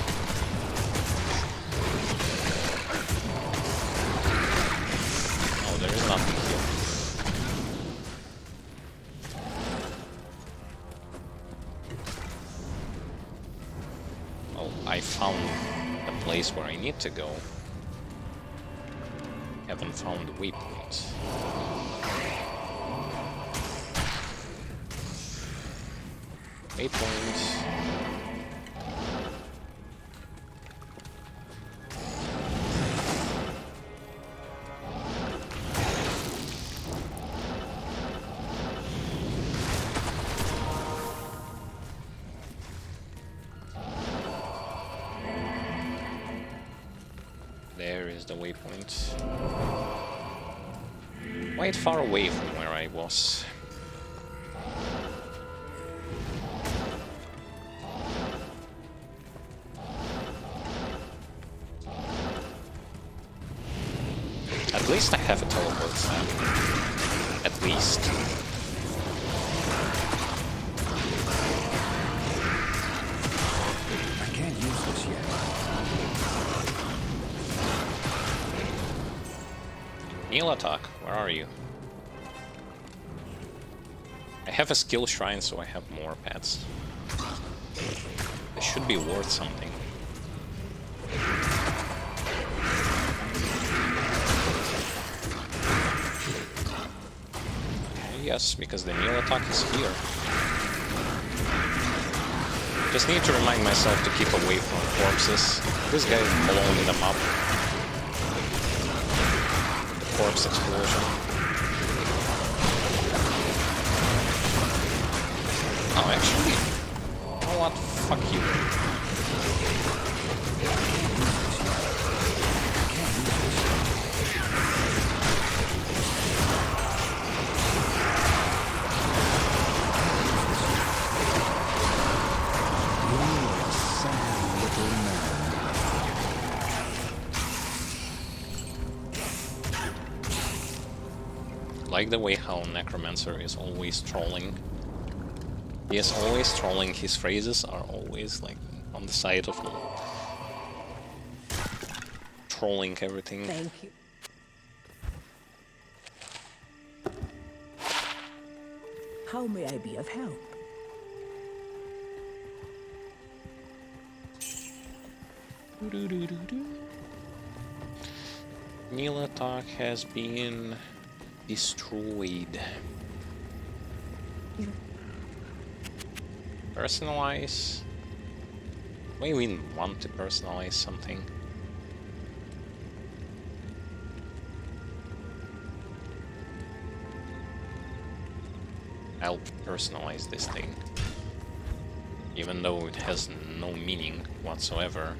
Oh, there is nothing here. Oh, I found the place where I need to go. Haven't found the waypoint. Waypoint. There is the waypoint. Quite far away from where I was. At least I have a teleport now. At least. I can't use this yet. Neelatak, where are you? I have a skill shrine, so I have more pets. This should be worth something. Yes, because the Neelatak is here. Just need to remind myself to keep away from corpses. This guy is blowing them up. Corpse explosion. Oh, actually, you know what? Fuck you. Like the way how Necromancer is always trolling. He is always trolling. His phrases are always like on the side of trolling everything. Thank you. How may I be of help? Neelatak has been destroyed. Personalize? Why we want to personalize something? I'll personalize this thing. Even though it has no meaning whatsoever.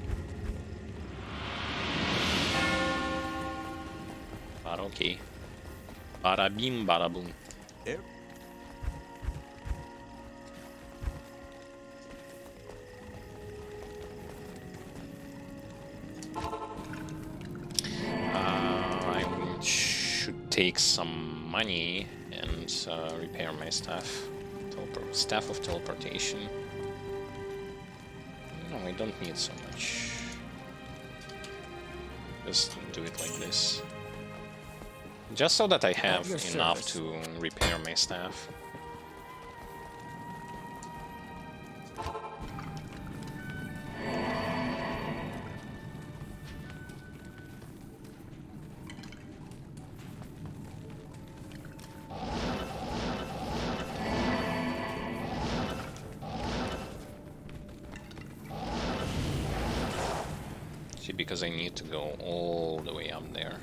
But okay. Bada bim, bada boom. Yep. I should take some money and repair my staff. Staff of teleportation. No, I don't need so much. Just do it like this. Just so that I have enough to repair my staff. See, because I need to go all the way up there.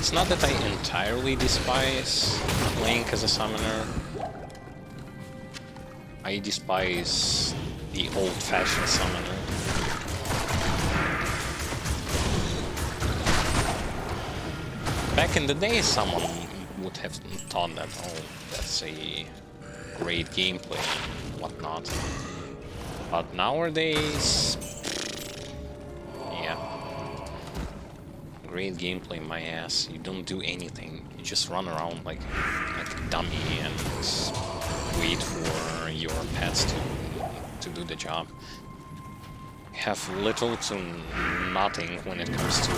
It's not that I entirely despise playing as a summoner. I despise the old-fashioned summoner. Back in the day, someone would have thought that, oh, that's a great gameplay and whatnot. But nowadays, yeah, great gameplay, my ass. You don't do anything. You just run around like a dummy and wait for your pets to do the job. Have little to nothing when it comes to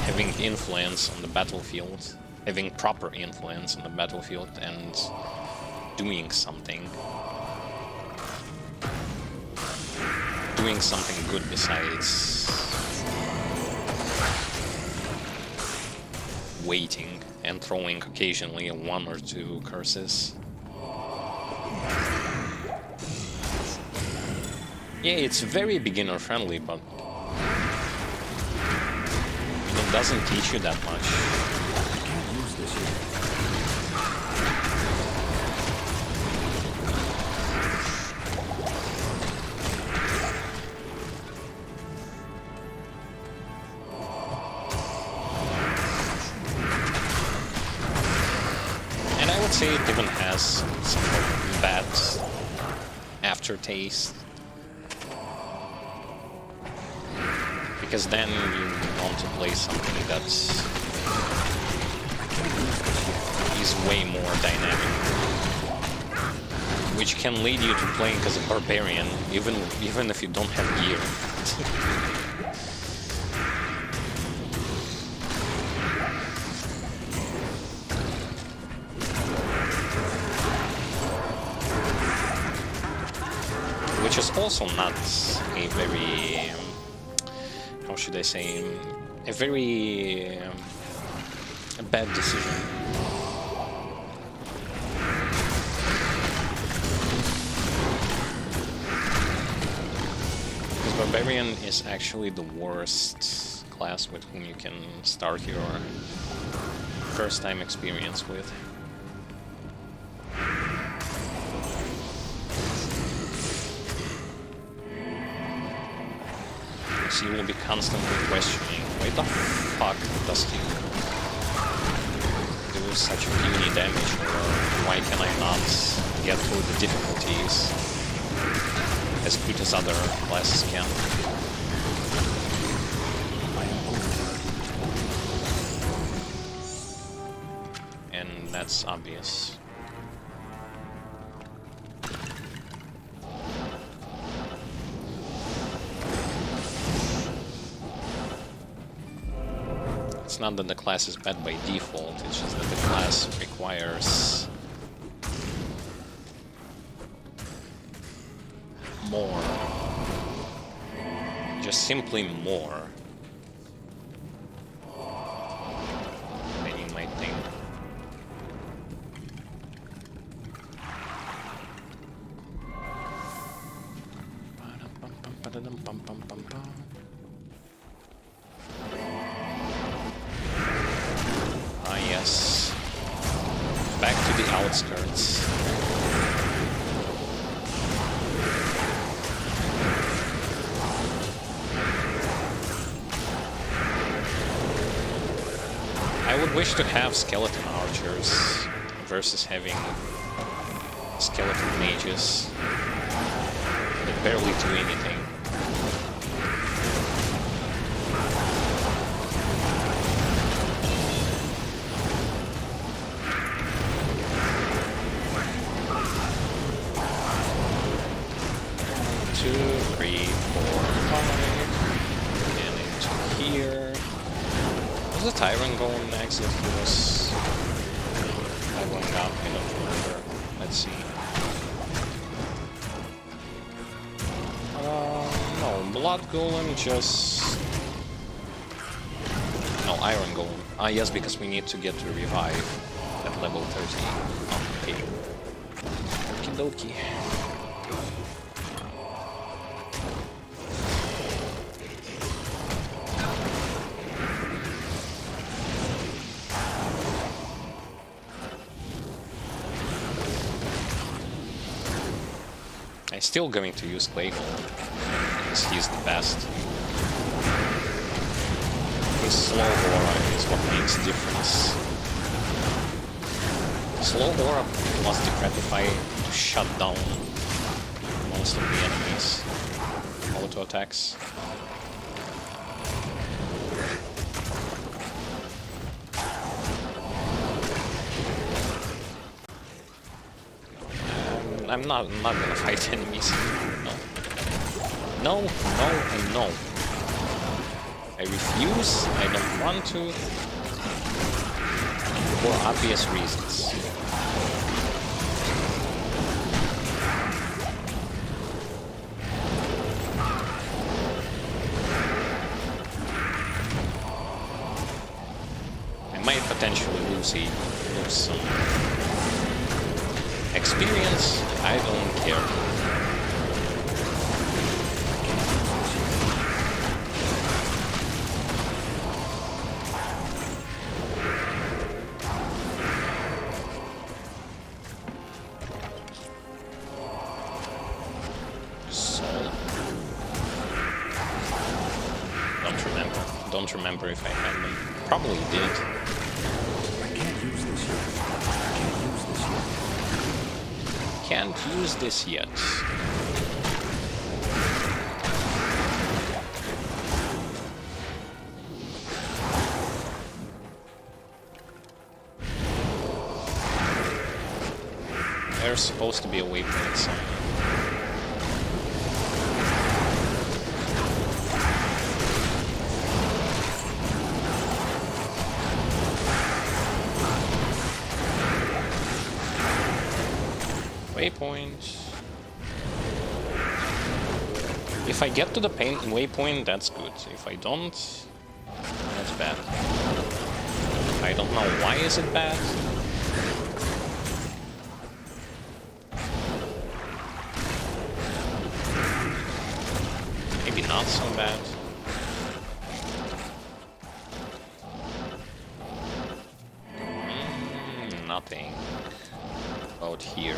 having influence on the battlefield, having proper influence on the battlefield, and doing something. Doing something good besides waiting and throwing occasionally one or two curses. Yeah, it's very beginner friendly, but it doesn't teach you that much. I can't use this yet. And I would say it even has some bad aftertaste. Because then you want to play something that is way more dynamic, which can lead you to playing as a barbarian, even if you don't have gear. Which is also not a very, how should I say, a very a bad decision. Because Barbarian is actually the worst class with whom you can start your first time experience with. You will be constantly questioning, why the fuck does he do such puny damage, or why can I not get through the difficulties as good as other classes can? And that's obvious. It's not that the class is bad by default, it's just that the class requires more. Just simply more than you might think. Yes. Back to the outskirts. I would wish to have skeleton archers versus having skeleton mages that barely do anything. Was the Tyrant going next? If he was Tyrant up, I don't remember. Let's see. No, Blood Golem just... No, Iron Golem. Ah, yes, because we need to get to revive at level 13. Okay. Okie dokie. I'm still going to use Clay Golem, because he's the best. His slow aura is what makes a difference. Slow aura plus Decretify to shut down most of the enemies' auto attacks. I'm not gonna fight enemies. No. No, no, and no. I refuse, I don't want to. For obvious reasons. I might potentially lose some experience. I don't care. Don't remember if I had them. Probably did. I can't use this yet. Can't use this yet. There's supposed to be a waypoint somewhere. Waypoint. If I get to the waypoint, that's good. If I don't, that's bad. I don't know why is it bad. Maybe not so bad. Nothing out here.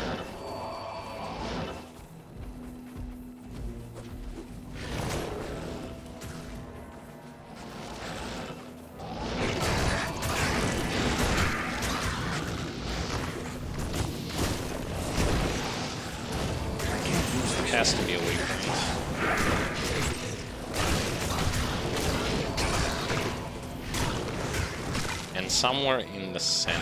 Has to be a weak point. And somewhere in the center.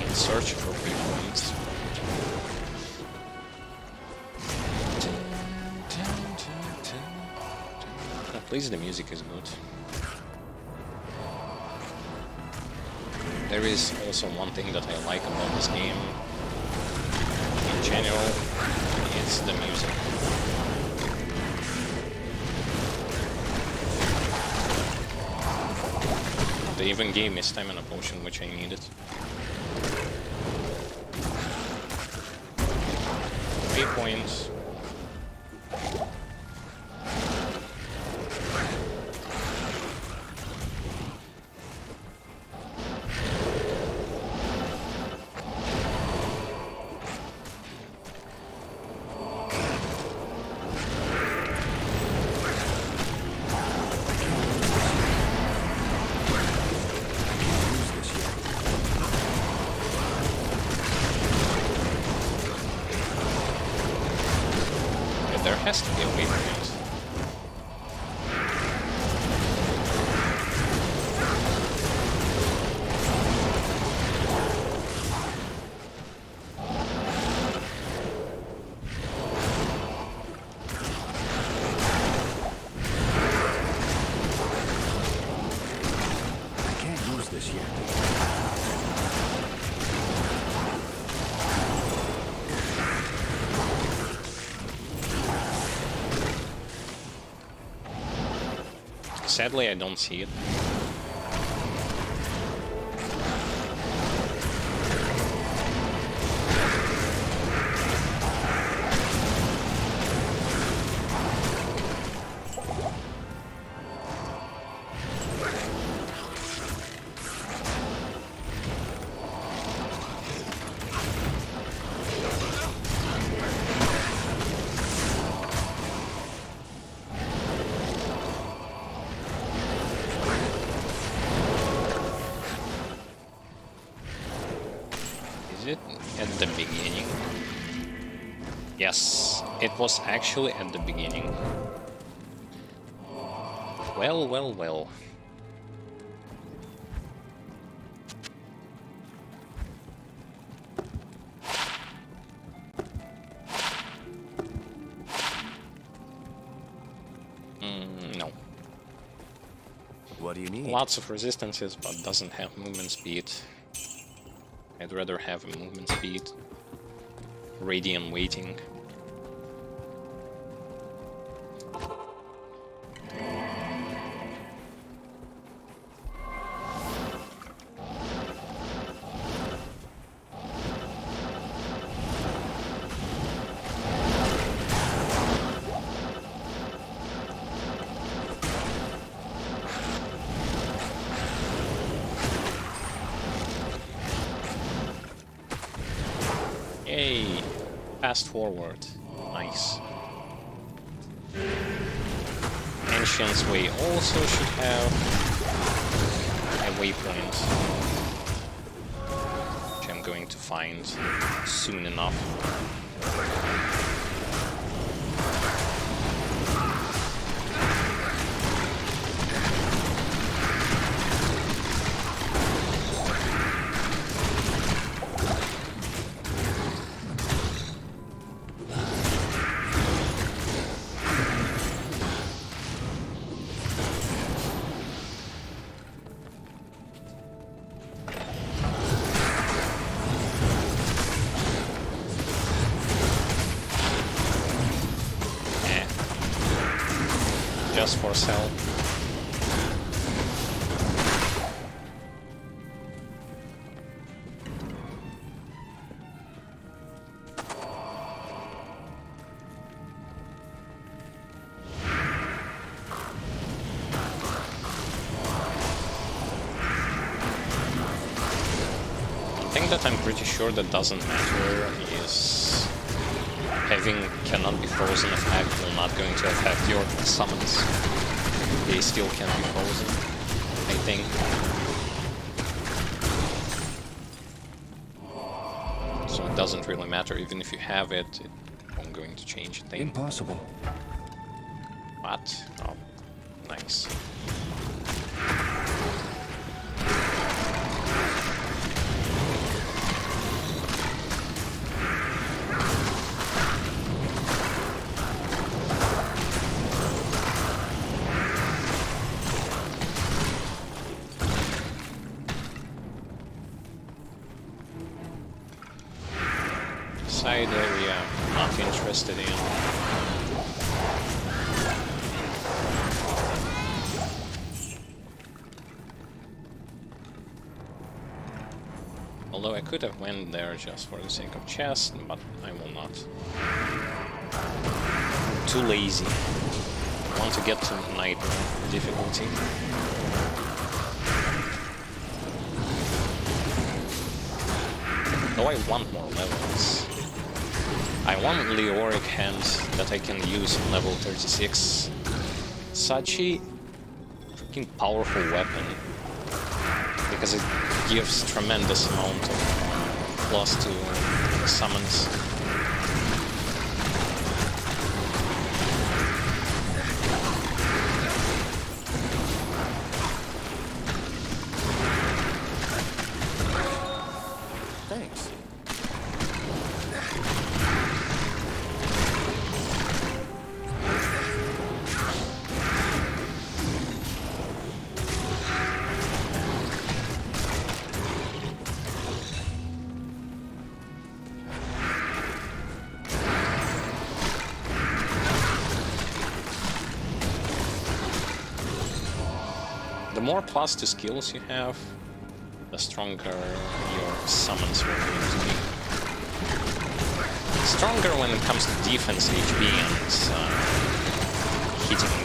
In search for weak points. At least the music is good. There is also one thing that I like about this game in general, it's the music. They even gave me stamina potion, which I needed. Waypoints. There has to be a waypoint. I can't use this yet. Sadly, I don't see it. Yes, it was actually at the beginning. Well, well, well. No. What do you need? Lots of resistances, but doesn't have movement speed. I'd rather have a movement speed. Radiant waiting. Yay! Fast forward. Nice. Ancient's Way also should have a waypoint, which I'm going to find soon enough. Just for sell. The thing that I'm pretty sure that doesn't matter is having cannot be frozen effect will not going to affect your summons. They still can be frozen, I think. So it doesn't really matter, even if you have it, it won't going to change a thing. Impossible. But, oh, nice. Side area, not interested in. Although I could have went there just for the sake of chest, but I will not. Too lazy. I want to get to nightmare difficulty. Though I want more levels. I want Leoric Hand that I can use on level 36. Such a freaking powerful weapon. Because it gives tremendous amount of plus to summons. Thanks. The more plus to skills you have, the stronger your summons will going to be. Stronger when it comes to defense, HP, and hitting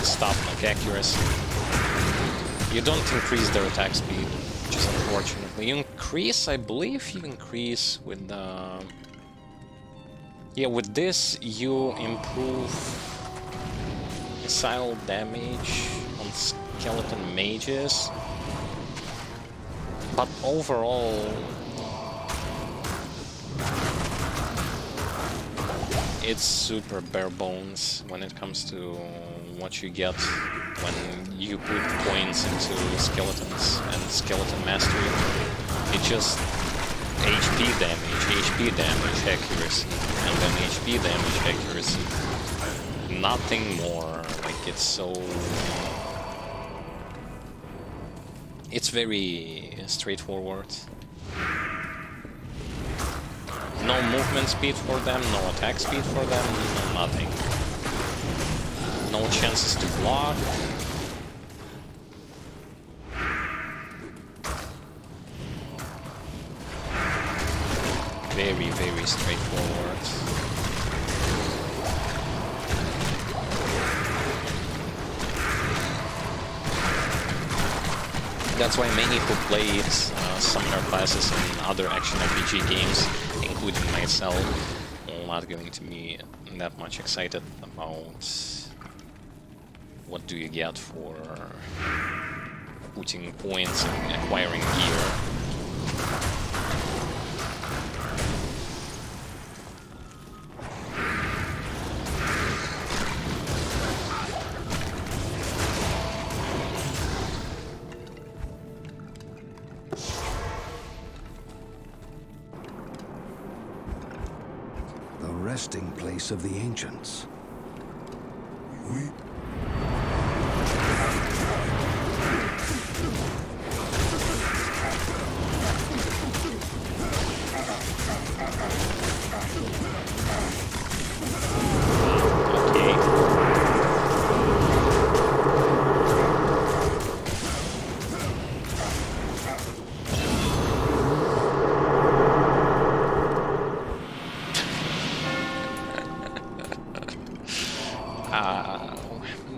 stuff like accuracy. You don't increase their attack speed, which is unfortunate. You increase, I believe you increase with the... Yeah, with this you improve missile damage on skeleton mages. But overall, it's super bare bones when it comes to what you get when you put points into skeletons and skeleton mastery. It's just HP damage, accuracy, and then HP damage, accuracy. Nothing more. Like, it's so... It's very straightforward. No movement speed for them, no attack speed for them, no nothing. No chances to block. Very, very straightforward. That's why many who played summoner classes and other action RPG games, including myself, are not going to be that much excited about what do you get for putting points and acquiring gear. The resting place of the ancients.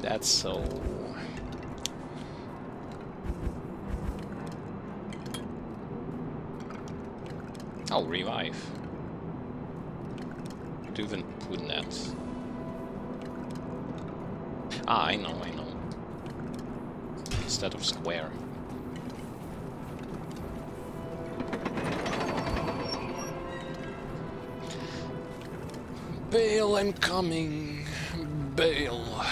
That's so... I'll revive. To even put that. Ah, I know. Instead of square. Bale, I'm coming. Bale.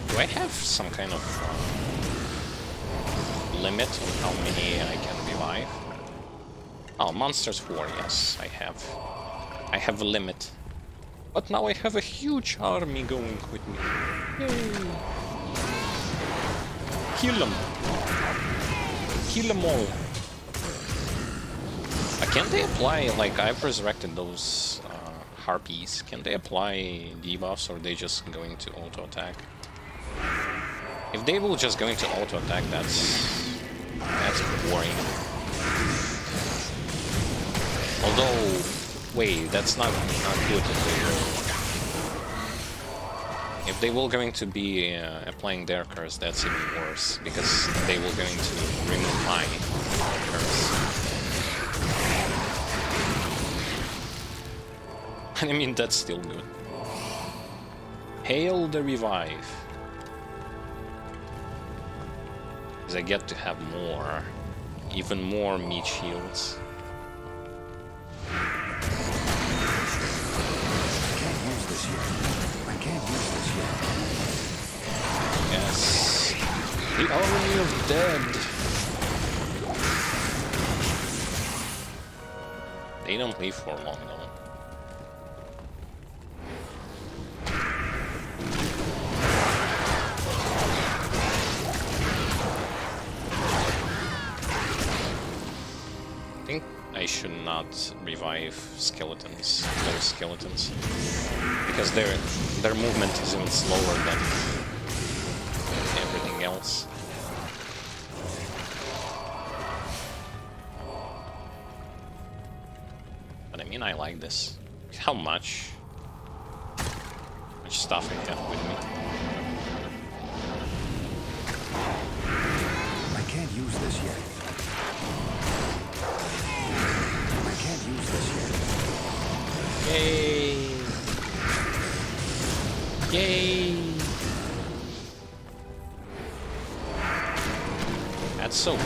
Do I have some kind of limit on how many I can revive? Oh, Monsters 4, yes, I have. I have a limit. But now I have a huge army going with me. Yay! Kill them! Kill them all! Can they apply, like, I've resurrected those harpies. Can they apply debuffs, or are they just going to auto-attack? If they will just going to auto-attack, that's boring. Although, wait, that's not good if they will going to be applying their curse, that's even worse, because they will going to remove my curse. I mean, that's still good. Hail the revive. Because I get to have more, even more meat shields. I can't use this yet. Yes. The army of dead. They don't live for long though. I should not revive skeletons, those skeletons, because their movement is even slower than everything else. But I mean, I like this. How much stuff I have with me. I can't use this yet. Use this yet. Yay! Yay! That's so good.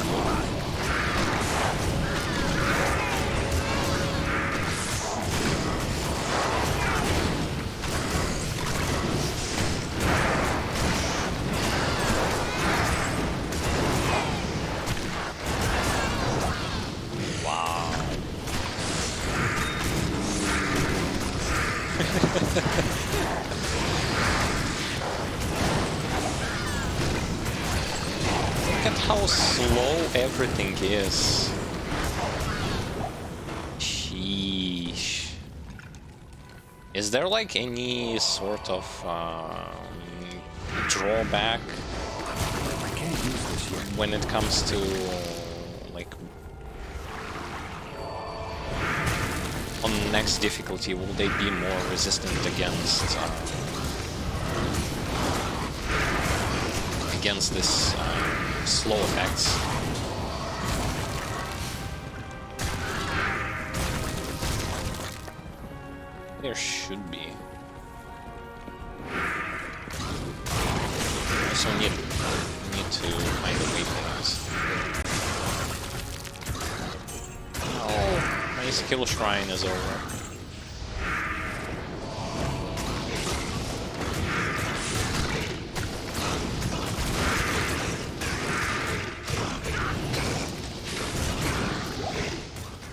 Look at how slow everything is. Sheesh. Is there like any sort of drawback I can't use this yet. when it comes to like on the next difficulty? Will they be more resistant against this slow effects? There should be. I also need to find a way for this. Oh, my skill shrine is over.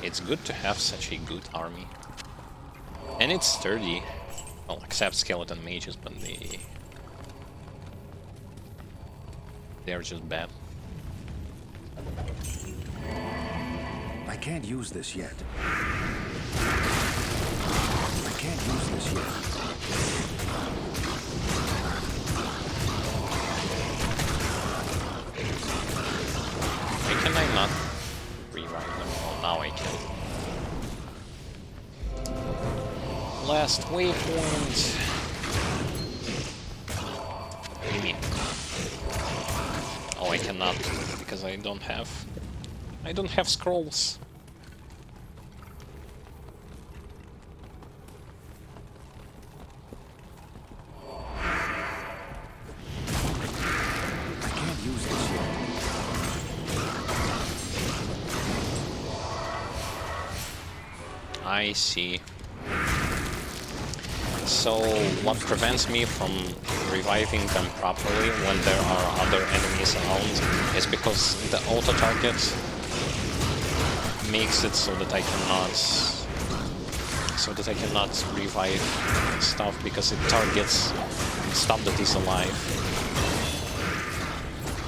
It's good to have such a good army. And it's sturdy. Well, except skeleton mages, but they're just bad. I can't use this yet. I can't use this yet. Why can I not revive them? Oh, now I can. Last waypoint. What do you mean? Oh, I cannot because I don't have scrolls. I can't use this yet. I see. So what prevents me from reviving them properly when there are other enemies around is because the auto-target makes it so that I cannot revive stuff because it targets stuff that is alive.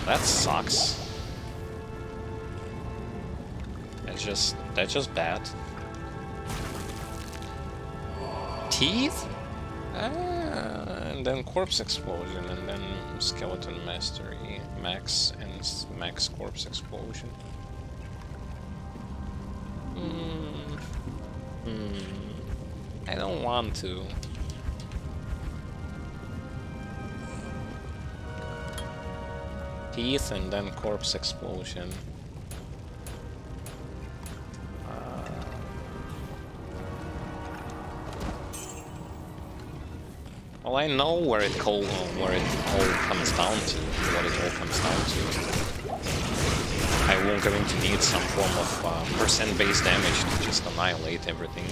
That sucks. That's just bad. Teeth? And then corpse explosion, and then skeleton mastery, max, and max corpse explosion. I don't want to. Teeth and then corpse explosion. Well, I know where it all comes down to. What it all comes down to. I will going to need some form of percent-based damage to just annihilate everything.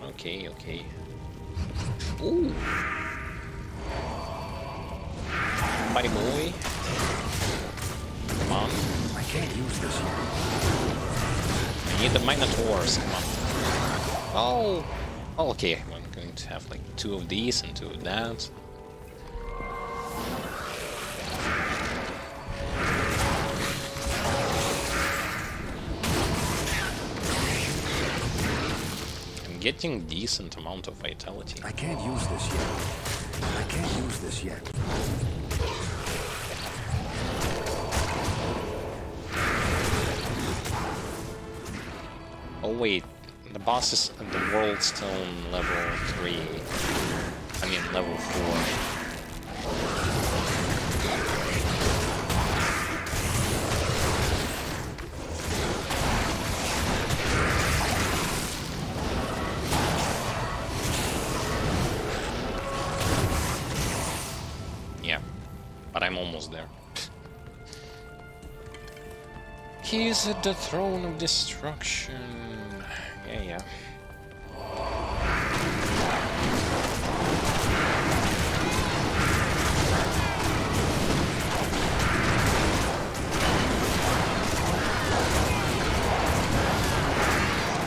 Okay, okay. Ooh. Mighty boy. Come on. I can't use this yet. I need the Minotaurs, come on. Oh! Oh, okay, I'm going to have like 2 of these and 2 of that. I'm getting decent amount of vitality. I can't use this yet. I can't use this yet. Oh wait, the boss is at the World Stone level 3. I mean level 4. I'm almost there. He's at the throne of destruction. Yeah.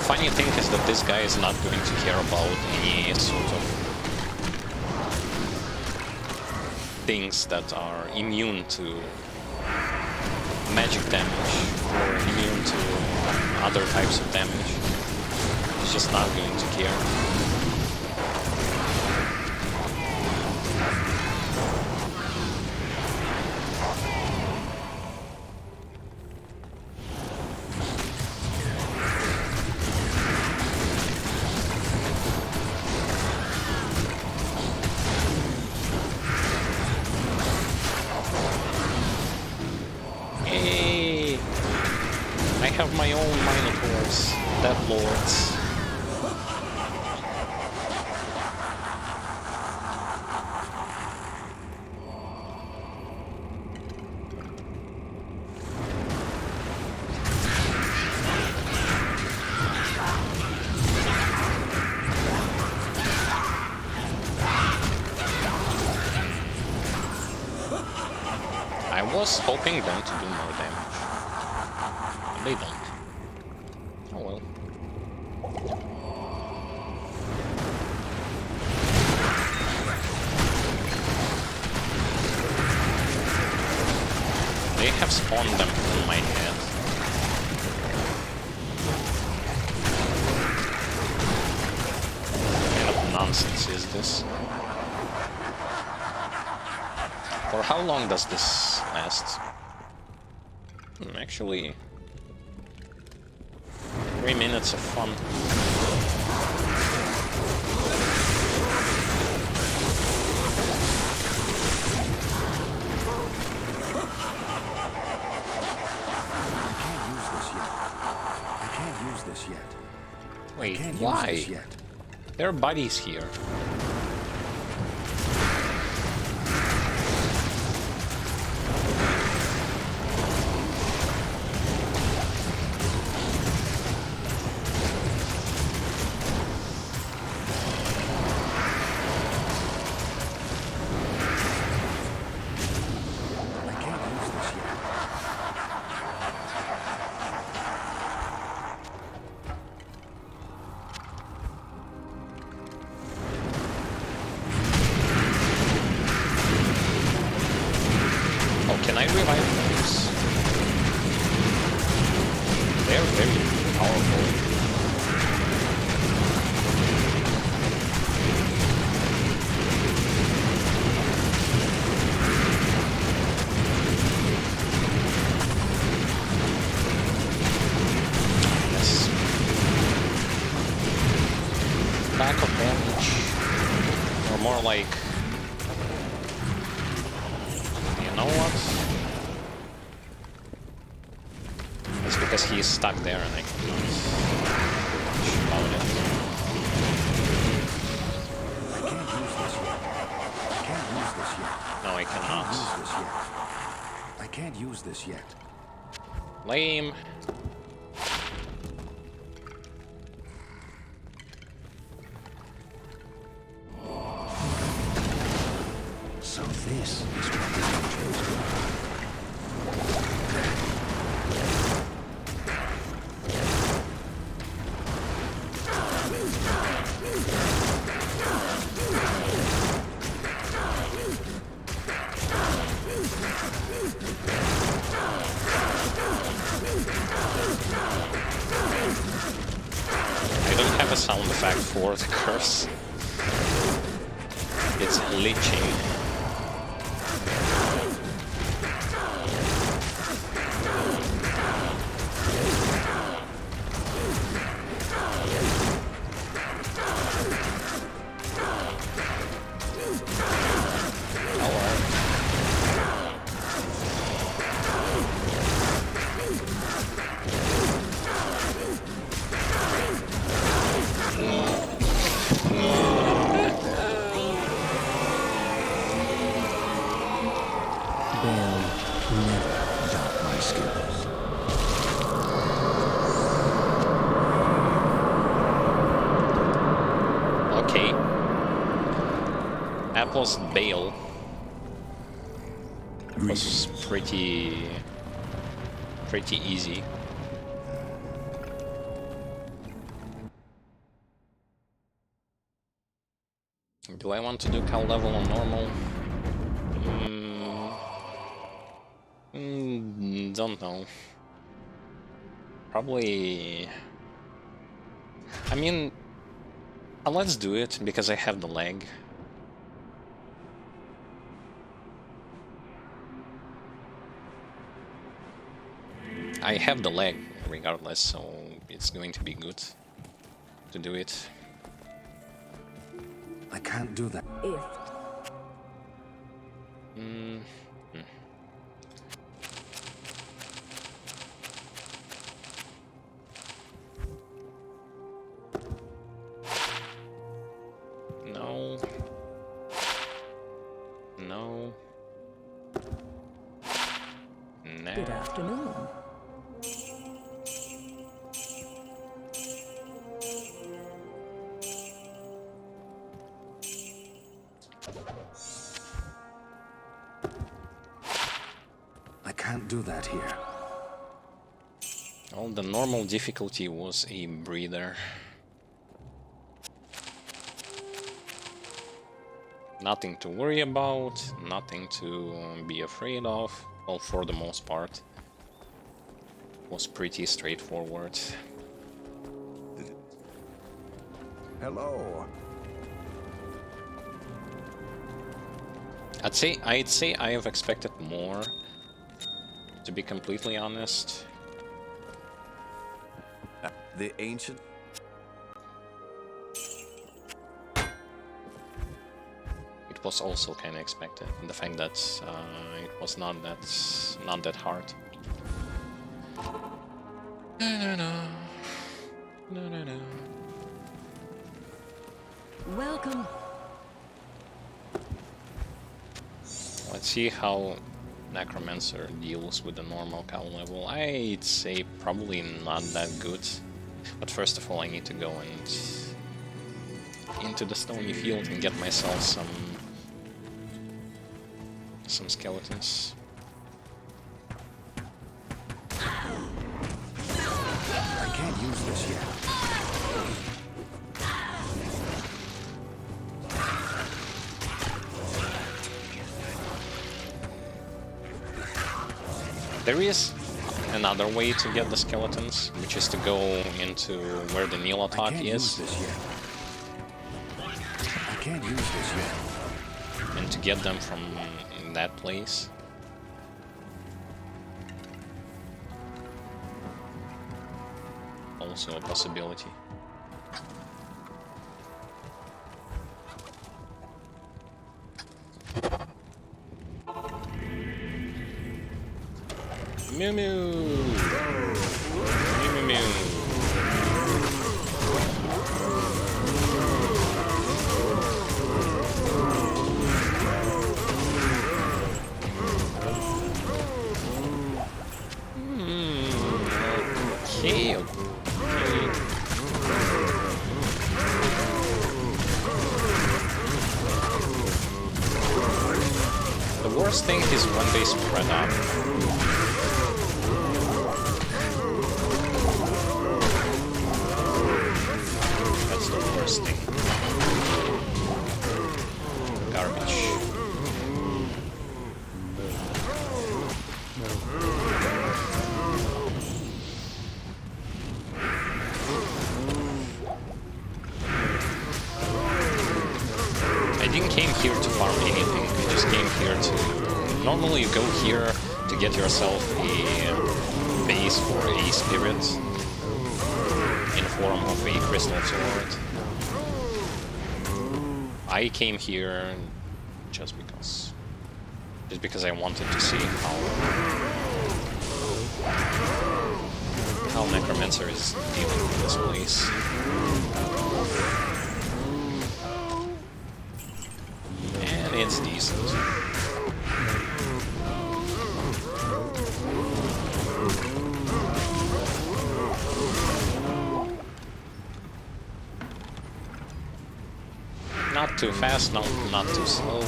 Funny thing is that this guy is not going to care about any sort of things that are immune to magic damage or immune to other types of damage. He's just not going to care. I have my own Minotaurs, Death Lords. I was hoping them to do more damage. They don't. Oh well. They have spawned them in my head. What kind of nonsense is this? For how long does this last? Actually... 3 minutes of fun. I can't use this yet. Wait, I can't why? use this yet. There are buddies here. Can I revive those? They're very powerful. Yes. Back of damage. Or more like... You know what? It's because he's stuck there and I can do much about it. I can't use this yet. No, I cannot. I can't use this yet. Lame. So this is what the chose to. I don't have a sound effect for the curse. It's leeching. Apple's Bale was pretty easy. Do I want to do cal level on normal? Don't know. Probably... I mean, let's do it, because I have the leg. I have the leg, regardless, so it's going to be good to do it. I can't do that. If No. No. Nah. good afternoon. I can't do that here. Well, the normal difficulty was a breather. Nothing to worry about, nothing to be afraid of. Well, for the most part, was pretty straightforward. Hello. I'd say I have expected more, to be completely honest. The ancient... It was also kind of expected, the fact that it was not that hard. No. Welcome. Let's see how Necromancer deals with the normal cal level. I'd say probably not that good. But first of all, I need to go into the stony field and get myself some skeletons. I can't use this yet. There is another way to get the skeletons, which is to go into where the I Nilotok can't use is, this yet. I can't use this yet. and to get them from that place. Also a possibility. Mew mew! Mew mew mew! Okay. The worst thing is when they spread up. That's the worst thing. Garbage. I didn't came here to farm anything, I just came here to... Normally you go here to get yourself a base for a spirit in form of a crystal sword. I came here just because I wanted to see how Necromancer is dealing with this place. And it's decent. Not too fast, not too slow.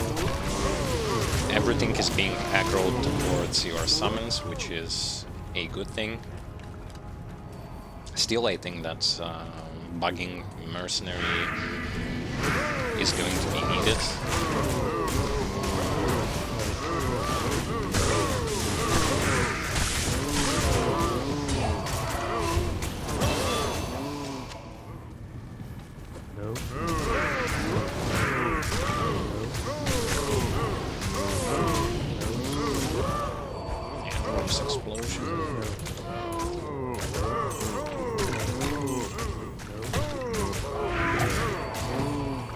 Everything is being aggroed towards your summons, which is a good thing. Still, I think that bugging mercenary is going to be needed. Explosion.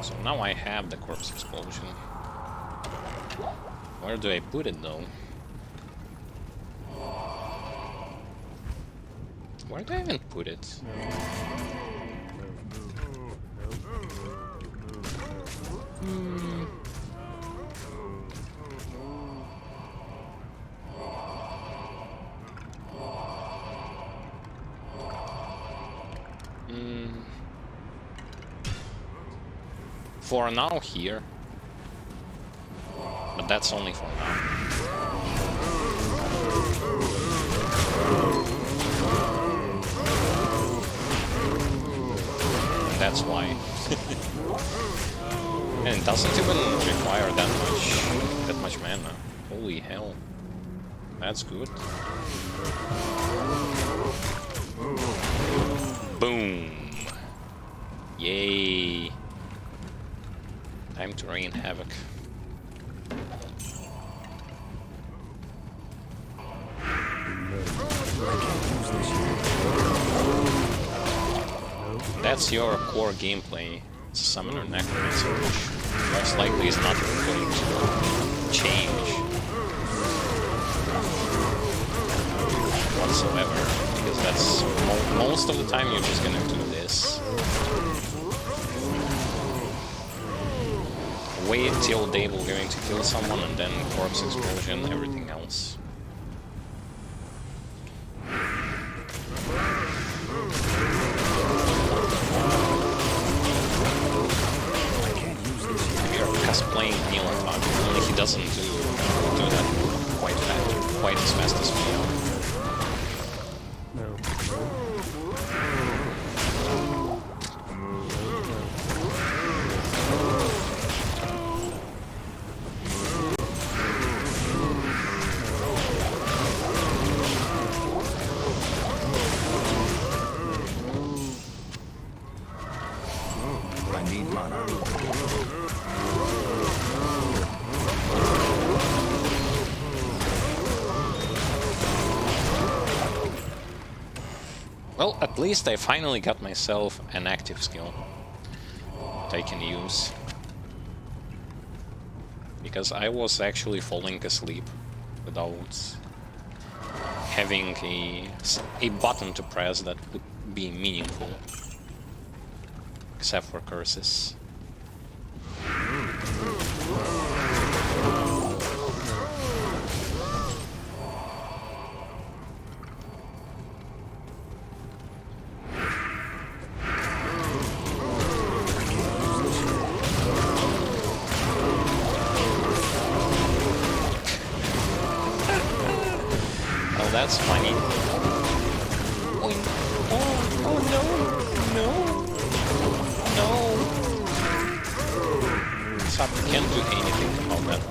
So now I have the corpse explosion. Where do I put it though? Where do I even put it? For now here, but that's only for now. And that's why. And it doesn't even require that much mana. Holy hell. That's good. Boom. Yay. Time to rain havoc. That's your core gameplay. It's a summoner Necromancer, which most likely is not going to change whatsoever, because that's most of the time you're just gonna do this. Wait till they were going to kill someone and then corpse explosion, everything else. We're cosplaying Neelathog, only he doesn't do that quite as fast as me. Well, at least I finally got myself an active skill that I can use. Because I was actually falling asleep without having a button to press that would be meaningful. Except for curses. That's funny. Oh no! Stop, can't do anything about that.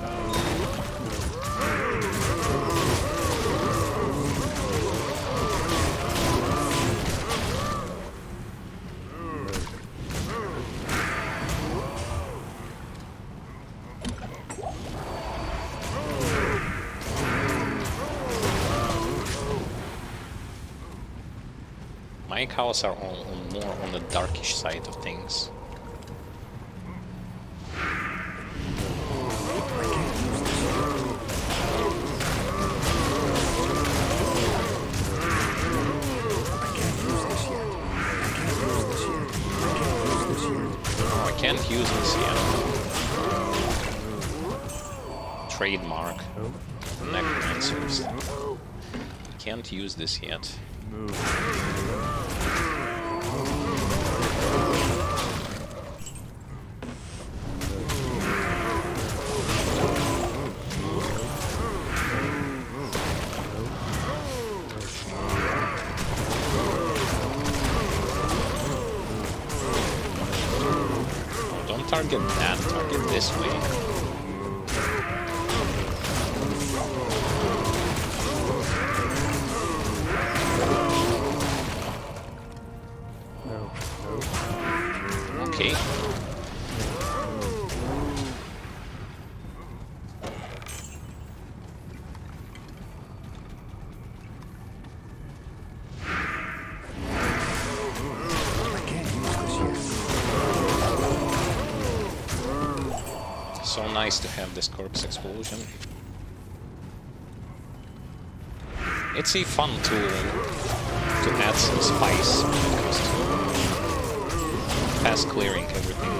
My cows are more on the darkish side of things. Oh, I can't use this yet. Trademark. Necromancers. Can't use this yet. Don't target that, target this way. Okay. So nice to have this corpse explosion. It's a fun tool to add some spice when it comes to fast clearing everything.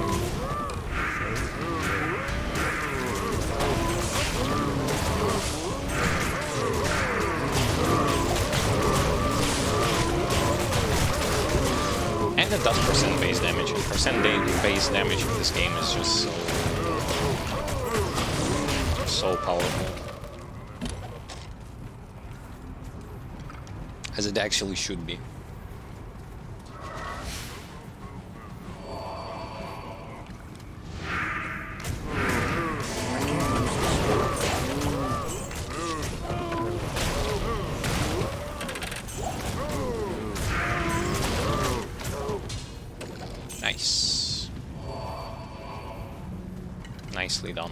And it does percent base damage, and percent base damage in this game is just so powerful. As it actually should be. Nice. Nicely done.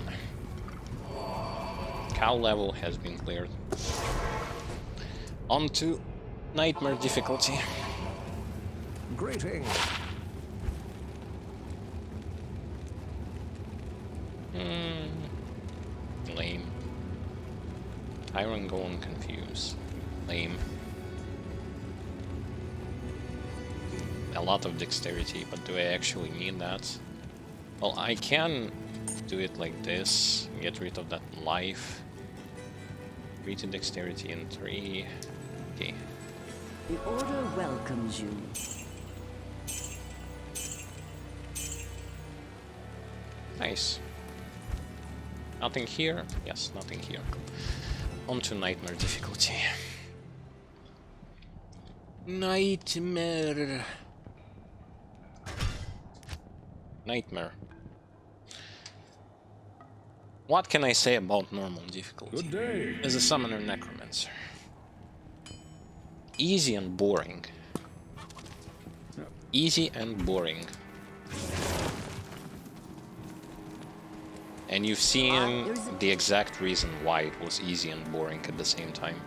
Cow level has been cleared. On to Nightmare difficulty. Greetings. Lame. Iron Golem confused. Lame. A lot of dexterity, but do I actually need that? Well, I can do it like this, get rid of that life. Greater dexterity in 3. Okay. The Order welcomes you. Nice. Nothing here? Yes, nothing here. On to Nightmare difficulty. Nightmare. Nightmare. What can I say about normal difficulty? Good day. As a summoner necromancer. Easy and boring. Easy and boring. And you've seen the exact reason why it was easy and boring at the same time.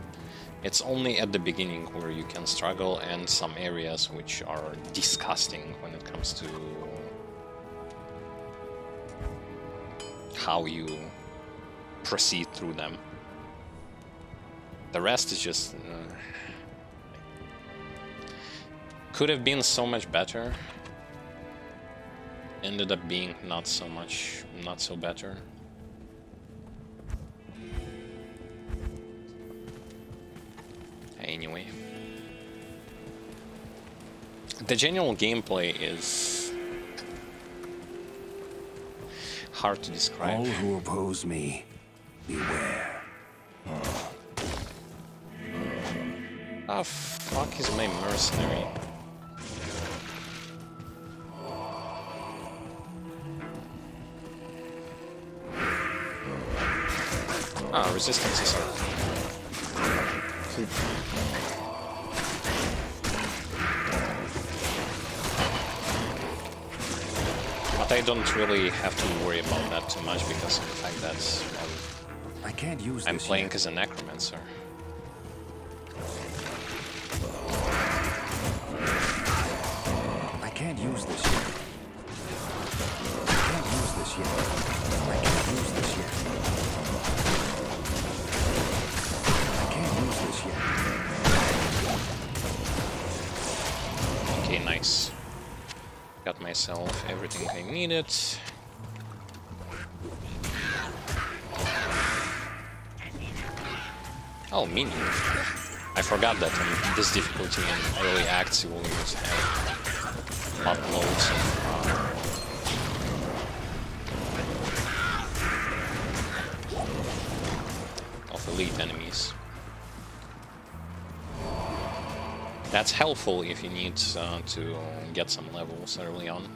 It's only at the beginning where you can struggle, and some areas which are disgusting when it comes to how you proceed through them. The rest is just could have been so much better. Ended up being not so better. Anyway, the general gameplay is hard to describe. All who oppose me, beware. Ah, fuck is my mercenary? Ah, resistance is hard. But I don't really have to worry about that too much because of the fact that I can't use I'm this playing yet. as a necromancer. I can't use this yet. I can't use this yet. I can't use this yet. I can't use this yet. Okay, nice. Got myself everything I needed. Oh, minion. I forgot that in this difficulty in early acts you will use lot loads of elite enemies. That's helpful if you need to get some levels early on.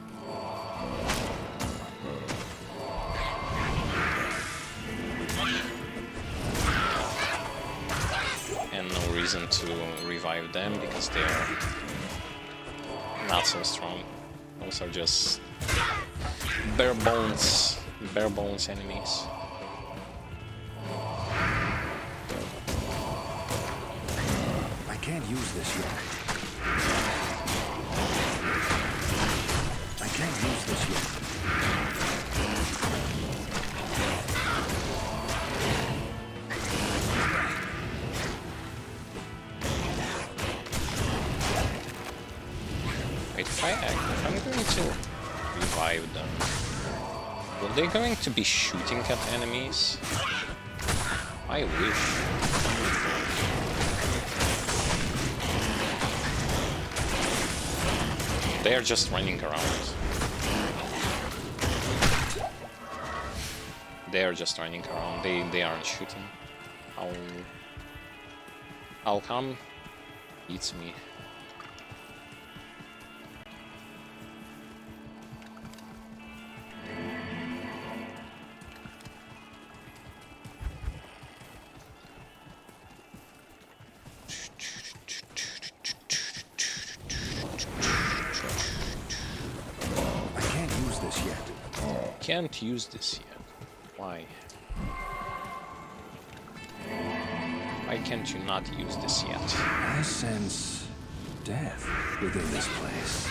reason to revive them because they're not so strong. Those are just bare bones enemies. I can't use this yet. I can't use this yet. Wait, if I'm going to revive them, will they going to be shooting at enemies? I wish. They are just running around. They are just running around. They aren't shooting. I'll come. Eats me. Can't use this yet. Why? Why can't you not use this yet? I sense death within this place.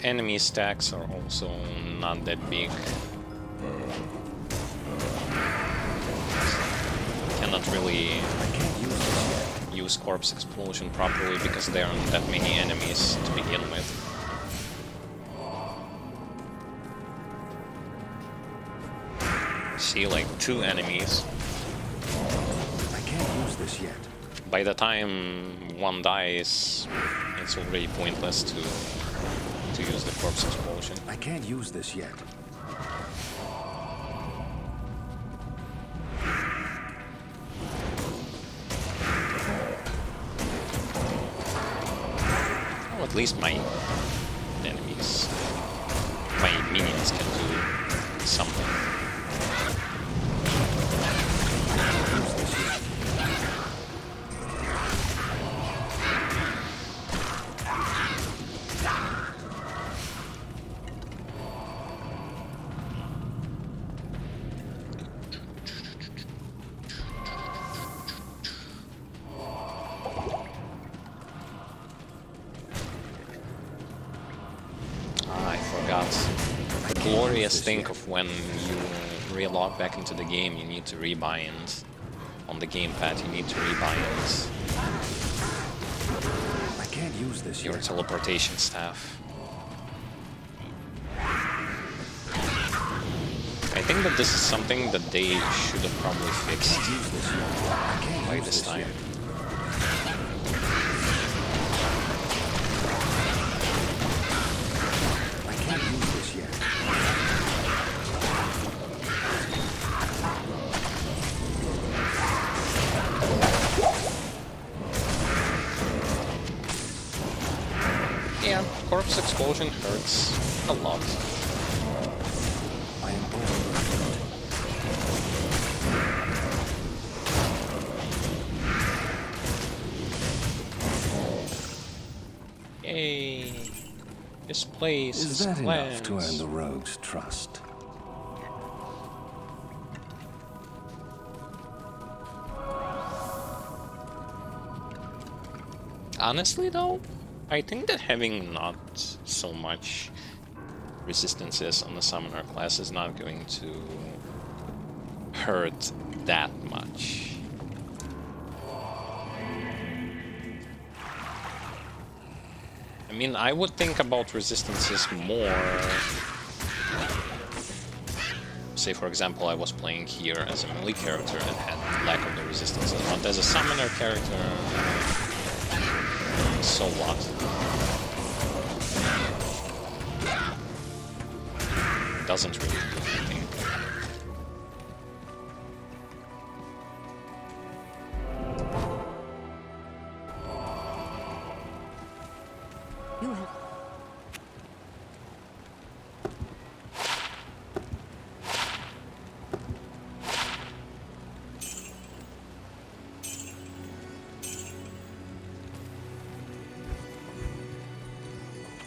Enemy stacks are also not that big. Cannot really use corpse explosion properly because there aren't that many enemies to begin with. See, like 2 enemies. I can't use this yet. By the time one dies, it's already pointless to use the corpse explosion. I can't use this yet. Well, at least my enemies, my minions can do something. The glorious thing of when you relog back into the game, you need to rebind. On the gamepad, you need to rebind. I can't use this your yet. teleportation staff. I think that this is something that they should have probably fixed by this time. Yeah, corpse explosion hurts a lot. I am overburdened. Yay! This place Is that enough to earn cleansed. the rogue's trust? Honestly though, I think that having not so much resistances on the summoner class is not going to hurt that much. I mean, I would think about resistances more say for example I was playing here as a melee character and had lack of the resistances, but as a summoner character, so what? Doesn't really do anything. You have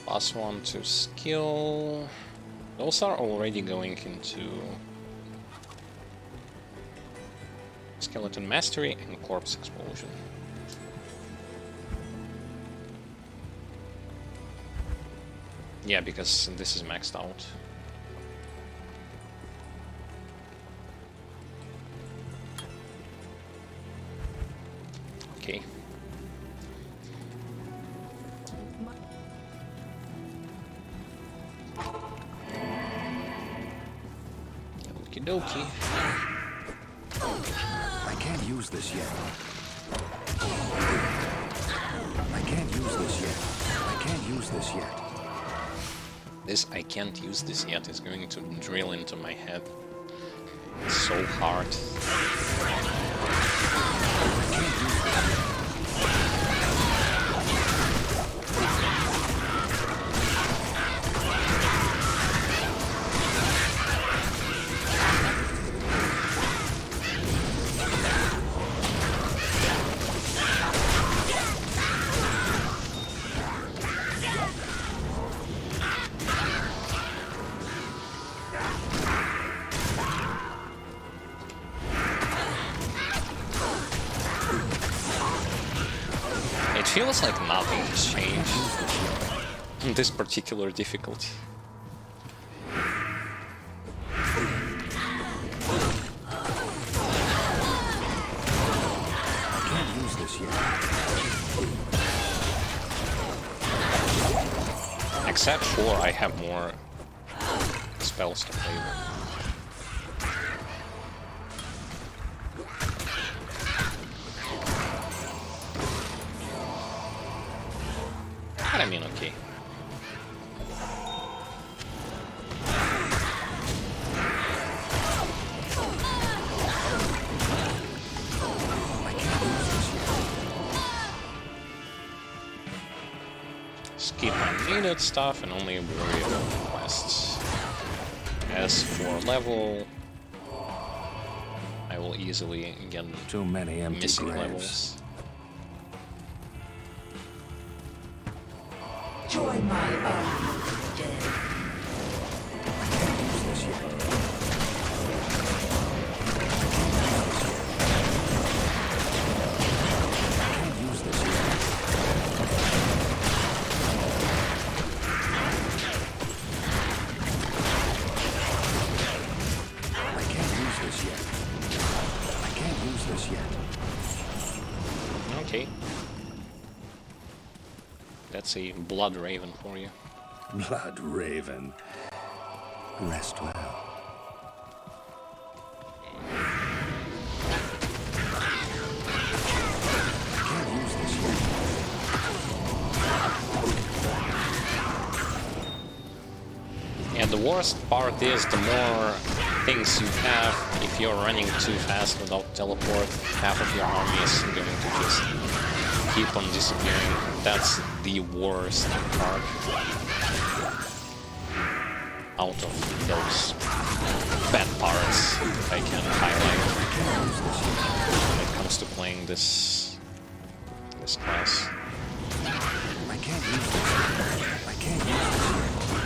+1 to skill. Those are already going into Skeleton Mastery and Corpse Explosion. Yeah, because this is maxed out. Okay. Okie dokie. I can't use this yet. I can't use this yet. I can't use this yet. This I can't use this yet is going to drill into my head. It's so hard. It feels like nothing has changed in this particular difficulty. I can't use this yet. Except for I have more spells to play with. But I mean, okay. Skip unneeded stuff and only worry about the quests. As for level, I will easily get Too many empty missing graves. levels. join my army of the dead. I can't use this yet. I can't use this yet. I can't use this yet. I can't use this yet. Okay. That's a Blood Raven for you. Blood Raven. Rest well. I can't use this yet. Yeah, the worst part is the more things you have, if you're running too fast without teleport, half of your army is going to just keep on disappearing. That's the worst part out of those bad parts I can highlight when it comes to playing this class. I can't use this yet. I can't use this yet.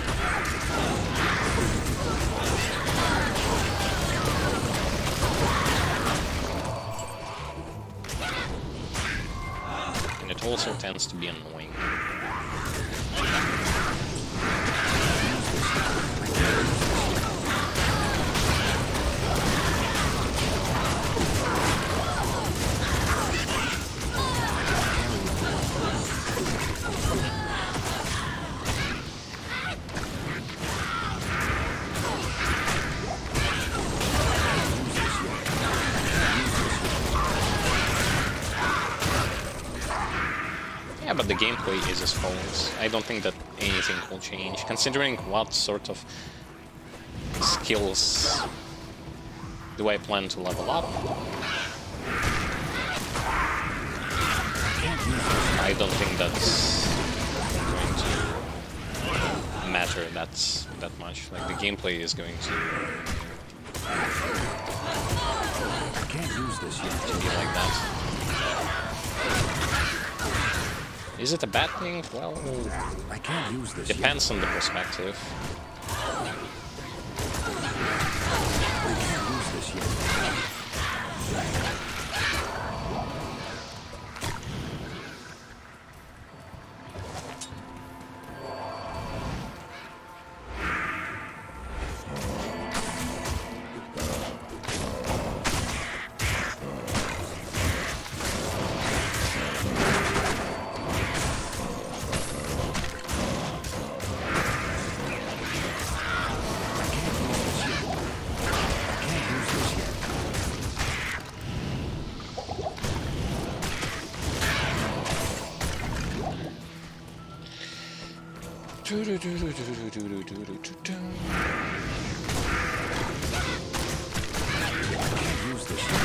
And it also tends to be annoying. Yeah, but the gameplay is as follows. I don't think that anything will change, considering what sort of skills do I plan to level up. I don't think that's going to matter that much. Like, the gameplay is going to I can't use this yet. be like that. Is it a bad thing? Well, I can't use this depends on the perspective. yet. I can't use this yet. Use this yet.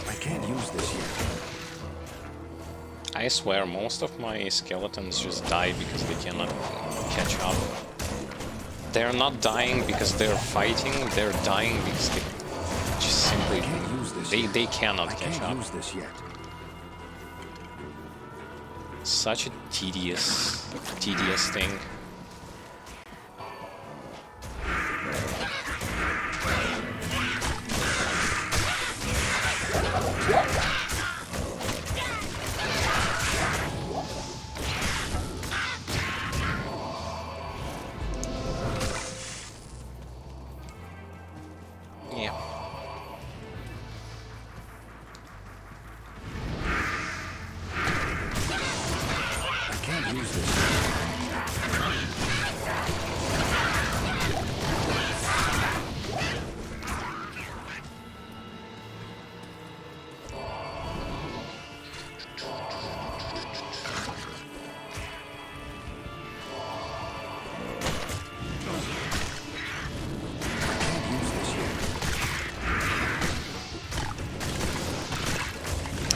I can't use this yet. I swear, most of my skeletons just die because they cannot catch up. They're not dying because they're fighting, they're dying because they just simply... They cannot catch up. Use this yet. Such a tedious thing. Yeah. I can't use this.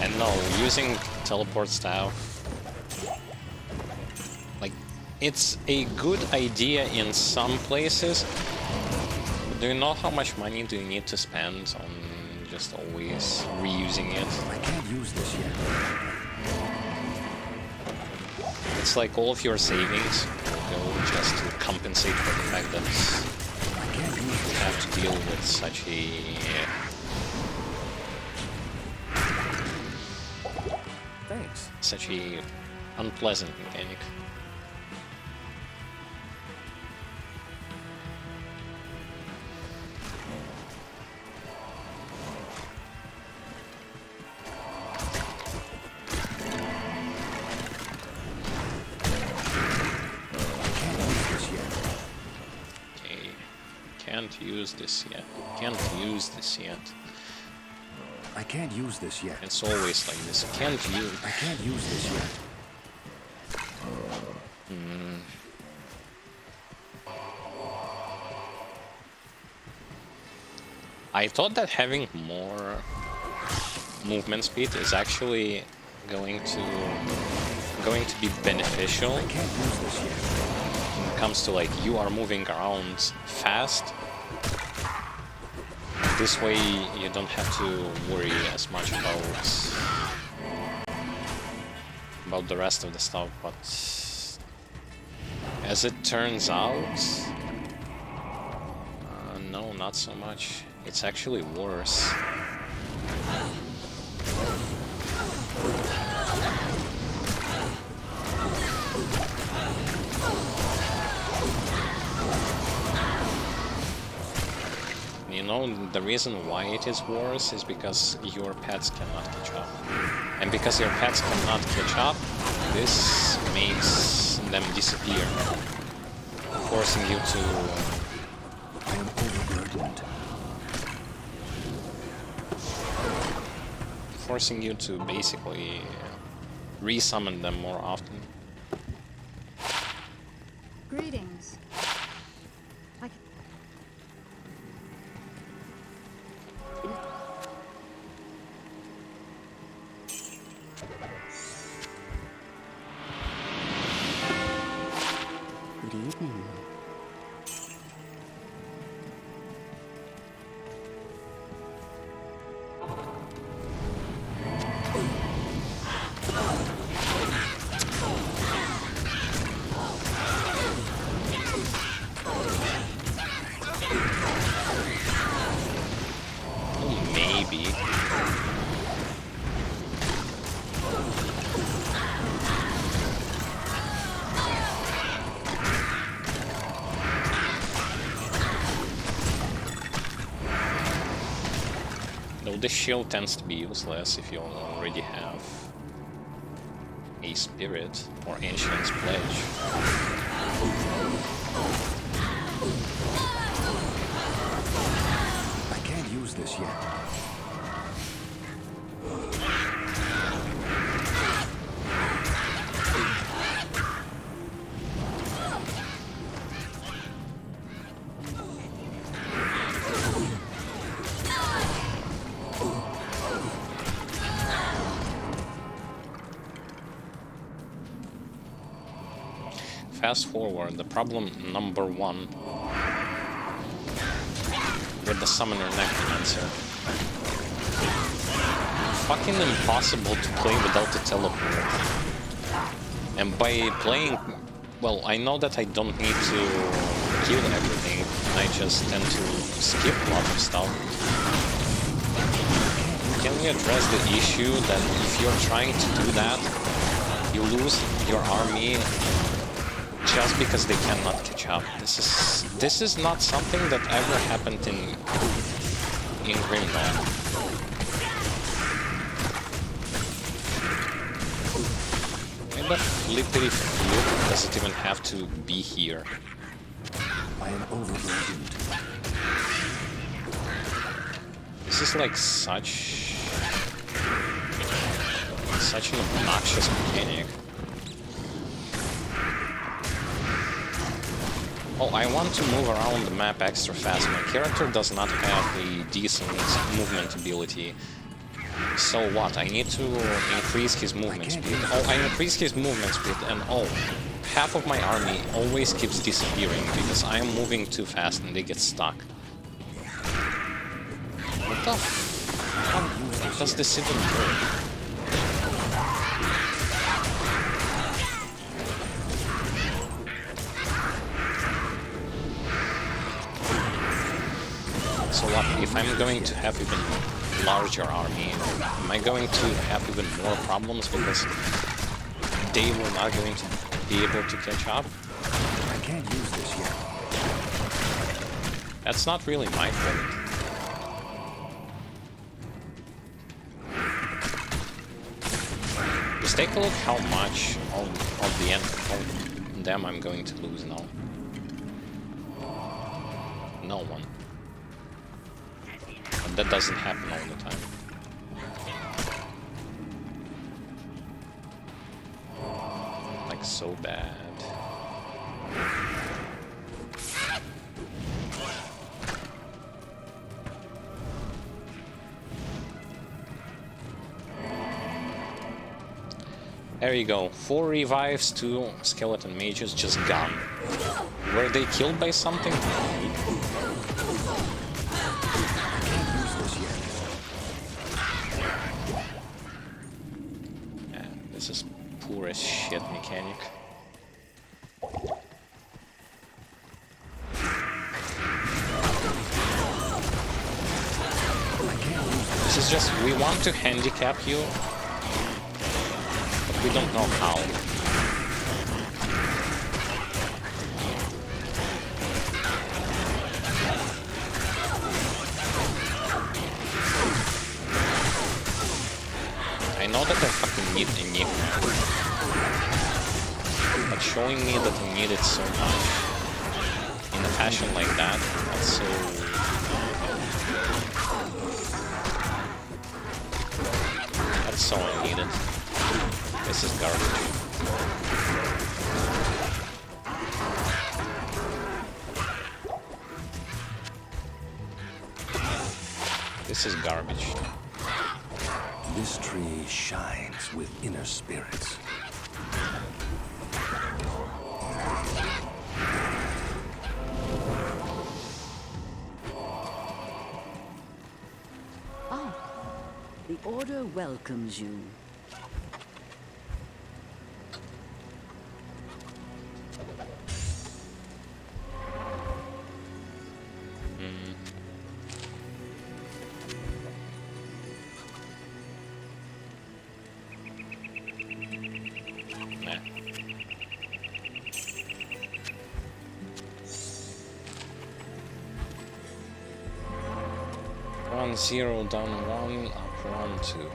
And no, using teleport staff, like, it's a good idea in some places, but do you know how much money do you need to spend on just always reusing it? I can't use this yet. It's like all of your savings will go just to compensate for the fact that you have to deal with such a... Thanks. such a unpleasant mechanic. Okay, can't use this yet. Can't use this yet. I can't use this yet. It's always like this. Can't use. I can't use this yet. I thought that having more movement speed is actually going to be beneficial I can't use this yet. when it comes to, like, you are moving around fast. This way you don't have to worry as much about the rest of the stuff, but as it turns out, no, not so much. It's actually worse. You know, the reason why it is worse is because your pets cannot catch up. And because your pets cannot catch up, this makes them disappear. forcing you to I am overburdened. basically resummon them more often. Greetings. I can... Good evening. Maybe. Though this shield tends to be useless if you already have a spirit or ancient's pledge. I can't use this yet. Fast forward, the problem number 1 with the summoner Necromancer. Fucking impossible to play without the teleport. And by playing, well, I know that I don't need to kill everything, I just tend to skip a lot of stuff. Can we address the issue that if you're trying to do that, you lose your army just because they cannot catch up? This is not something that ever happened in Grim Dawn. Why the flippity flip does it even have to be here? I am overburdened. This is like such an obnoxious mechanic. Oh, I want to move around the map extra fast. My character does not have a decent movement ability. So what? I need to increase his movement speed. Oh, I increase his movement speed, and oh, half of my army always keeps disappearing because I am moving too fast and they get stuck. What the fuck does this even work? So what, if I'm going to have even larger army, am I going to have even more problems because they were not going to be able to catch up? I can't use this yet. That's not really my fault. Just take a look how much of the end of them I'm going to lose now. No one. But that doesn't happen all the time. Like, so bad. There you go. 4 revives, 2 skeleton mages just gone. Were they killed by something? Yeah, this is poor as shit mechanic. This is just, we want to handicap you, but we don't know how. I know that I fucking need a Necromancer, but showing me that I need it so much smashing like that. That's so... That's so unneeded. This is garbage. This is garbage. This tree shines with inner spirits. Ah, the Order welcomes you. Nah. 1-0, down 1, up 1-2.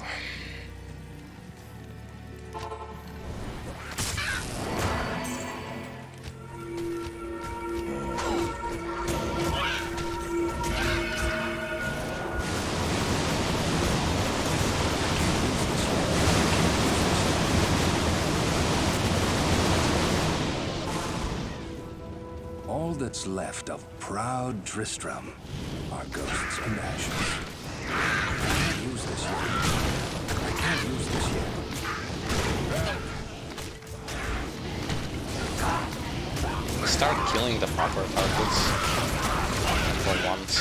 All that's left of proud Tristram are ghosts and ashes. I can't use this yet. I can't use this yet. Start killing the proper targets for once.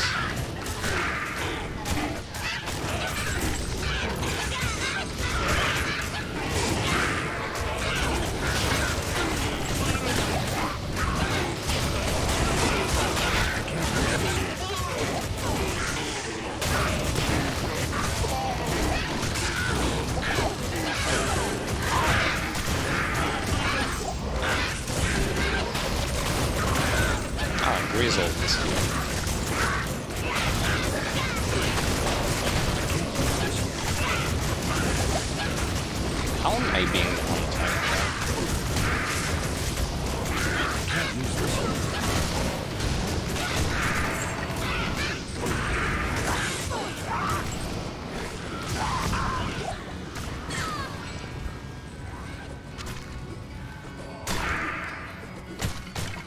Resolve this game. How am I being the one time?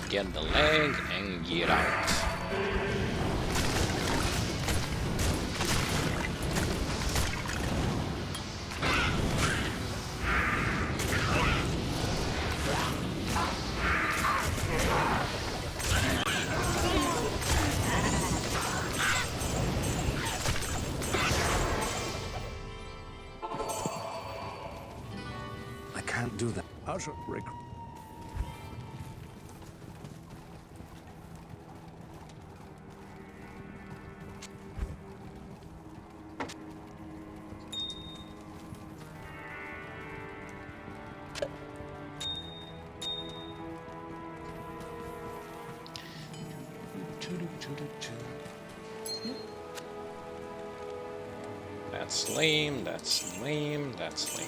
Get the leg and get out. I can't do that. How should Rick? That's lame, that's lame, that's lame.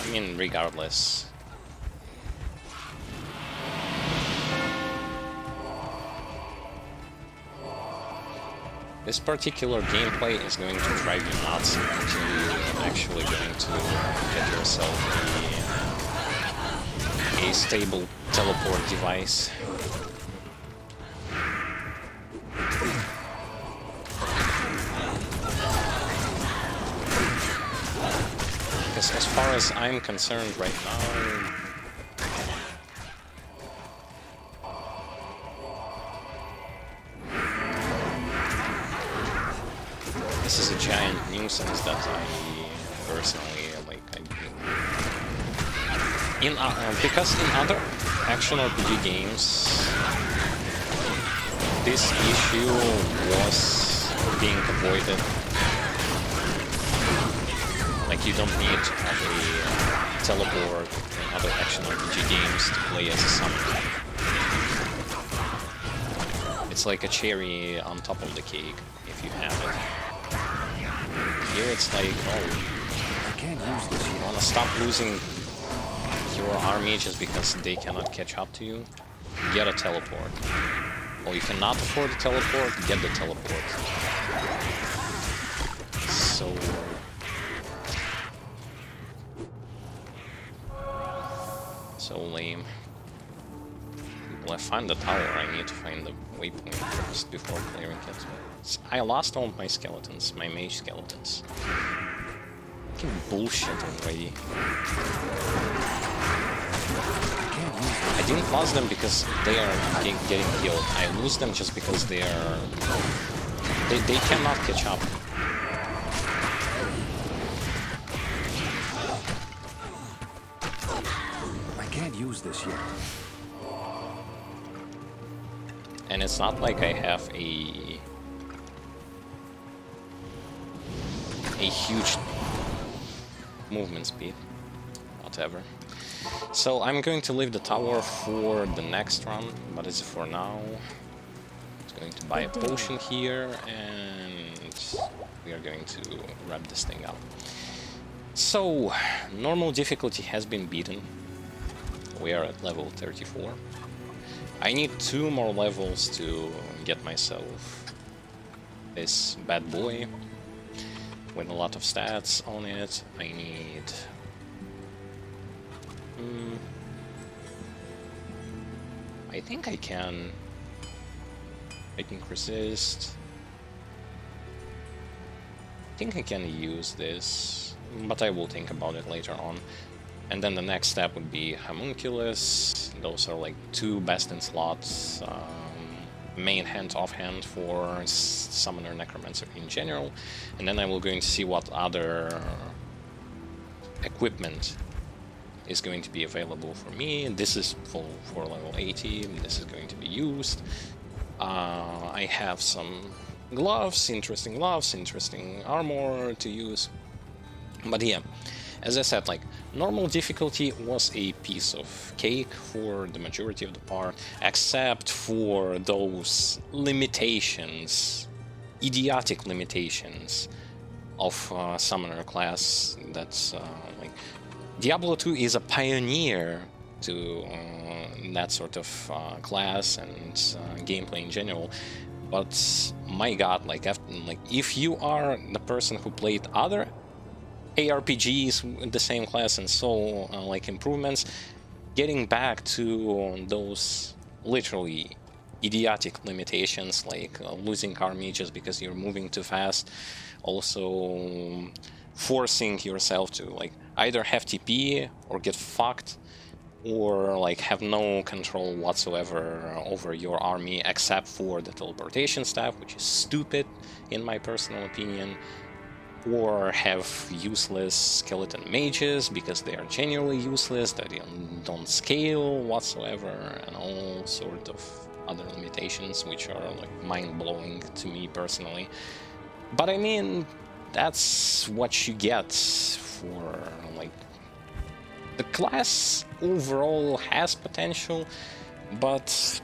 I mean, regardless. This particular gameplay is going to drive you nuts until you're actually going to get yourself a stable teleport device. Because as far as I'm concerned right now, this is a giant nuisance that I personally like. Because in other action RPG games, this issue was being avoided. Like, you don't need to have a teleport in other action RPG games to play as a summoner. It's like a cherry on top of the cake, if you have it. Here it's like, oh, I can't use this you yet. wanna stop losing your army just because they cannot catch up to you? Get a teleport. Or you cannot afford a teleport, get the teleport. So lame. Well, I find the tower, I need to find the waypoint first before clearing it. I lost all my skeletons, my mage skeletons. Fucking bullshit already. I didn't lose them because they are getting healed. I lose them just because they are... They cannot catch up. I can't use this yet. And it's not like I have a huge movement speed. Whatever. So I'm going to leave the tower for the next run, but as for now, I'm going to buy a potion here, and we are going to wrap this thing up. So, normal difficulty has been beaten. We are at level 34. I need 2 more levels to get myself this bad boy with a lot of stats on it. I need... I think I can... I think resist... I think I can use this, but I will think about it later on. And then the next step would be Homunculus. Those are like 2 best in slots, main hand, offhand for Summoner Necromancer in general. And then I will going to see what other equipment is going to be available for me. This is for level 80, this is going to be used. I have some gloves, interesting armor to use. But yeah, as I said, like, normal difficulty was a piece of cake for the majority of the part, except for those limitations, idiotic limitations of Summoner class. That's like, Diablo 2 is a pioneer to that sort of class and gameplay in general. But my god, like, if you are the person who played other ARPGs with the same class and so like improvements, getting back to those literally idiotic limitations, like losing army just because you're moving too fast, also forcing yourself to like either have TP or get fucked, or like have no control whatsoever over your army except for the teleportation staff, which is stupid in my personal opinion, or have useless skeleton mages because they are genuinely useless, that they don't scale whatsoever, and all sort of other limitations which are like mind-blowing to me personally. But I mean, that's what you get for like... The class overall has potential, but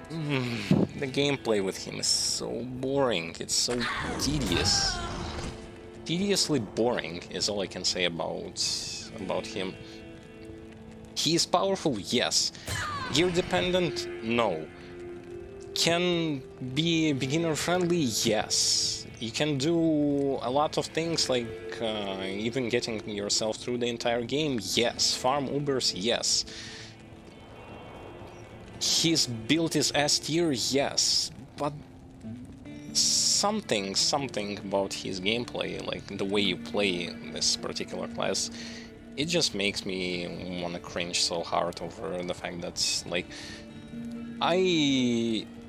the gameplay with him is so boring, it's so tedious. Tediously boring is all I can say about him. He is powerful, yes. Gear dependent, no. Can be beginner friendly, yes. You can do a lot of things, like even getting yourself through the entire game, yes. Farm Ubers, yes. His build is S tier, yes. But something about his gameplay, like the way you play this particular class, it just makes me wanna cringe so hard over the fact that, like,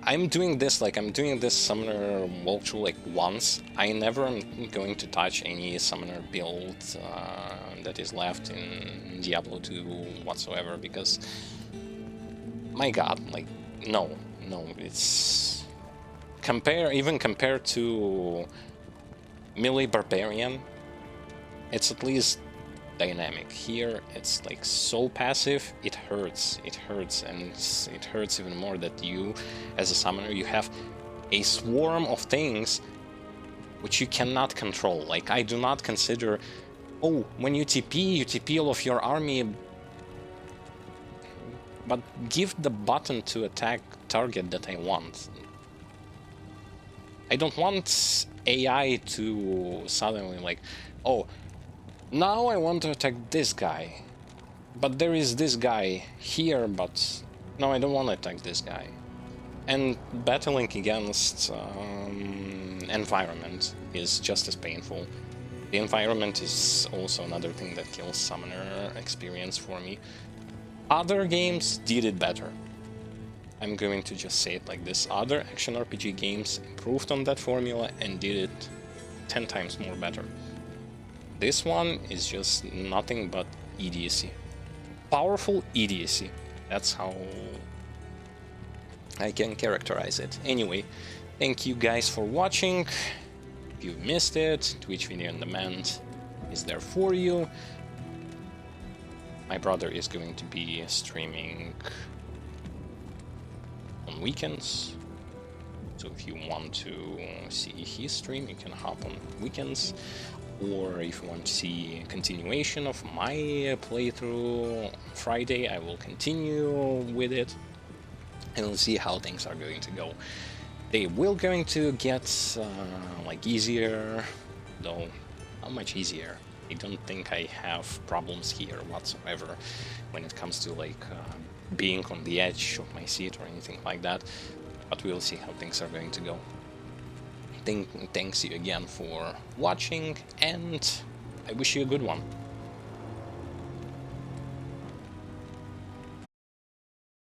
I'm doing this summoner walkthrough like once. I never am going to touch any summoner build that is left in Diablo 2 whatsoever, because my god, like, no, it's compared to melee barbarian, it's at least dynamic. Here it's like so passive, it hurts, and it hurts even more that you as a summoner, you have a swarm of things which you cannot control. Like, I do not consider, oh, when you TP all of your army, but give the button to attack target that I want. I don't want AI to suddenly like, oh, now I want to attack this guy, but there is this guy here, but no, I don't want to attack this guy. And battling against environment is just as painful. The environment is also another thing that kills summoner experience for me. Other games did it better. I'm going to just say it like this. Other action RPG games improved on that formula and did it 10 times more better. This one is just nothing but idiocy. Powerful idiocy. That's how I can characterize it. Anyway, thank you guys for watching. If you missed it, Twitch Video on Demand is there for you. My brother is going to be streaming on weekends, so if you want to see his stream, you can hop on weekends, or if you want to see a continuation of my playthrough Friday, I will continue with it, and we'll see how things are going to go. They will going to get like easier, though how much easier? I don't think I have problems here whatsoever when it comes to like being on the edge of my seat or anything like that, but we'll see how things are going to go. Thanks you again for watching, and I wish you a good one.